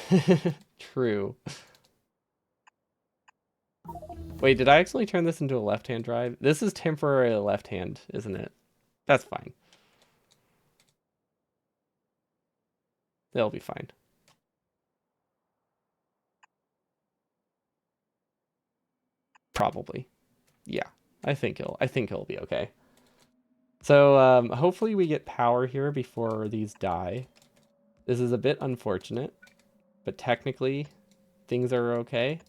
True. Wait, did I actually turn this into a left-hand drive? This is temporarily left-hand, isn't it? That's fine. They'll be fine. Probably. Yeah. I think it'll be okay. So hopefully we get power here before these die. This is a bit unfortunate, but technically things are okay.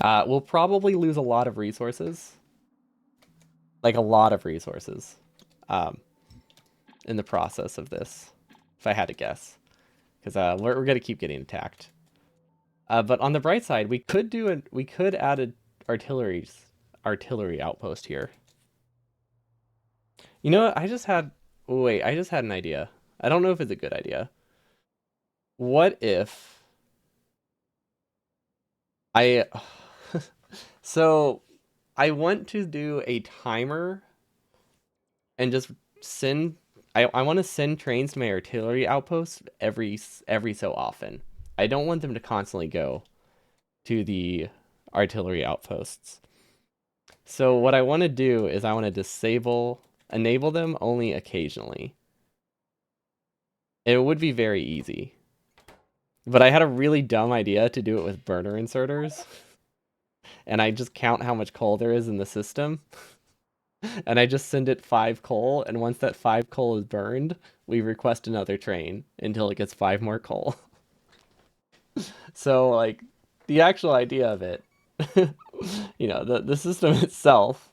We'll probably lose a lot of resources. Like a lot of resources. In the process of this, if I had to guess. Because we're gonna keep getting attacked. But on the bright side, we could add an artillery outpost here. You know what? I just had an idea. I don't know if it's a good idea. What if I so I want to do a timer and just send I want to send trains to my artillery outposts every so often. I don't want them to constantly go to the artillery outposts. So what I want to do is I want to enable them only occasionally. It would be very easy. But I had a really dumb idea to do it with burner inserters. And I just count how much coal there is in the system. And I just send it 5 coal, and once that 5 coal is burned, we request another train until it gets 5 more coal. So, like, the actual idea of it, the system itself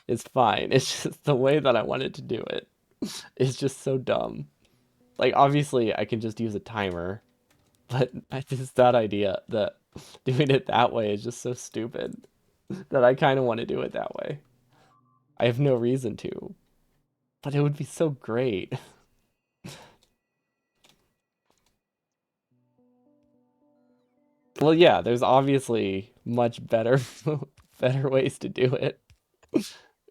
is fine. It's just the way that I wanted to do it is just so dumb. Like, obviously, I can just use a timer, but just that idea that doing it that way is just so stupid that I kind of want to do it that way. I have no reason to, but it would be so great. Well, yeah, there's obviously much better better ways to do it.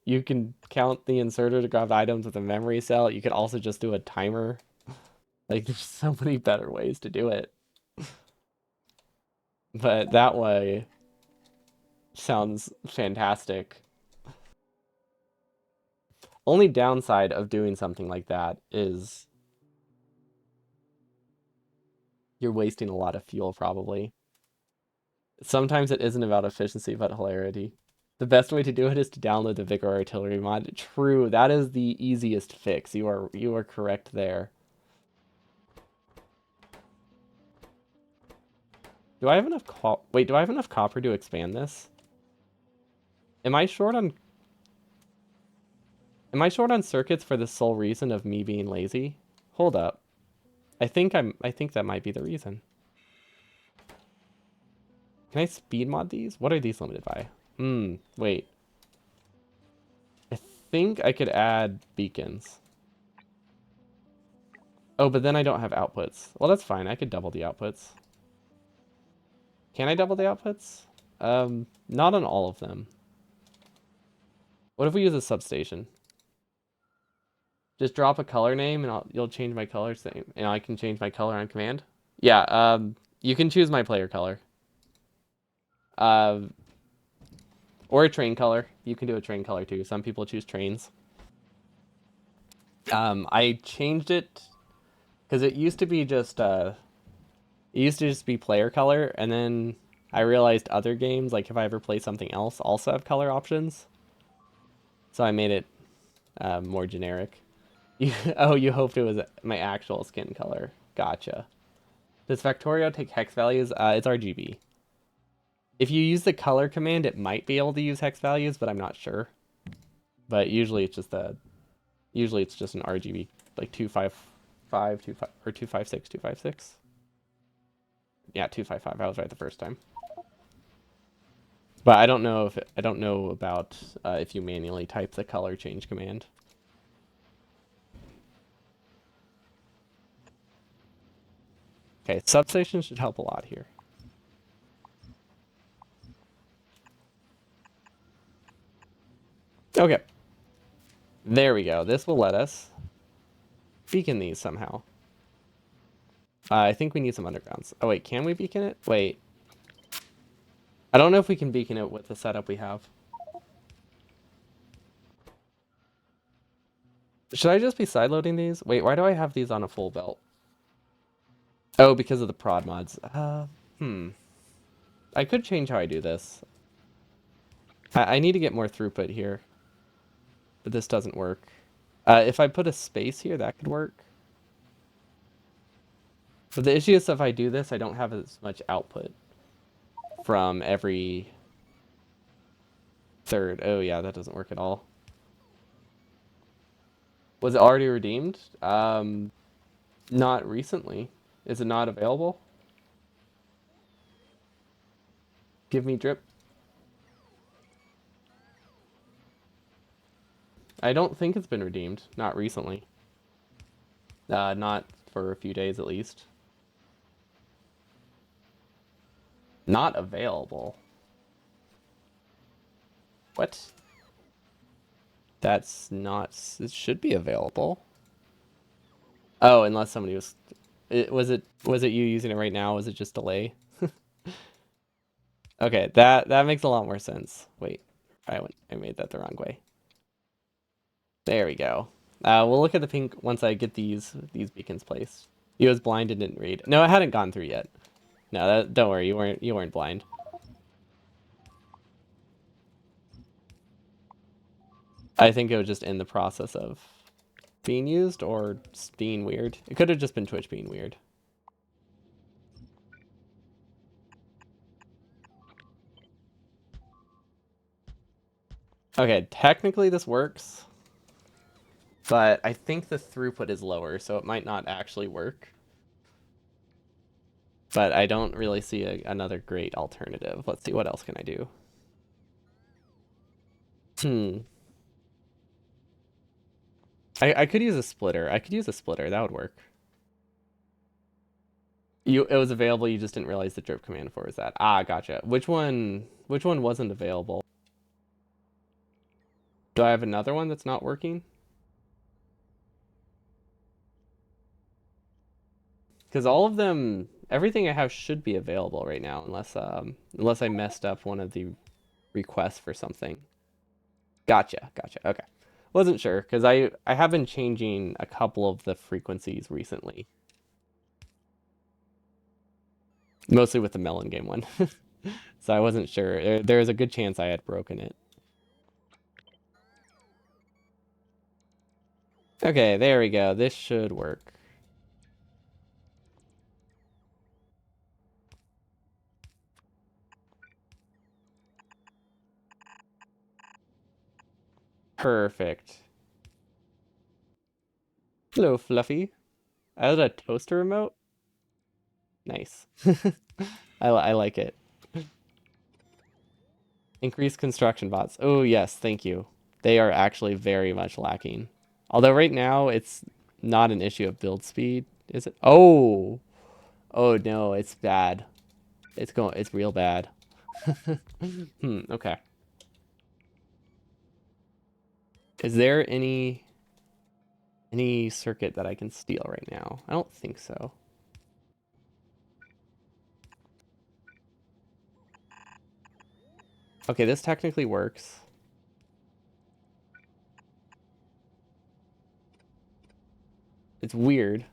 You can count the inserter to grab items with a memory cell. You could also just do a timer. Like, there's so many better ways to do it. But that way sounds fantastic. Only downside of doing something like that is you're wasting a lot of fuel, probably. Sometimes it isn't about efficiency, but hilarity. The best way to do it is to download the Vigor Artillery mod. True, that is the easiest fix. You are correct there. Do I have enough Wait, do I have enough copper to expand this? Am I short on Am I short on circuits for the sole reason of me being lazy? Hold up. I think that might be the reason. Can I speed mod these? What are these limited by? Wait. I think I could add beacons. Oh, but then I don't have outputs. Well, that's fine. I could double the outputs. Can I double the outputs? Not on all of them. What if we use a substation? Just drop a color name and you'll change my color name, and I can change my color on command. Yeah, you can choose my player color. Uh, or a train color. You can do a train color too. Some people choose trains. I changed it because it used to be just it used to just be player color, and then I realized other games, like if I ever play something else, also have color options. So I made it more generic. Oh, you hoped it was my actual skin color. Gotcha. Does Factorio take hex values? It's RGB. If you use the color command, it might be able to use hex values, but I'm not sure. But usually it's just an RGB, like 255, 25, or 256, 256. Yeah, 255. I was right the first time. But I don't know I don't know about if you manually type the color change command. Okay, substation should help a lot here. Okay. There we go. This will let us beacon these somehow. I think we need some undergrounds. Oh wait, can we beacon it? Wait. I don't know if we can beacon it with the setup we have. Should I just be sideloading these? Wait, why do I have these on a full belt? Oh, because of the prod mods. I could change how I do this. I need to get more throughput here, but this doesn't work. If I put a space here, that could work. But the issue is if I do this, I don't have as much output from every third. Oh yeah, that doesn't work at all. Was it already redeemed? Not recently. Is it not available? Give me drip. I don't think it's been redeemed. Not recently. Not for a few days at least. Not available. What? That's not. It should be available. Oh, unless somebody was. Was it you using it right now? Was it just delay? Okay, that makes a lot more sense. Wait, I made that the wrong way. There we go. We'll look at the pink once I get these beacons placed. You was blind and didn't read. No, it hadn't gone through yet. No, don't worry, you weren't blind. I think it was just in the process of being used or being weird. It could have just been Twitch being weird. Okay, technically this works, but I think the throughput is lower, so it might not actually work. But I don't really see another great alternative. Let's see, what else can I do? I could use a splitter. I could use a splitter. That would work. It was available, you just didn't realize the drip command for was that. Ah, gotcha. Which one wasn't available? Do I have another one that's not working? Because all of them, everything I have should be available right now, unless I messed up one of the requests for something. Gotcha. Okay. Wasn't sure because I have been changing a couple of the frequencies recently. Mostly with the melon game one. So I wasn't sure. There was a good chance I had broken it. Okay, there we go. This should work. Perfect. Hello, Fluffy. I had a toaster remote. Nice. I like it. Increase construction bots. Oh, yes, thank you. They are actually very much lacking. Although right now it's not an issue of build speed, is it? Oh, oh no, it's bad. It's real bad. Okay. Is there any circuit that I can steal right now? I don't think so. Okay, this technically works. It's weird,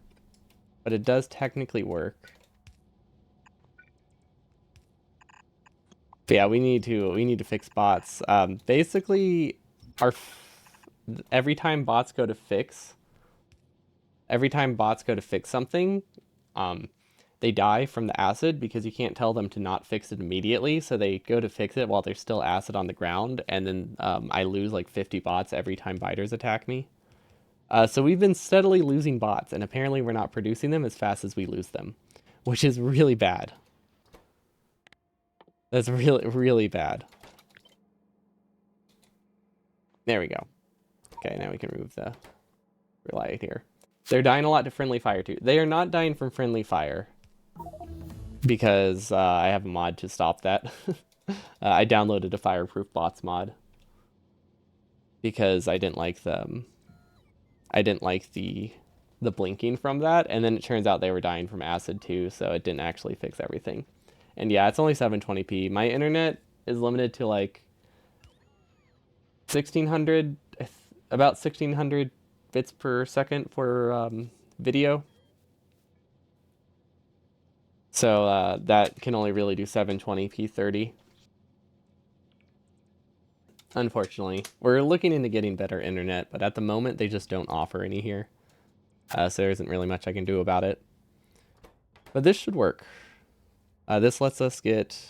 but it does technically work. But yeah, we need to fix bots. Basically, our every time bots go to fix, every time bots go to fix something, um, they die from the acid because you can't tell them to not fix it immediately. So they go to fix it while there's still acid on the ground, and then I lose like 50 bots every time biters attack me. So we've been steadily losing bots, and apparently we're not producing them as fast as we lose them, which is really bad. That's really, really bad. There we go. Okay, now we can remove the relight here. They're dying a lot to friendly fire too. They are not dying from friendly fire because I have a mod to stop that. I downloaded a fireproof bots mod because I didn't like them. I didn't like the blinking from that, and then it turns out they were dying from acid too, so it didn't actually fix everything. And yeah, it's only 720p. My internet is limited to like 1600, about 1600 bits per second for video. So that can only really do 720p 30. Unfortunately, we're looking into getting better internet, but at the moment they just don't offer any here. So there isn't really much I can do about it. But this should work. This lets us get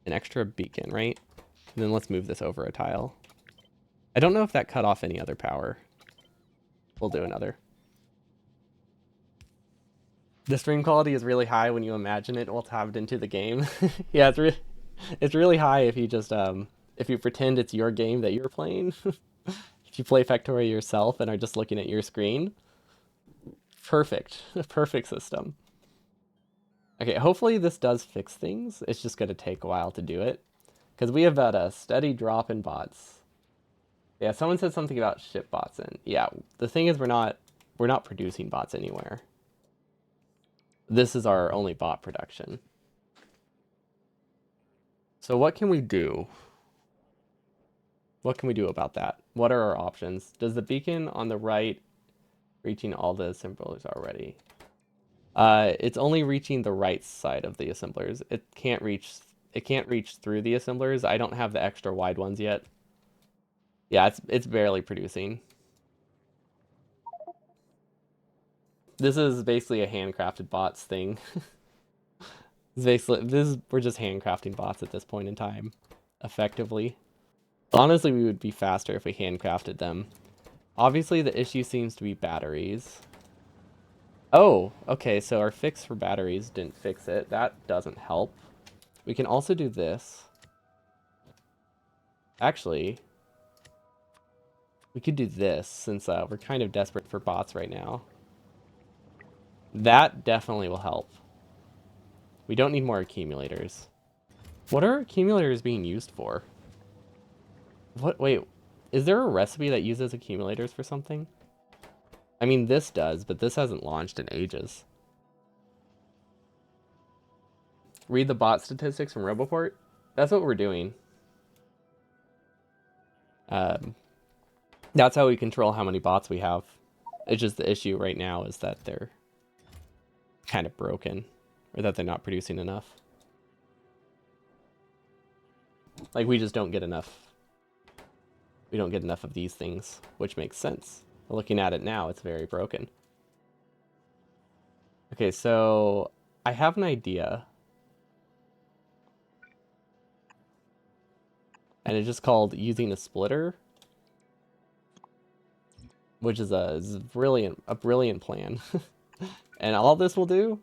an extra beacon, right? And then let's move this over a tile. I don't know if that cut off any other power. We'll do another. The stream quality is really high when you imagine it while tabbed into the game. Yeah, it's really high if you just if you pretend it's your game that you're playing. If you play Factorio yourself and are just looking at your screen, perfect. Perfect system. Okay, hopefully this does fix things. It's just going to take a while to do it because we have had a steady drop in bots. Yeah, someone said something about ship bots in. Yeah, the thing is we're not producing bots anywhere. This is our only bot production. So what can we do? What can we do about that? What are our options? Does the beacon on the right reaching all the assemblers already? It's only reaching the right side of the assemblers. It can't reach through the assemblers. I don't have the extra wide ones yet. Yeah, it's barely producing. This is basically a handcrafted bots thing. We're just handcrafting bots at this point in time, effectively. Honestly, we would be faster if we handcrafted them. Obviously, the issue seems to be batteries. Oh, okay, so our fix for batteries didn't fix it. That doesn't help. We can also do this. Actually, we could do this since we're kind of desperate for bots right now. That definitely will help. We don't need more accumulators. What are accumulators being used for? What? Wait, is there a recipe that uses accumulators for something? I mean, this does, but this hasn't launched in ages. Read the bot statistics from Roboport? That's what we're doing. Um, that's how we control how many bots we have. It's just the issue right now is that they're kind of broken, or that they're not producing enough. Like, we just don't get enough. We don't get enough of these things, which makes sense. Looking at it now, it's very broken. Okay, so I have an idea. And it's just called using a splitter. which is a brilliant plan. And all this will do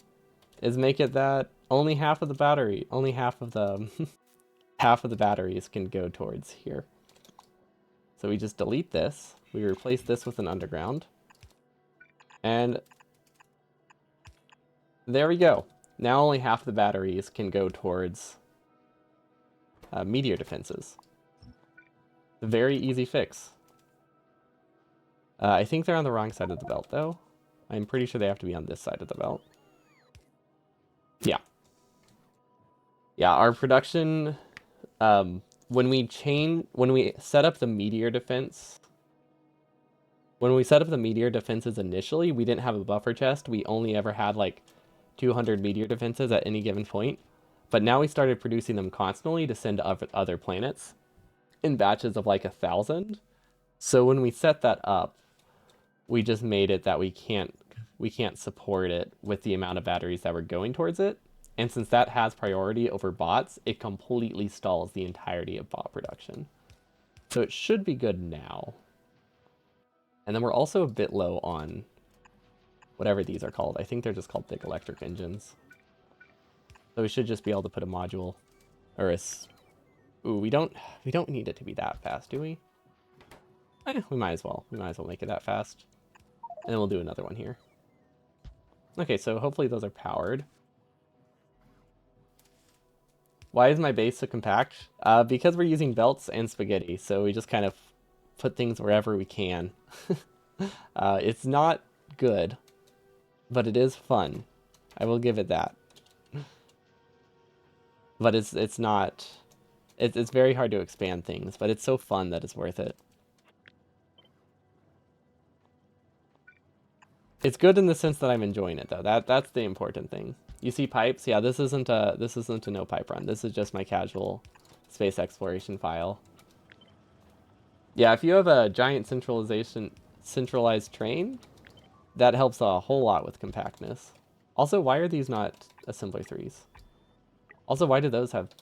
is make it that only half of the battery, only half of the half of the batteries can go towards here. So we just delete this. We replace this with an underground. And there we go. Now only half of the batteries can go towards meteor defenses. A very easy fix. I think they're on the wrong side of the belt, though. I'm pretty sure they have to be on this side of the belt. Yeah. Yeah, our production, when we set up the meteor defense, when we set up the meteor defenses initially, we didn't have a buffer chest. We only ever had like 200 meteor defenses at any given point. But now we started producing them constantly to send to other planets in batches of like 1,000. So when we set that up, we just made it that we can't support it with the amount of batteries that were going towards it. And since that has priority over bots, it completely stalls the entirety of bot production. So it should be good now. And then we're also a bit low on whatever these are called. I think they're just called big electric engines. So we should just be able to put a module or a... Ooh, we don't need it to be that fast, do we? We might as well. We might as well make it that fast. And then we'll do another one here. Okay, so hopefully those are powered. Why is my base so compact? Because we're using belts and spaghetti, so we just kind of put things wherever we can. It's not good, but it is fun. I will give it that. But it's not... It's very hard to expand things, but it's so fun that it's worth it. It's good in the sense that I'm enjoying it, though. That's the important thing. You see pipes? Yeah, this isn't a no pipe run. This is just my casual space exploration file. Yeah, if you have a giant centralized train, that helps a whole lot with compactness. Also, why are these not assembler 3s? Also, why do those have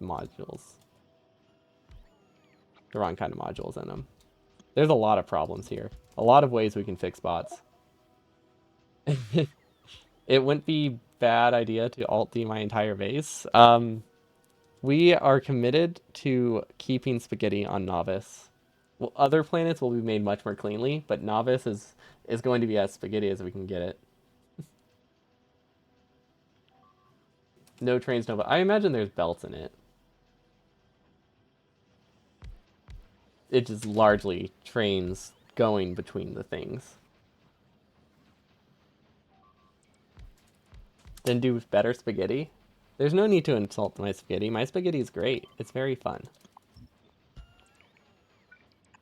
modules? The wrong kind of modules in them. There's a lot of problems here. A lot of ways we can fix bots. It wouldn't be bad idea to alt-D my entire base. We are committed to keeping spaghetti on Novice. Well, other planets will be made much more cleanly, but Novice is going to be as spaghetti as we can get it. No trains, no... I imagine there's belts in it. It just largely trains going between the things. Then do better spaghetti? There's no need to insult my spaghetti. My spaghetti is great. It's very fun.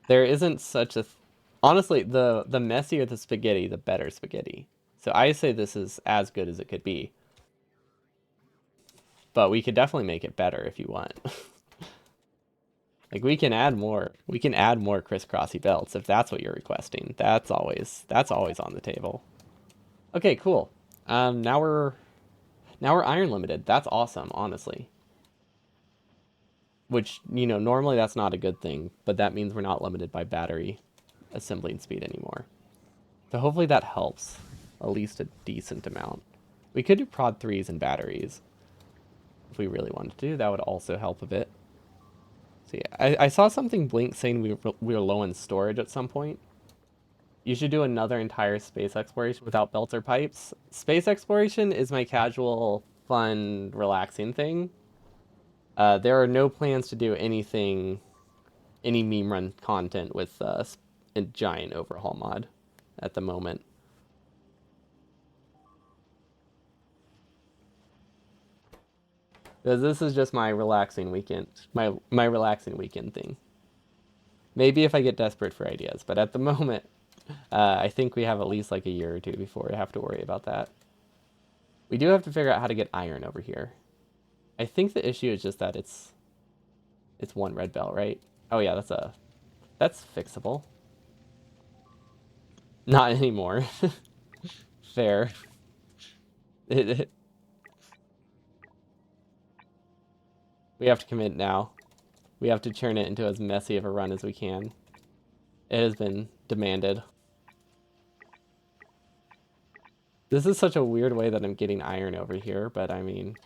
There isn't such a... Honestly, the messier the spaghetti, the better spaghetti. So I say this is as good as it could be. But we could definitely make it better if you want. Like we can add more crisscrossy belts if that's what you're requesting. That's always on the table. Okay, cool. Now we're iron limited. That's awesome, honestly. Which, you know, normally that's not a good thing, but that means we're not limited by battery assembling speed anymore. So hopefully that helps at least a decent amount. We could do prod 3s and batteries if we really wanted to. That would also help a bit. So yeah, I saw something blink saying we were low in storage at some point. You should do another entire space exploration without belts or pipes. Space exploration is my casual, fun, relaxing thing. There are no plans to do any meme run content with a giant overhaul mod at the moment. Because this is just my relaxing weekend, my relaxing weekend thing. Maybe if I get desperate for ideas, but at the moment, I think we have at least like a year or two before we have to worry about that. We do have to figure out how to get iron over here. I think the issue is just that it's one red belt, right? Oh yeah, that's fixable. Not anymore. Fair. We have to commit now. We have to turn it into as messy of a run as we can. It has been demanded. This is such a weird way that I'm getting iron over here, but I mean,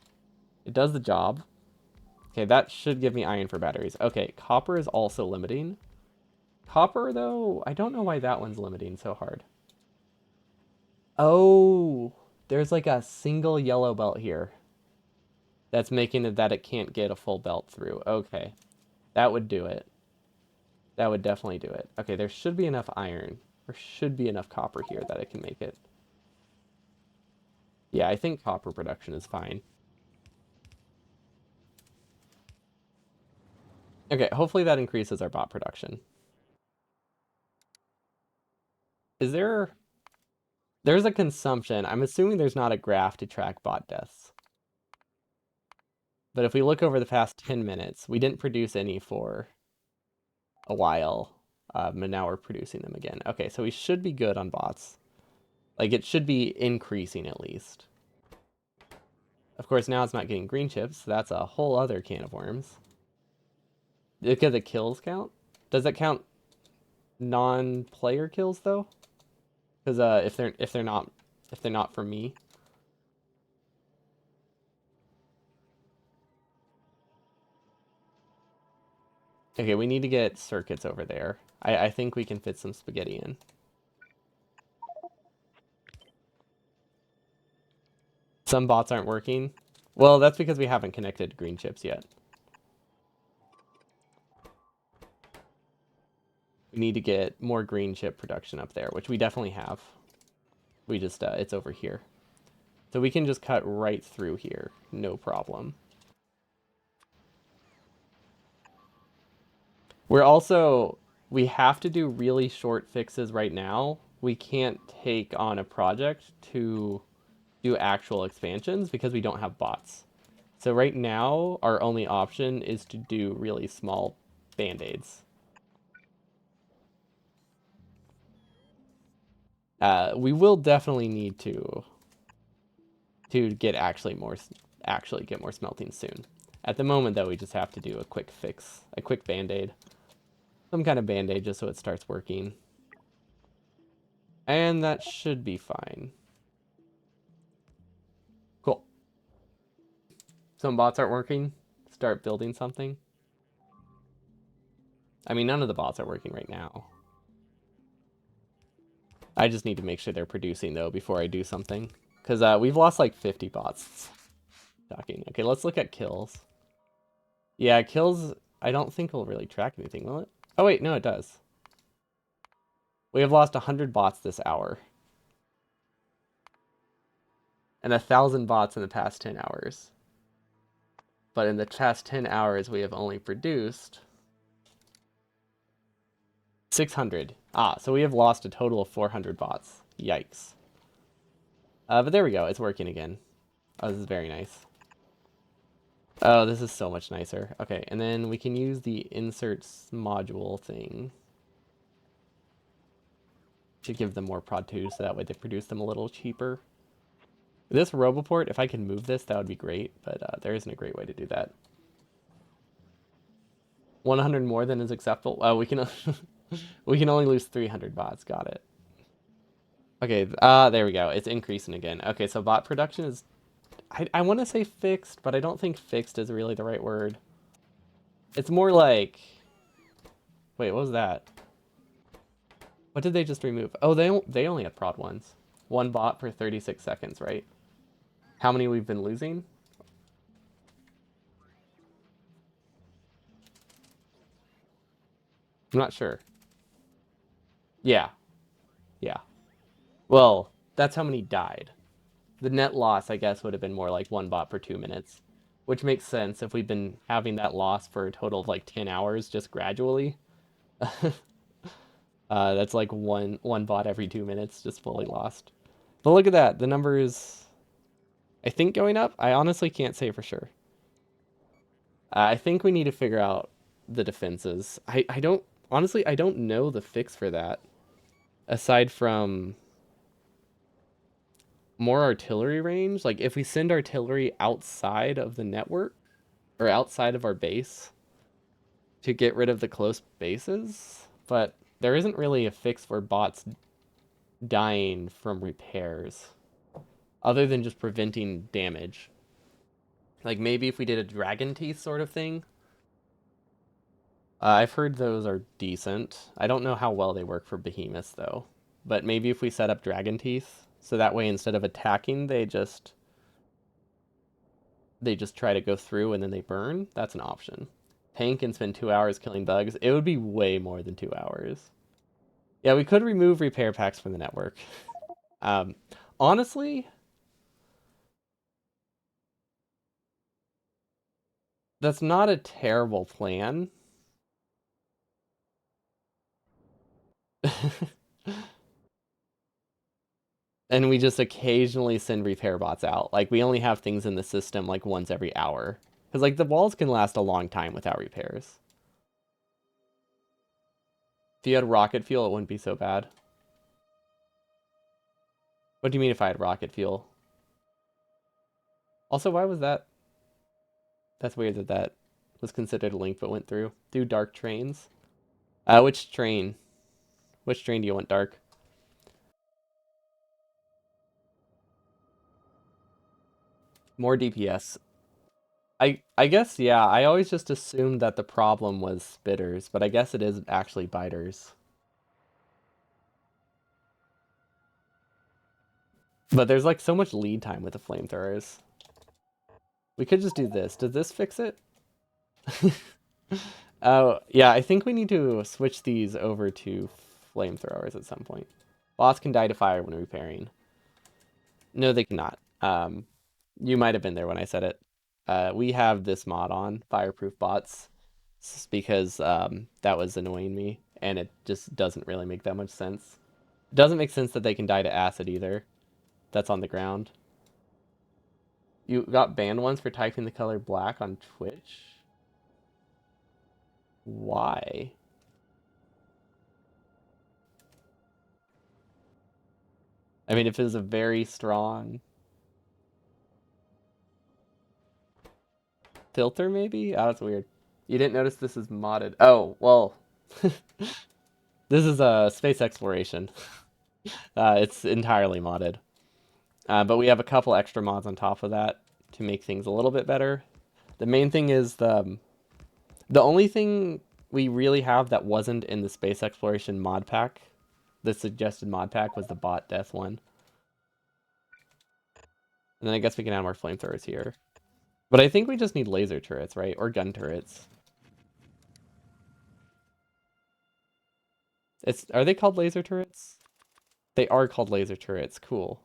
it does the job. Okay, that should give me iron for batteries. Okay, copper is also limiting. Copper, though, I don't know why that one's limiting so hard. Oh, there's like a single yellow belt here that's making it that it can't get a full belt through. Okay, that would do it. That would definitely do it. Okay, there should be enough iron. There should be enough copper here that it can make it. Yeah, I think copper production is fine. Okay, hopefully that increases our bot production. Is there... There's a consumption. I'm assuming there's not a graph to track bot deaths. But if we look over the past 10 minutes, we didn't produce any for a while. But now we're producing them again. Okay, so we should be good on bots. Like, it should be increasing at least. Of course, now it's not getting green chips. So that's a whole other can of worms. Because the kills count? Does that count non-player kills though? Because if they're not from me. Okay, we need to get circuits over there. I think we can fit some spaghetti in. Some bots aren't working. Well, that's because we haven't connected green chips yet. We need to get more green chip production up there, which we definitely have. We just, it's over here. So we can just cut right through here, no problem. We have to do really short fixes right now. We can't take on a project to do actual expansions because we don't have bots. So right now, our only option is to do really small band-aids. We will definitely need to get actually get more smelting soon. At the moment, though, we just have to do a quick fix, a quick band-aid, some kind of band-aid just so it starts working. And that should be fine. Cool. Some bots aren't working. Start building something. I mean, none of the bots are working right now. I just need to make sure they're producing, though, before I do something. Because we've lost like 50 bots. Shocking. Okay, let's look at kills. Yeah, kills, I don't think will really track anything, will it? Oh, wait, no, it does. We have lost 100 bots this hour. And 1,000 bots in the past 10 hours. But in the past 10 hours, we have only produced 600. Ah, so we have lost a total of 400 bots. Yikes. But there we go. It's working again. Oh, this is very nice. Oh, this is so much nicer. Okay, and then we can use the inserts module thing to give them more prod 2, so that way they produce them a little cheaper. This Roboport, if I can move this, that would be great, but there isn't a great way to do that. 100 more than is acceptable. We can we can only lose 300 bots. Got it. Okay, there we go. It's increasing again. Okay, so bot production is... I want to say fixed, but I don't think fixed is really the right word. It's more like... Wait, what was that? What did they just remove? Oh, they only had prod ones. One bot per 36 seconds, right? How many we've been losing? I'm not sure. Yeah, yeah. Well, that's how many died. The net loss, I guess, would have been more like one bot per 2 minutes, which makes sense if we've been having that loss for a total of like 10 hours just gradually. That's like one bot every 2 minutes just fully lost. But look at that. The number is, I think, going up. I honestly can't say for sure. I think we need to figure out the defenses. I don't, honestly, I don't know the fix for that. Aside from more artillery range, like if we send artillery outside of the network or outside of our base to get rid of the close bases, but there isn't really a fix for bots dying from repairs. other than just preventing damage. Like maybe if we did a dragon teeth sort of thing. I've heard those are decent. I don't know how well they work for behemoths though. But maybe if we set up dragon teeth, so that way instead of attacking, they just try to go through and then they burn. That's an option. Tank and spend 2 hours killing bugs. It would be way more than 2 hours. Yeah, we could remove repair packs from the network. Um, honestly, that's not a terrible plan. And we just occasionally send repair bots out. Like we only have things in the system like once every hour. Because like the walls can last a long time without repairs. If you had rocket fuel, it wouldn't be so bad. What do you mean if I had rocket fuel? Also, why was that? That's weird that that was considered a link but went through. Do dark trains. Which train? Which train do you want dark? More DPS. I guess, yeah, I always just assumed that the problem was spitters, but I guess it is actually biters. But there's like so much lead time with the flamethrowers. We could just do this. Does this fix it? Oh, yeah, I think we need to switch these over to flamethrowers at some point. Bots can die to fire when repairing. No, they cannot. You might have been there when I said it. We have this mod on, Fireproof Bots, because that was annoying me, and it just doesn't really make that much sense. It doesn't make sense that they can die to acid either. That's on the ground. You got banned once for typing the color black on Twitch? Why? I mean, if it was a very strong filter, maybe? Oh, that's weird. You didn't notice this is modded. Oh, well, this is a space exploration. It's entirely modded. But we have a couple extra mods on top of that to make things a little bit better. The main thing is the only thing we really have that wasn't in the space exploration mod pack, the suggested mod pack, was the bot death one. And then I guess we can add more flamethrowers here. But I think we just need laser turrets, right? Or gun turrets. Are they called laser turrets? They are called laser turrets. Cool.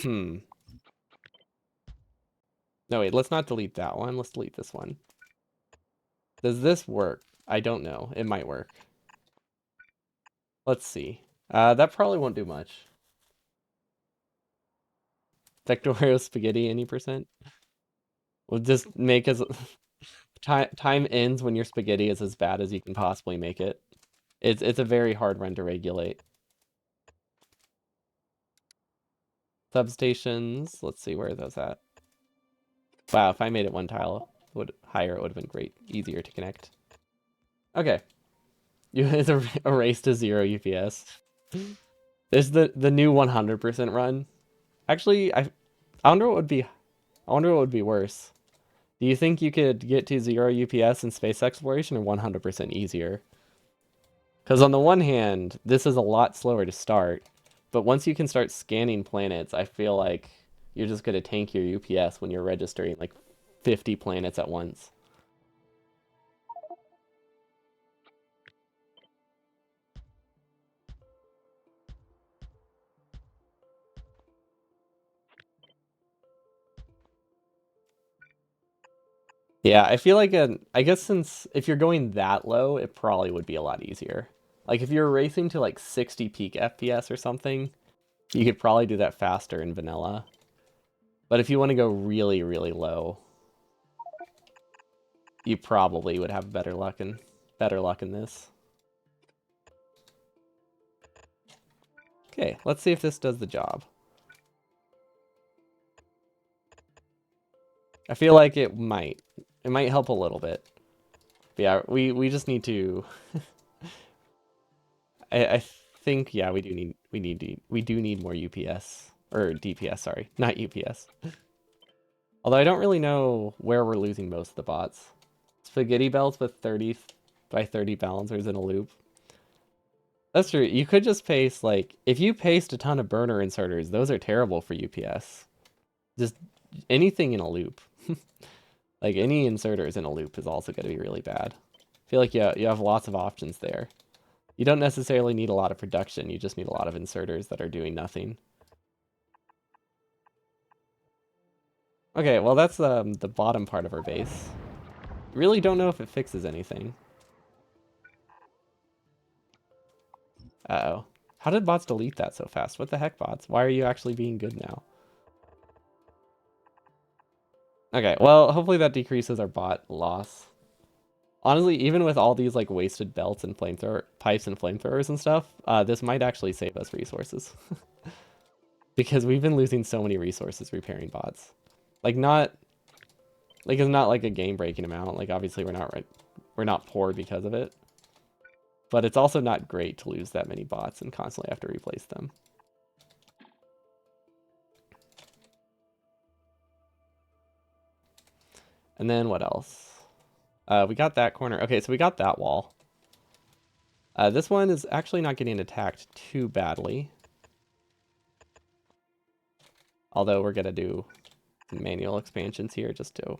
Hmm. No, wait, let's not delete that one. Let's delete this one. Does this work? I don't know. It might work. Let's see. That probably won't do much. Factorio spaghetti any percent? We'll just make as time ends when your spaghetti is as bad as you can possibly make it. It's a very hard run to regulate. Substations. Let's see where are those at. Wow, if I made it one tile would higher, it would have been great, easier to connect. Okay, it's a race to 0 UPS. This is the new 100% run. Actually, I wonder what would be worse. Do you think you could get to 0 UPS in space exploration or 100% easier? Because on the one hand, this is a lot slower to start, but once you can start scanning planets, I feel like you're just going to tank your UPS when you're registering like 50 planets at once. Yeah, I feel like I guess since if you're going that low, it probably would be a lot easier. Like if you're racing to like 60 peak FPS or something, you could probably do that faster in vanilla. But if you want to go really, really low, you probably would have better luck in this. Okay, let's see if this does the job. I feel like it might. It might help a little bit. But yeah, we just need to. I think yeah, we do need more UPS or DPS. Sorry, not UPS. Although I don't really know where we're losing most of the bots. Spaghetti belts with 30 by 30 balancers in a loop. That's true. You could just paste like if you paste a ton of burner inserters, those are terrible for UPS. Just anything in a loop. Like any inserters in a loop is also going to be really bad. I feel like you have lots of options there. You don't necessarily need a lot of production, you just need a lot of inserters that are doing nothing. Okay, well that's the bottom part of our base. Really don't know if it fixes anything. Uh-oh. How did bots delete that so fast? What the heck, bots? Why are you actually being good now? Okay, well, hopefully that decreases our bot loss. Honestly, even with all these like wasted belts and flamethrower pipes and flamethrowers and stuff, this might actually save us resources. Because we've been losing so many resources repairing bots. Like not like it's not like a game breaking amount. Like obviously we're not poor because of it. But it's also not great to lose that many bots and constantly have to replace them. And then what else? We got that corner. Okay, so we got that wall. This one is actually not getting attacked too badly. Although we're gonna do some manual expansions here just to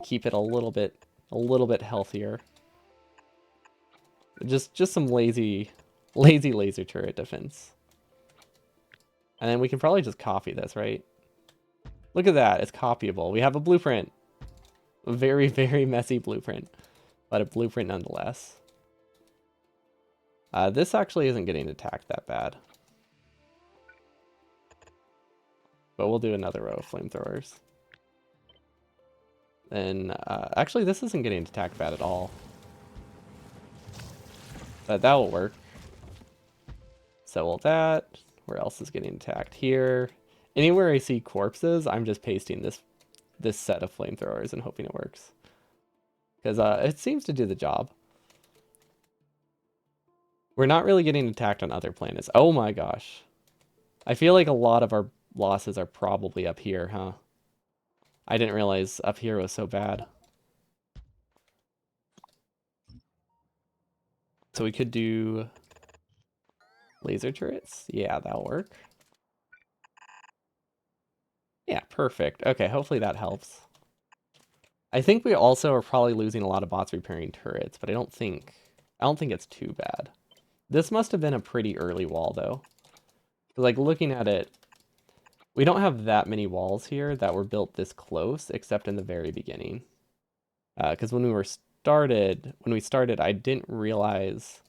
keep it a little bit healthier. Just some lazy laser turret defense. And then we can probably just copy this, right? Look at that, it's copyable. We have a blueprint. A very, very messy blueprint, but a blueprint nonetheless. This actually isn't getting attacked that bad. But we'll do another row of flamethrowers. Then, actually this isn't getting attacked bad at all. But that will work. So will that. Where else is getting attacked? Here. Anywhere I see corpses, I'm just pasting this set of flamethrowers and hoping it works. Because it seems to do the job. We're not really getting attacked on other planets. Oh my gosh. I feel like a lot of our losses are probably up here, huh? I didn't realize up here was so bad. So we could do laser turrets. Yeah, that'll work. Yeah, perfect. Okay, hopefully that helps. I think we also are probably losing a lot of bots repairing turrets, but I don't think it's too bad. This must have been a pretty early wall though. Like looking at it, we don't have that many walls here that were built this close, except in the very beginning. Because when we started, I didn't realize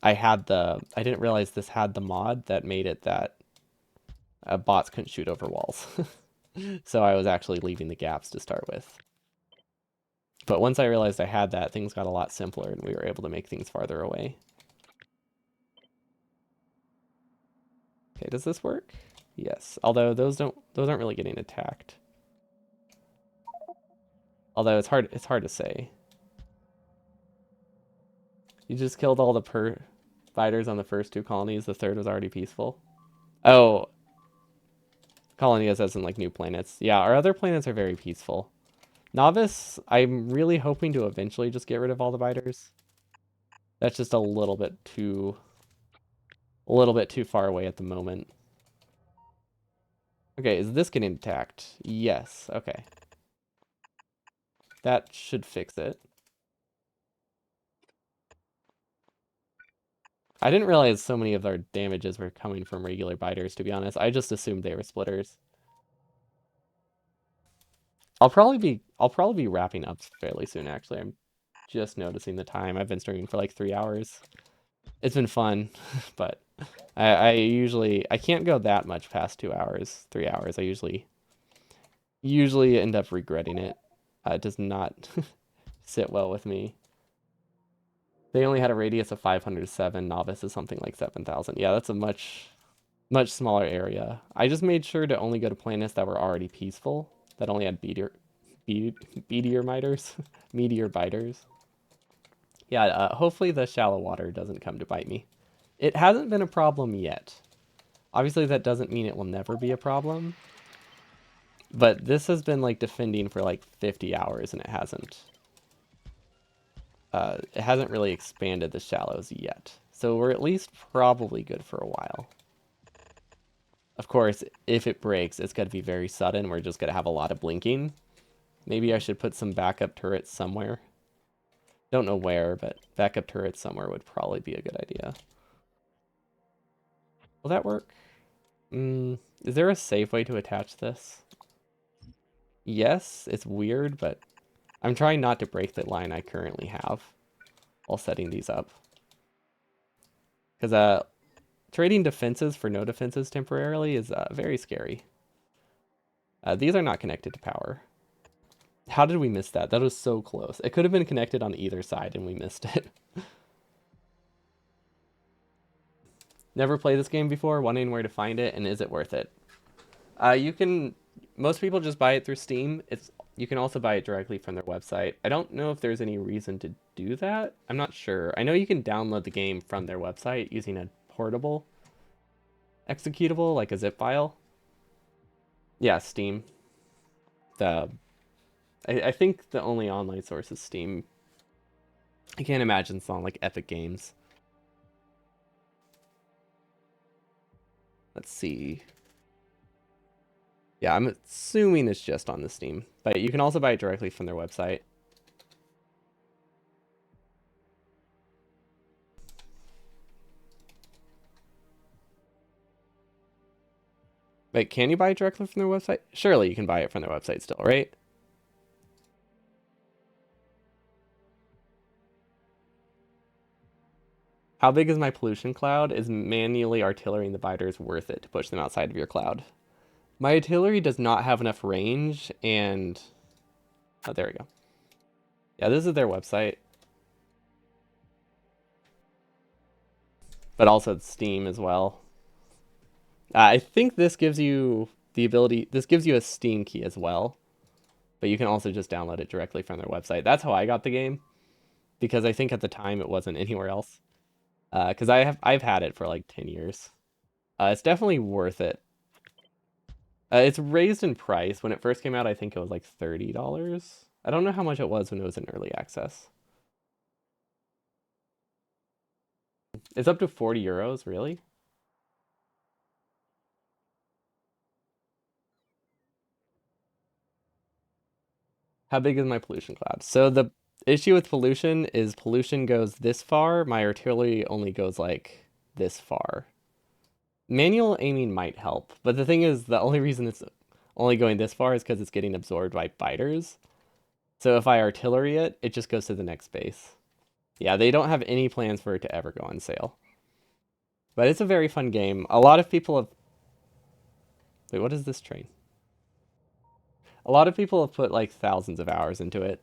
I didn't realize this had the mod that made it that bots couldn't shoot over walls. So I was actually leaving the gaps to start with. But once I realized I had that, things got a lot simpler and we were able to make things farther away. Okay, does this work? Yes. Although those aren't really getting attacked. Although it's hard to say. You just killed all the fighters on the first two colonies, the third was already peaceful. Oh, colonies as in like new planets. Yeah, our other planets are very peaceful. Novice, I'm really hoping to eventually just get rid of all the biters. That's just a little bit too far away at the moment. Okay, is this getting attacked? Yes, okay. That should fix it. I didn't realize so many of our damages were coming from regular biters, to be honest. I just assumed they were splitters. I'll probably be wrapping up fairly soon, actually. I'm just noticing the time. I've been streaming for like 3 hours. It's been fun, but I can't go that much past 2 hours, 3 hours. I usually end up regretting it. It does not sit well with me. They only had a radius of 507. Novice is something like 7,000. Yeah, that's a much smaller area. I just made sure to only go to planets that were already peaceful, that only had meteor miters, meteor biters. Yeah, hopefully the shallow water doesn't come to bite me. It hasn't been a problem yet. Obviously, that doesn't mean it will never be a problem. But this has been like defending for like 50 hours and it hasn't. It hasn't really expanded the shallows yet. So we're at least probably good for a while. Of course, if it breaks, it's going to be very sudden. We're just going to have a lot of blinking. Maybe I should put some backup turrets somewhere. Don't know where, but backup turrets somewhere would probably be a good idea. Will that work? Is there a safe way to attach this? Yes, it's weird, but I'm trying not to break the line I currently have while setting these up. Because trading defenses for no defenses temporarily is very scary. These are not connected to power. How did we miss that? That was so close. It could have been connected on either side and we missed it. Never played this game before, wondering where to find it, and is it worth it? You can... Most people just buy it through Steam. You can also buy it directly from their website. I don't know if there's any reason to do that. I'm not sure. I know you can download the game from their website using a portable executable, like a zip file. Yeah, Steam. I think the only online source is Steam. I can't imagine it's on like Epic Games. Let's see. Yeah, I'm assuming it's just on the Steam, but you can also buy it directly from their website. Wait, can you buy it directly from their website? Surely you can buy it from their website still, right? How big is my pollution cloud? Is manually artillerying the biters worth it to push them outside of your cloud? My artillery does not have enough range, and... Oh, there we go. Yeah, this is their website. But also it's Steam as well. I think this gives you the ability... This gives you a Steam key as well. But you can also just download it directly from their website. That's how I got the game. Because I think at the time it wasn't anywhere else. Because I've had it for like 10 years. It's definitely worth it. It's raised in price. When it first came out, I think it was like $30. I don't know how much it was when it was in early access. It's up to 40 euros, really? How big is my pollution cloud? So the issue with pollution goes this far. My artillery only goes like this far. Manual aiming might help, but the thing is, the only reason it's only going this far is because it's getting absorbed by biters. So if I artillery it, it just goes to the next base. Yeah, they don't have any plans for it to ever go on sale. But it's a very fun game. A lot of people have... Wait, what is this train? A lot of people have put like thousands of hours into it.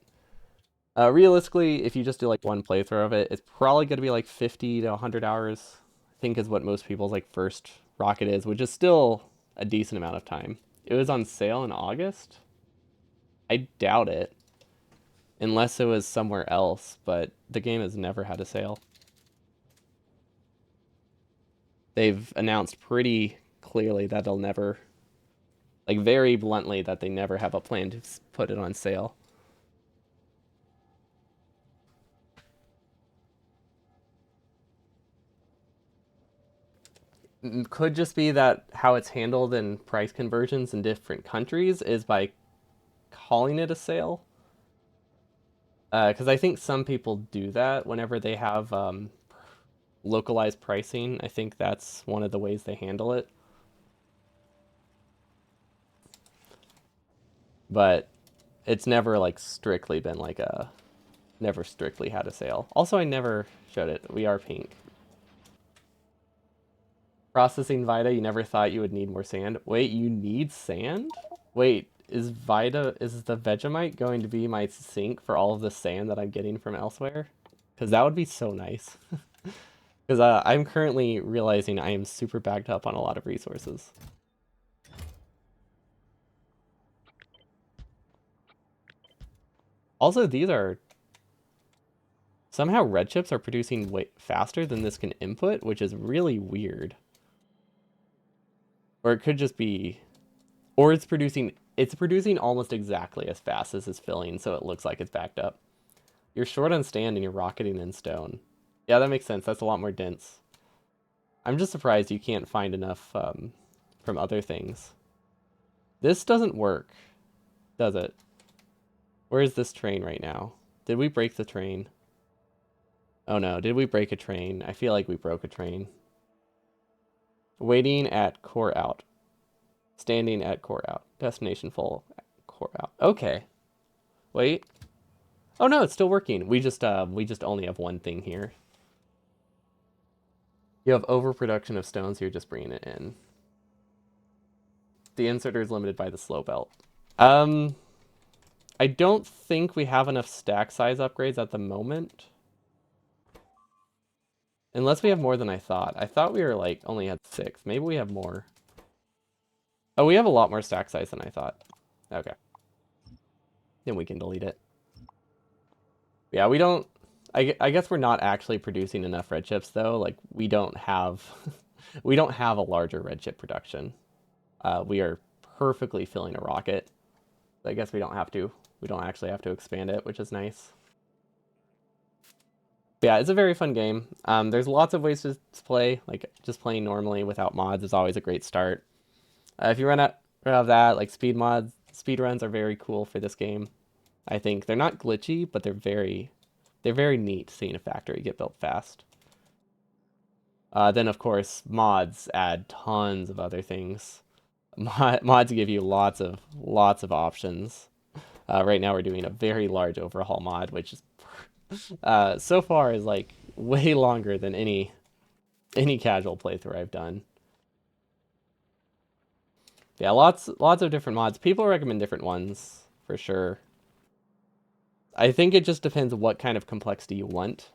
Realistically, if you just do like one playthrough of it, it's probably going to be like 50 to 100 hours, I think is what most people's like first rocket is, which is still a decent amount of time. It was on sale in August. I doubt it, unless it was somewhere else, but the game has never had a sale. They've announced pretty clearly that they'll never, like very bluntly, that they never have a plan to put it on sale. Could just be that how it's handled in price conversions in different countries is by calling it a sale. Because I think some people do that whenever they have localized pricing. I think that's one of the ways they handle it. But it's never like strictly been like a... Never strictly had a sale. Also, I never showed it. We are pink. Processing Vita, you never thought you would need more sand. Wait, you need sand? Wait, is the Vegemite going to be my sink for all of the sand that I'm getting from elsewhere? Because that would be so nice. Because I'm currently realizing I am super backed up on a lot of resources. Also, these are somehow red chips are producing way faster than this can input, which is really weird. Or it could just be, or it's producing almost exactly as fast as it's filling, so it looks like it's backed up. You're short on stand and you're rocketing in stone. Yeah, that makes sense. That's a lot more dense. I'm just surprised you can't find enough from other things. This doesn't work, does it? Where is this train right now? Did we break the train? Oh no, did we break a train? I feel like we broke a train. Waiting at core out. Standing at core out. Destination full. Core out. Okay. Wait. Oh no, it's still working. We just only have one thing here. You have overproduction of stones, you're just bringing it in. The inserter is limited by the slow belt. Um, I don't think we have enough stack size upgrades at the moment. Unless we have more than I thought. I thought we were like only had 6. Maybe we have more. Oh, we have a lot more stack size than I thought. Okay. Then we can delete it. Yeah, we don't... I guess we're not actually producing enough red chips though. Like we don't have we don't have a larger red chip production. We are perfectly filling a rocket. I guess we don't have to. We don't actually have to expand it, which is nice. But yeah, it's a very fun game. There's lots of ways to play. Like just playing normally without mods is always a great start. If you run out of that, like speed runs are very cool for this game. I think they're not glitchy, but they're very neat seeing a factory get built fast. Then of course mods add tons of other things. Mods give you lots of options. Right now we're doing a very large overhaul mod, which is so far is like way longer than any casual playthrough I've done. Yeah, lots of different mods. People recommend different ones for sure. I think it just depends what kind of complexity you want.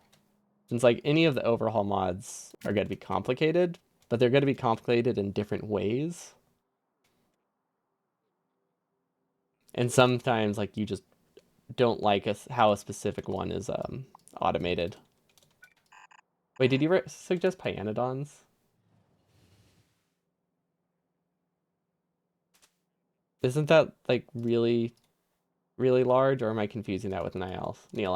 Since like any of the overhaul mods are going to be complicated, but they're going to be complicated in different ways. And sometimes like you just don't like how a specific one is automated. Wait, did you suggest Pyanodons? Isn't that like really really large, or am I confusing that with Niall? The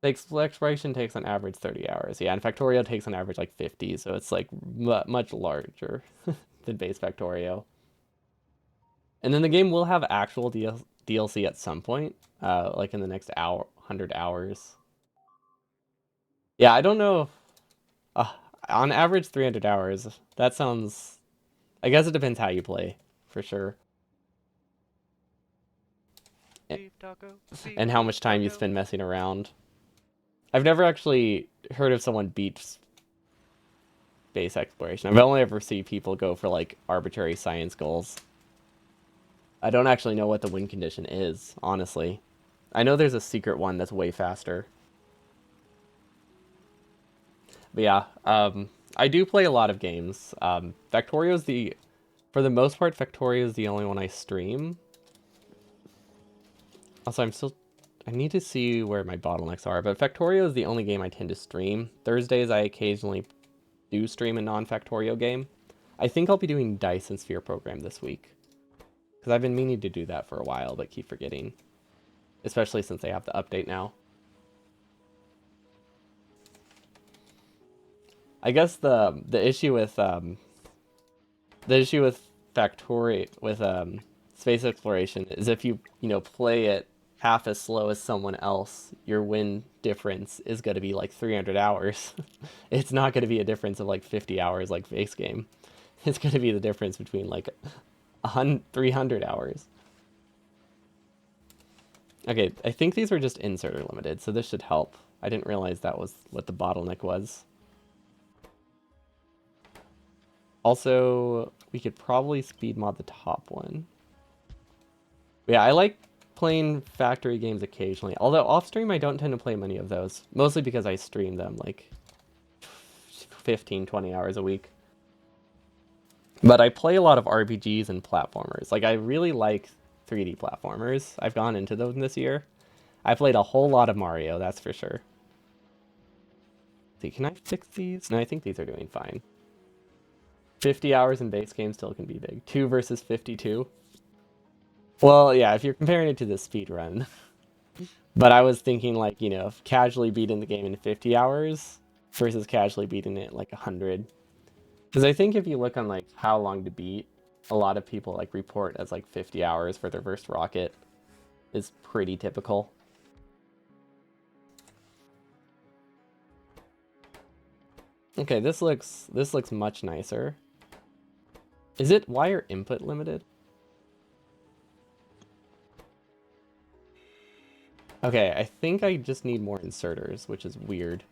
exploration takes on average 30 hours. Yeah, and Factorio takes on average like 50, so it's like much larger than base Factorio. And then the game will have actual DLC at some point, like in the next 100 hours. Yeah, I don't know. Uh, on average, 300 hours. That sounds. I guess it depends how you play, for sure, Beef taco, beef and how much time you taco. spend messing around. I've never actually heard of someone beat base exploration. I've only ever seen people go for like arbitrary science goals. I don't actually know what the win condition is, honestly. I know there's a secret one that's way faster. But yeah, I do play a lot of games. For the most part, Factorio is the only one I stream. Also, I need to see where my bottlenecks are, but Factorio is the only game I tend to stream. Thursdays, I occasionally do stream a non-Factorio game. I think I'll be doing Dice and Sphere Program this week. Because I've been meaning to do that for a while, but keep forgetting. Especially since they have the update now. I guess the issue with Factorio with space exploration is if you play it half as slow as someone else, your win difference is going to be like 300 hours. It's not going to be a difference of like 50 hours like base game. It's going to be the difference between like 300 hours. Okay, I think these were just inserter limited, so this should help. I didn't realize that was what the bottleneck was. Also, we could probably speed mod the top one. But yeah, I like playing factory games occasionally. Although off stream, I don't tend to play many of those. Mostly because I stream them like 15, 20 hours a week. But I play a lot of RPGs and platformers. Like, I really like 3D platformers. I've gone into them this year. I played a whole lot of Mario, that's for sure. See, can I fix these? No, I think these are doing fine. 50 hours in base game still can be big. 2 versus 52. Well, yeah, if you're comparing it to the speed run. But I was thinking like, casually beating the game in 50 hours versus casually beating it like 100. Because I think if you look on like how long to beat, a lot of people like report as like 50 hours for their first rocket is pretty typical. Okay, this looks much nicer. Is it wire input limited? Okay, I think I just need more inserters, which is weird.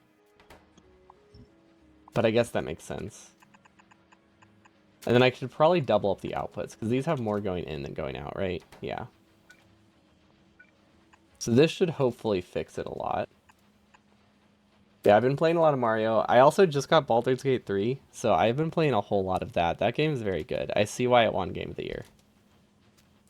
But I guess that makes sense. And then I should probably double up the outputs, because these have more going in than going out, right? Yeah. So this should hopefully fix it a lot. Yeah, I've been playing a lot of Mario. I also just got Baldur's Gate 3, so I've been playing a whole lot of that. That game is very good. I see why it won Game of the Year.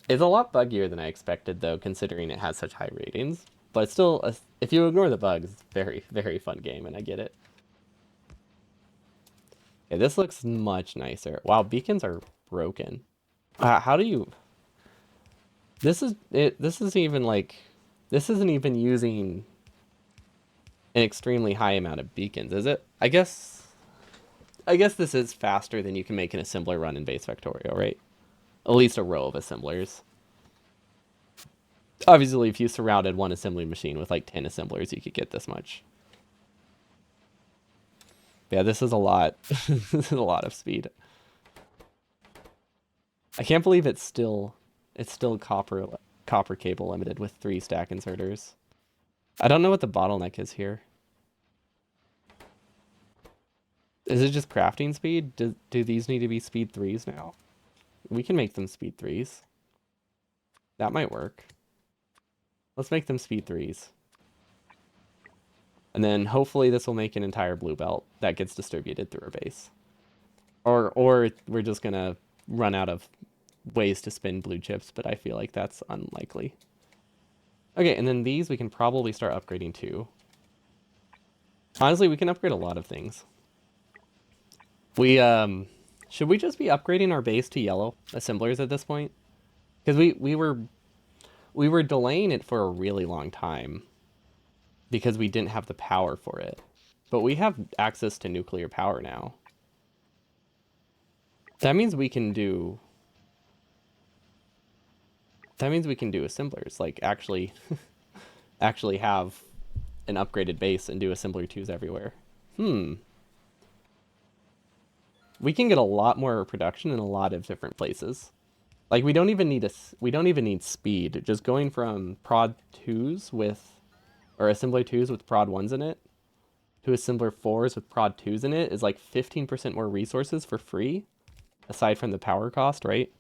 It's a lot buggier than I expected, though, considering it has such high ratings. But it's still, if you ignore the bugs, it's a very, very fun game, and I get it. Okay, this looks much nicer. Wow, beacons are broken. How do you... This is it. This is even like... This isn't even using an extremely high amount of beacons, is it? I guess this is faster than you can make an assembler run in base Factorio, right? At least a row of assemblers. Obviously, if you surrounded one assembly machine with like 10 assemblers, you could get this much. Yeah, this is a lot. This is a lot of speed. I can't believe it's still copper cable limited with 3 stack inserters. I don't know what the bottleneck is here. Is it just crafting speed? Do these need to be speed 3s now? We can make them speed 3s. That might work. Let's make them speed 3s. And then hopefully this will make an entire blue belt that gets distributed through our base. Or we're just gonna run out of ways to spin blue chips, but I feel like that's unlikely. Okay, and then these we can probably start upgrading too. Honestly, we can upgrade a lot of things. We should we just be upgrading our base to yellow assemblers at this point? Because we were delaying it for a really long time because we didn't have the power for it. But we have access to nuclear power now. That means we can do assemblers, like actually actually have an upgraded base and do assembler 2s everywhere. We can get a lot more production in a lot of different places. Like we don't even need speed. Just going from prod 2s with or assembler 2s with prod 1s in it to assembler 4s with prod 2s in it is like 15% more resources for free, aside from the power cost, right?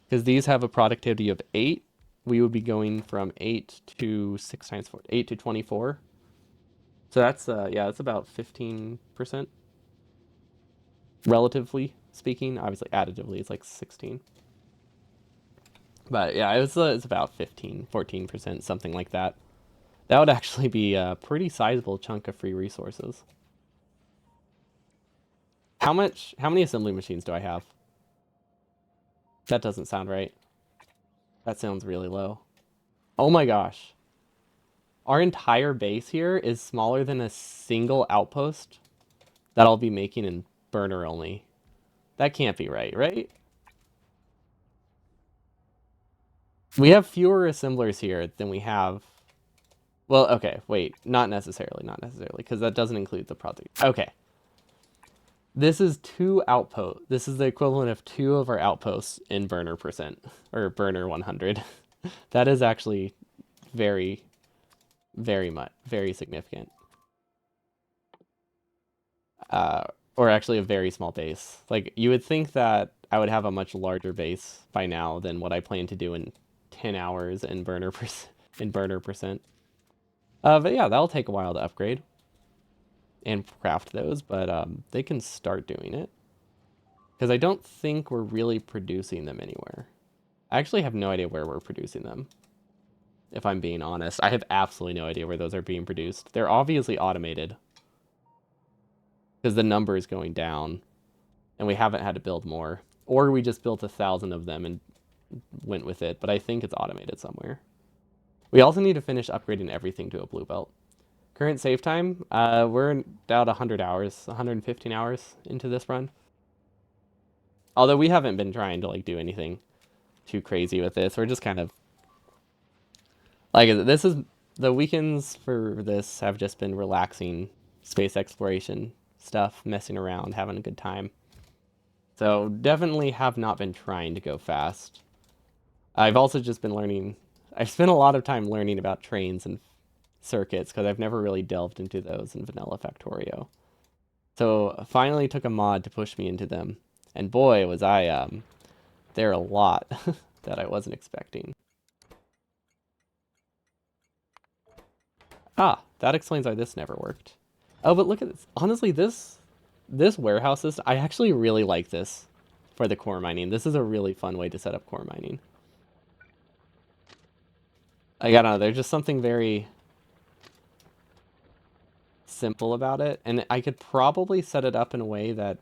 Because these have a productivity of 8. We would be going from 8 to 6 times 4, 8 to 24. So that's that's about 15%. Relatively speaking, obviously additively it's like 16. But yeah, it's about 14%, something like that. That would actually be a pretty sizable chunk of free resources. How many assembly machines do I have? That doesn't sound right. That sounds really low. Oh my gosh. Our entire base here is smaller than a single outpost that I'll be making in burner only. That can't be right, right? We have fewer assemblers here than we have. Well, okay, wait, not necessarily, because that doesn't include the project. Okay. This is 2 outposts. This is the equivalent of 2 of our outposts in burner percent, or burner 100. That is actually very, very significant. Or actually a very small base. Like, you would think that I would have a much larger base by now than what I plan to do in 10 hours in burner percent. But yeah, that'll take a while to upgrade and craft those, but they can start doing it. Because I don't think we're really producing them anywhere. I actually have no idea where we're producing them. If I'm being honest, I have absolutely no idea where those are being produced. They're obviously automated because the number is going down, and we haven't had to build more, or we just built 1,000 of them and went with it. But I think it's automated somewhere. We also need to finish upgrading everything to a blue belt. Current save time, we're about 100 hours, 115 hours into this run. Although we haven't been trying to like do anything too crazy with this. We're just kind of like this is the weekends for this have just been relaxing space exploration stuff, messing around, having a good time. So definitely have not been trying to go fast. I've also just been learning. I've spent a lot of time learning about trains and circuits because I've never really delved into those in vanilla Factorio. So finally took a mod to push me into them, and boy was I there a lot that I wasn't expecting. Ah, that explains why this never worked. Oh, but look at this. Honestly, this warehouse system, I actually really like this for the core mining. This is a really fun way to set up core mining. I don't know, there's just something very simple about it, and I could probably set it up in a way that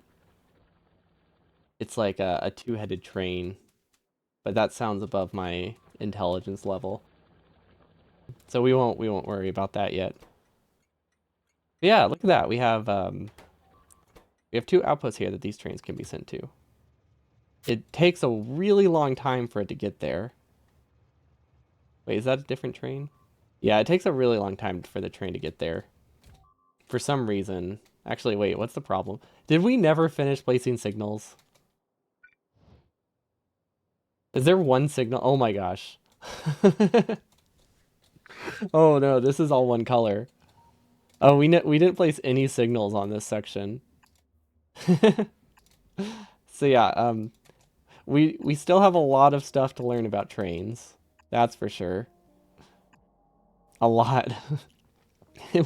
it's like a two-headed train, but that sounds above my intelligence level. So we won't worry about that yet. But yeah, look at that. We have two outposts here that these trains can be sent to. It takes a really long time for it to get there. Wait, is that a different train? Yeah, it takes a really long time for the train to get there. For some reason. Actually, wait, what's the problem? Did we never finish placing signals? Is there one signal? Oh my gosh. Oh no, this is all one color. Oh, we didn't place any signals on this section. So yeah, we still have a lot of stuff to learn about trains. That's for sure. A lot.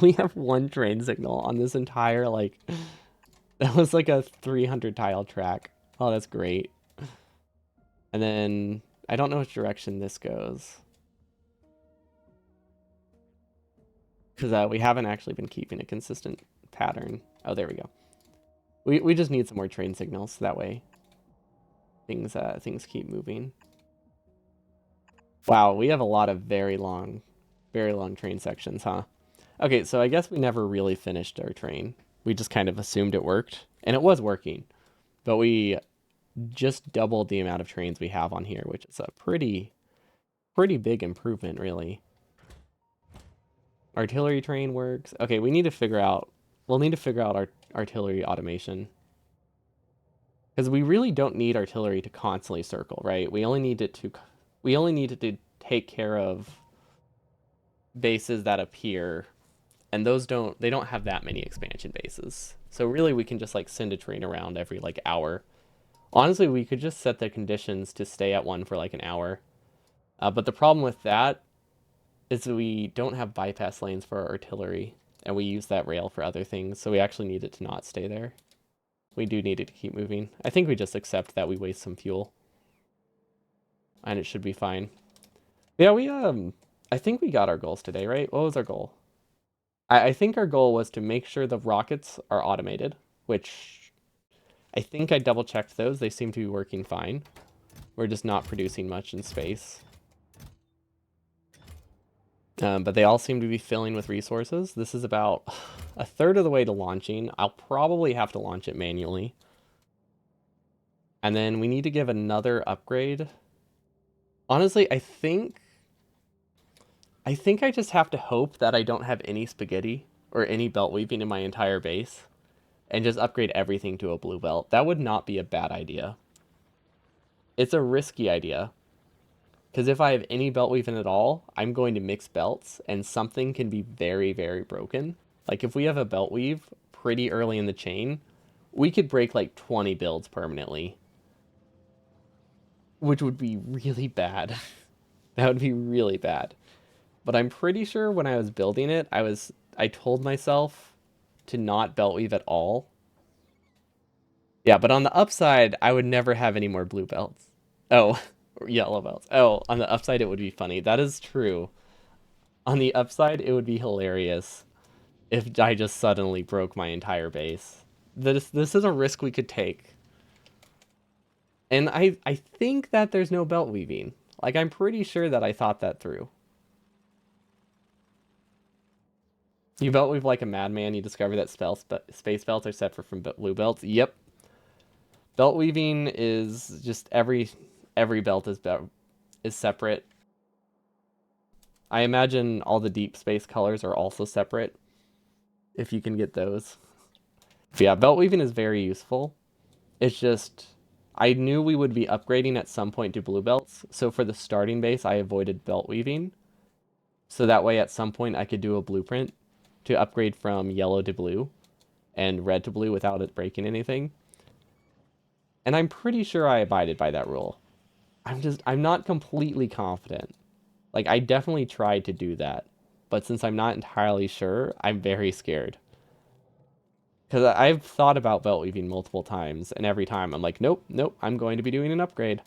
We have one train signal on this entire like that was like a 300 tile track. Oh, that's great. And then I don't know which direction this goes because we haven't actually been keeping a consistent pattern. Oh, there we go. We just need some more train signals so that way things keep moving. Wow, we have a lot of very long train sections, huh? Okay, so I guess we never really finished our train. We just kind of assumed it worked, and it was working. But we just doubled the amount of trains we have on here, which is a pretty big improvement, really. Artillery train works. Okay, we'll need to figure out our artillery automation. Because we really don't need artillery to constantly circle, right? We only need it to take care of bases that appear, and they don't have that many expansion bases. So really we can just like send a train around every like hour. Honestly, we could just set the conditions to stay at one for like an hour. But the problem with that is that we don't have bypass lanes for our artillery, and we use that rail for other things, so we actually need it to not stay there. We do need it to keep moving. I think we just accept that we waste some fuel, and it should be fine. Yeah, I think we got our goals today, right? What was our goal? I think our goal was to make sure the rockets are automated, which I think I double checked those. They seem to be working fine. We're just not producing much in space. But they all seem to be filling with resources. This is about a third of the way to launching. I'll probably have to launch it manually. And then we need to give another upgrade. Honestly, I think I just have to hope that I don't have any spaghetti or any belt weaving in my entire base and just upgrade everything to a blue belt. That would not be a bad idea. It's a risky idea. Because if I have any belt weaving at all, I'm going to mix belts and something can be very, very broken. Like if we have a belt weave pretty early in the chain, we could break like 20 builds permanently, which would be really bad. That would be really bad. But I'm pretty sure when I was building it, I told myself to not belt weave at all. Yeah, but on the upside, I would never have any more blue belts. Oh, Yellow belts. Oh, on the upside, it would be funny. That is true. On the upside, it would be hilarious if I just suddenly broke my entire base. This is a risk we could take. And I think that there's no belt weaving. Like, I'm pretty sure that I thought that through. You belt weave like a madman, you discover that space belts are separate from blue belts. Yep. Belt weaving is just every belt is separate. I imagine all the deep space colors are also separate, if you can get those. But yeah, belt weaving is very useful. It's just I knew we would be upgrading at some point to blue belts, so for the starting base I avoided belt weaving. So that way at some point I could do a blueprint to upgrade from yellow to blue and red to blue without it breaking anything. And I'm pretty sure I abided by that rule. I'm not completely confident. Like I definitely tried to do that, but since I'm not entirely sure, I'm very scared. Because I've thought about belt weaving multiple times, and every time I'm like, nope, nope, I'm going to be doing an upgrade.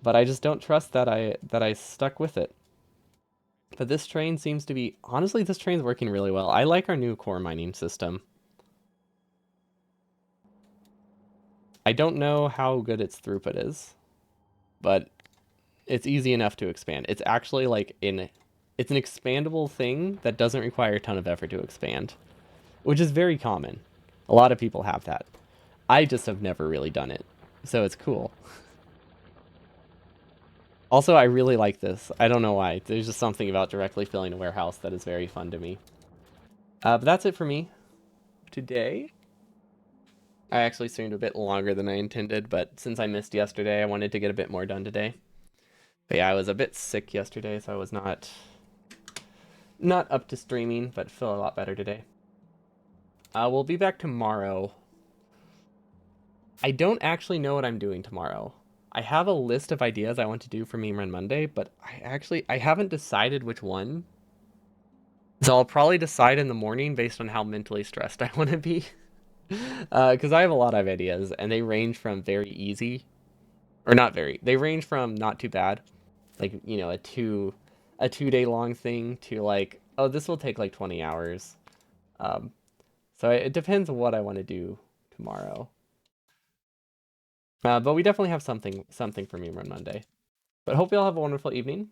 But I just don't trust that I stuck with it. But this train seems to be honestly, this train's working really well. I like our new core mining system. I don't know how good its throughput is, but it's easy enough to expand. It's actually like it's an expandable thing that doesn't require a ton of effort to expand, which is very common. A lot of people have that. I just have never really done it, so it's cool. Also, I really like this. I don't know why. There's just something about directly filling a warehouse that is very fun to me. But that's it for me today. I actually streamed a bit longer than I intended, but since I missed yesterday, I wanted to get a bit more done today. But yeah, I was a bit sick yesterday, so I was not up to streaming, but feel a lot better today. We'll be back tomorrow. I don't actually know what I'm doing tomorrow. I have a list of ideas I want to do for Meme Run Monday, but I haven't decided which one. So I'll probably decide in the morning based on how mentally stressed I want to be. Because I have a lot of ideas, and they range from very easy, or not very. They range from not too bad, like a 2 day long thing, to like, oh, this will take like 20 hours. Um, so it depends on what I want to do tomorrow. But we definitely have something for Meme Run Monday. But hope you all have a wonderful evening.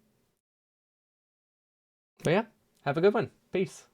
But yeah, have a good one. Peace.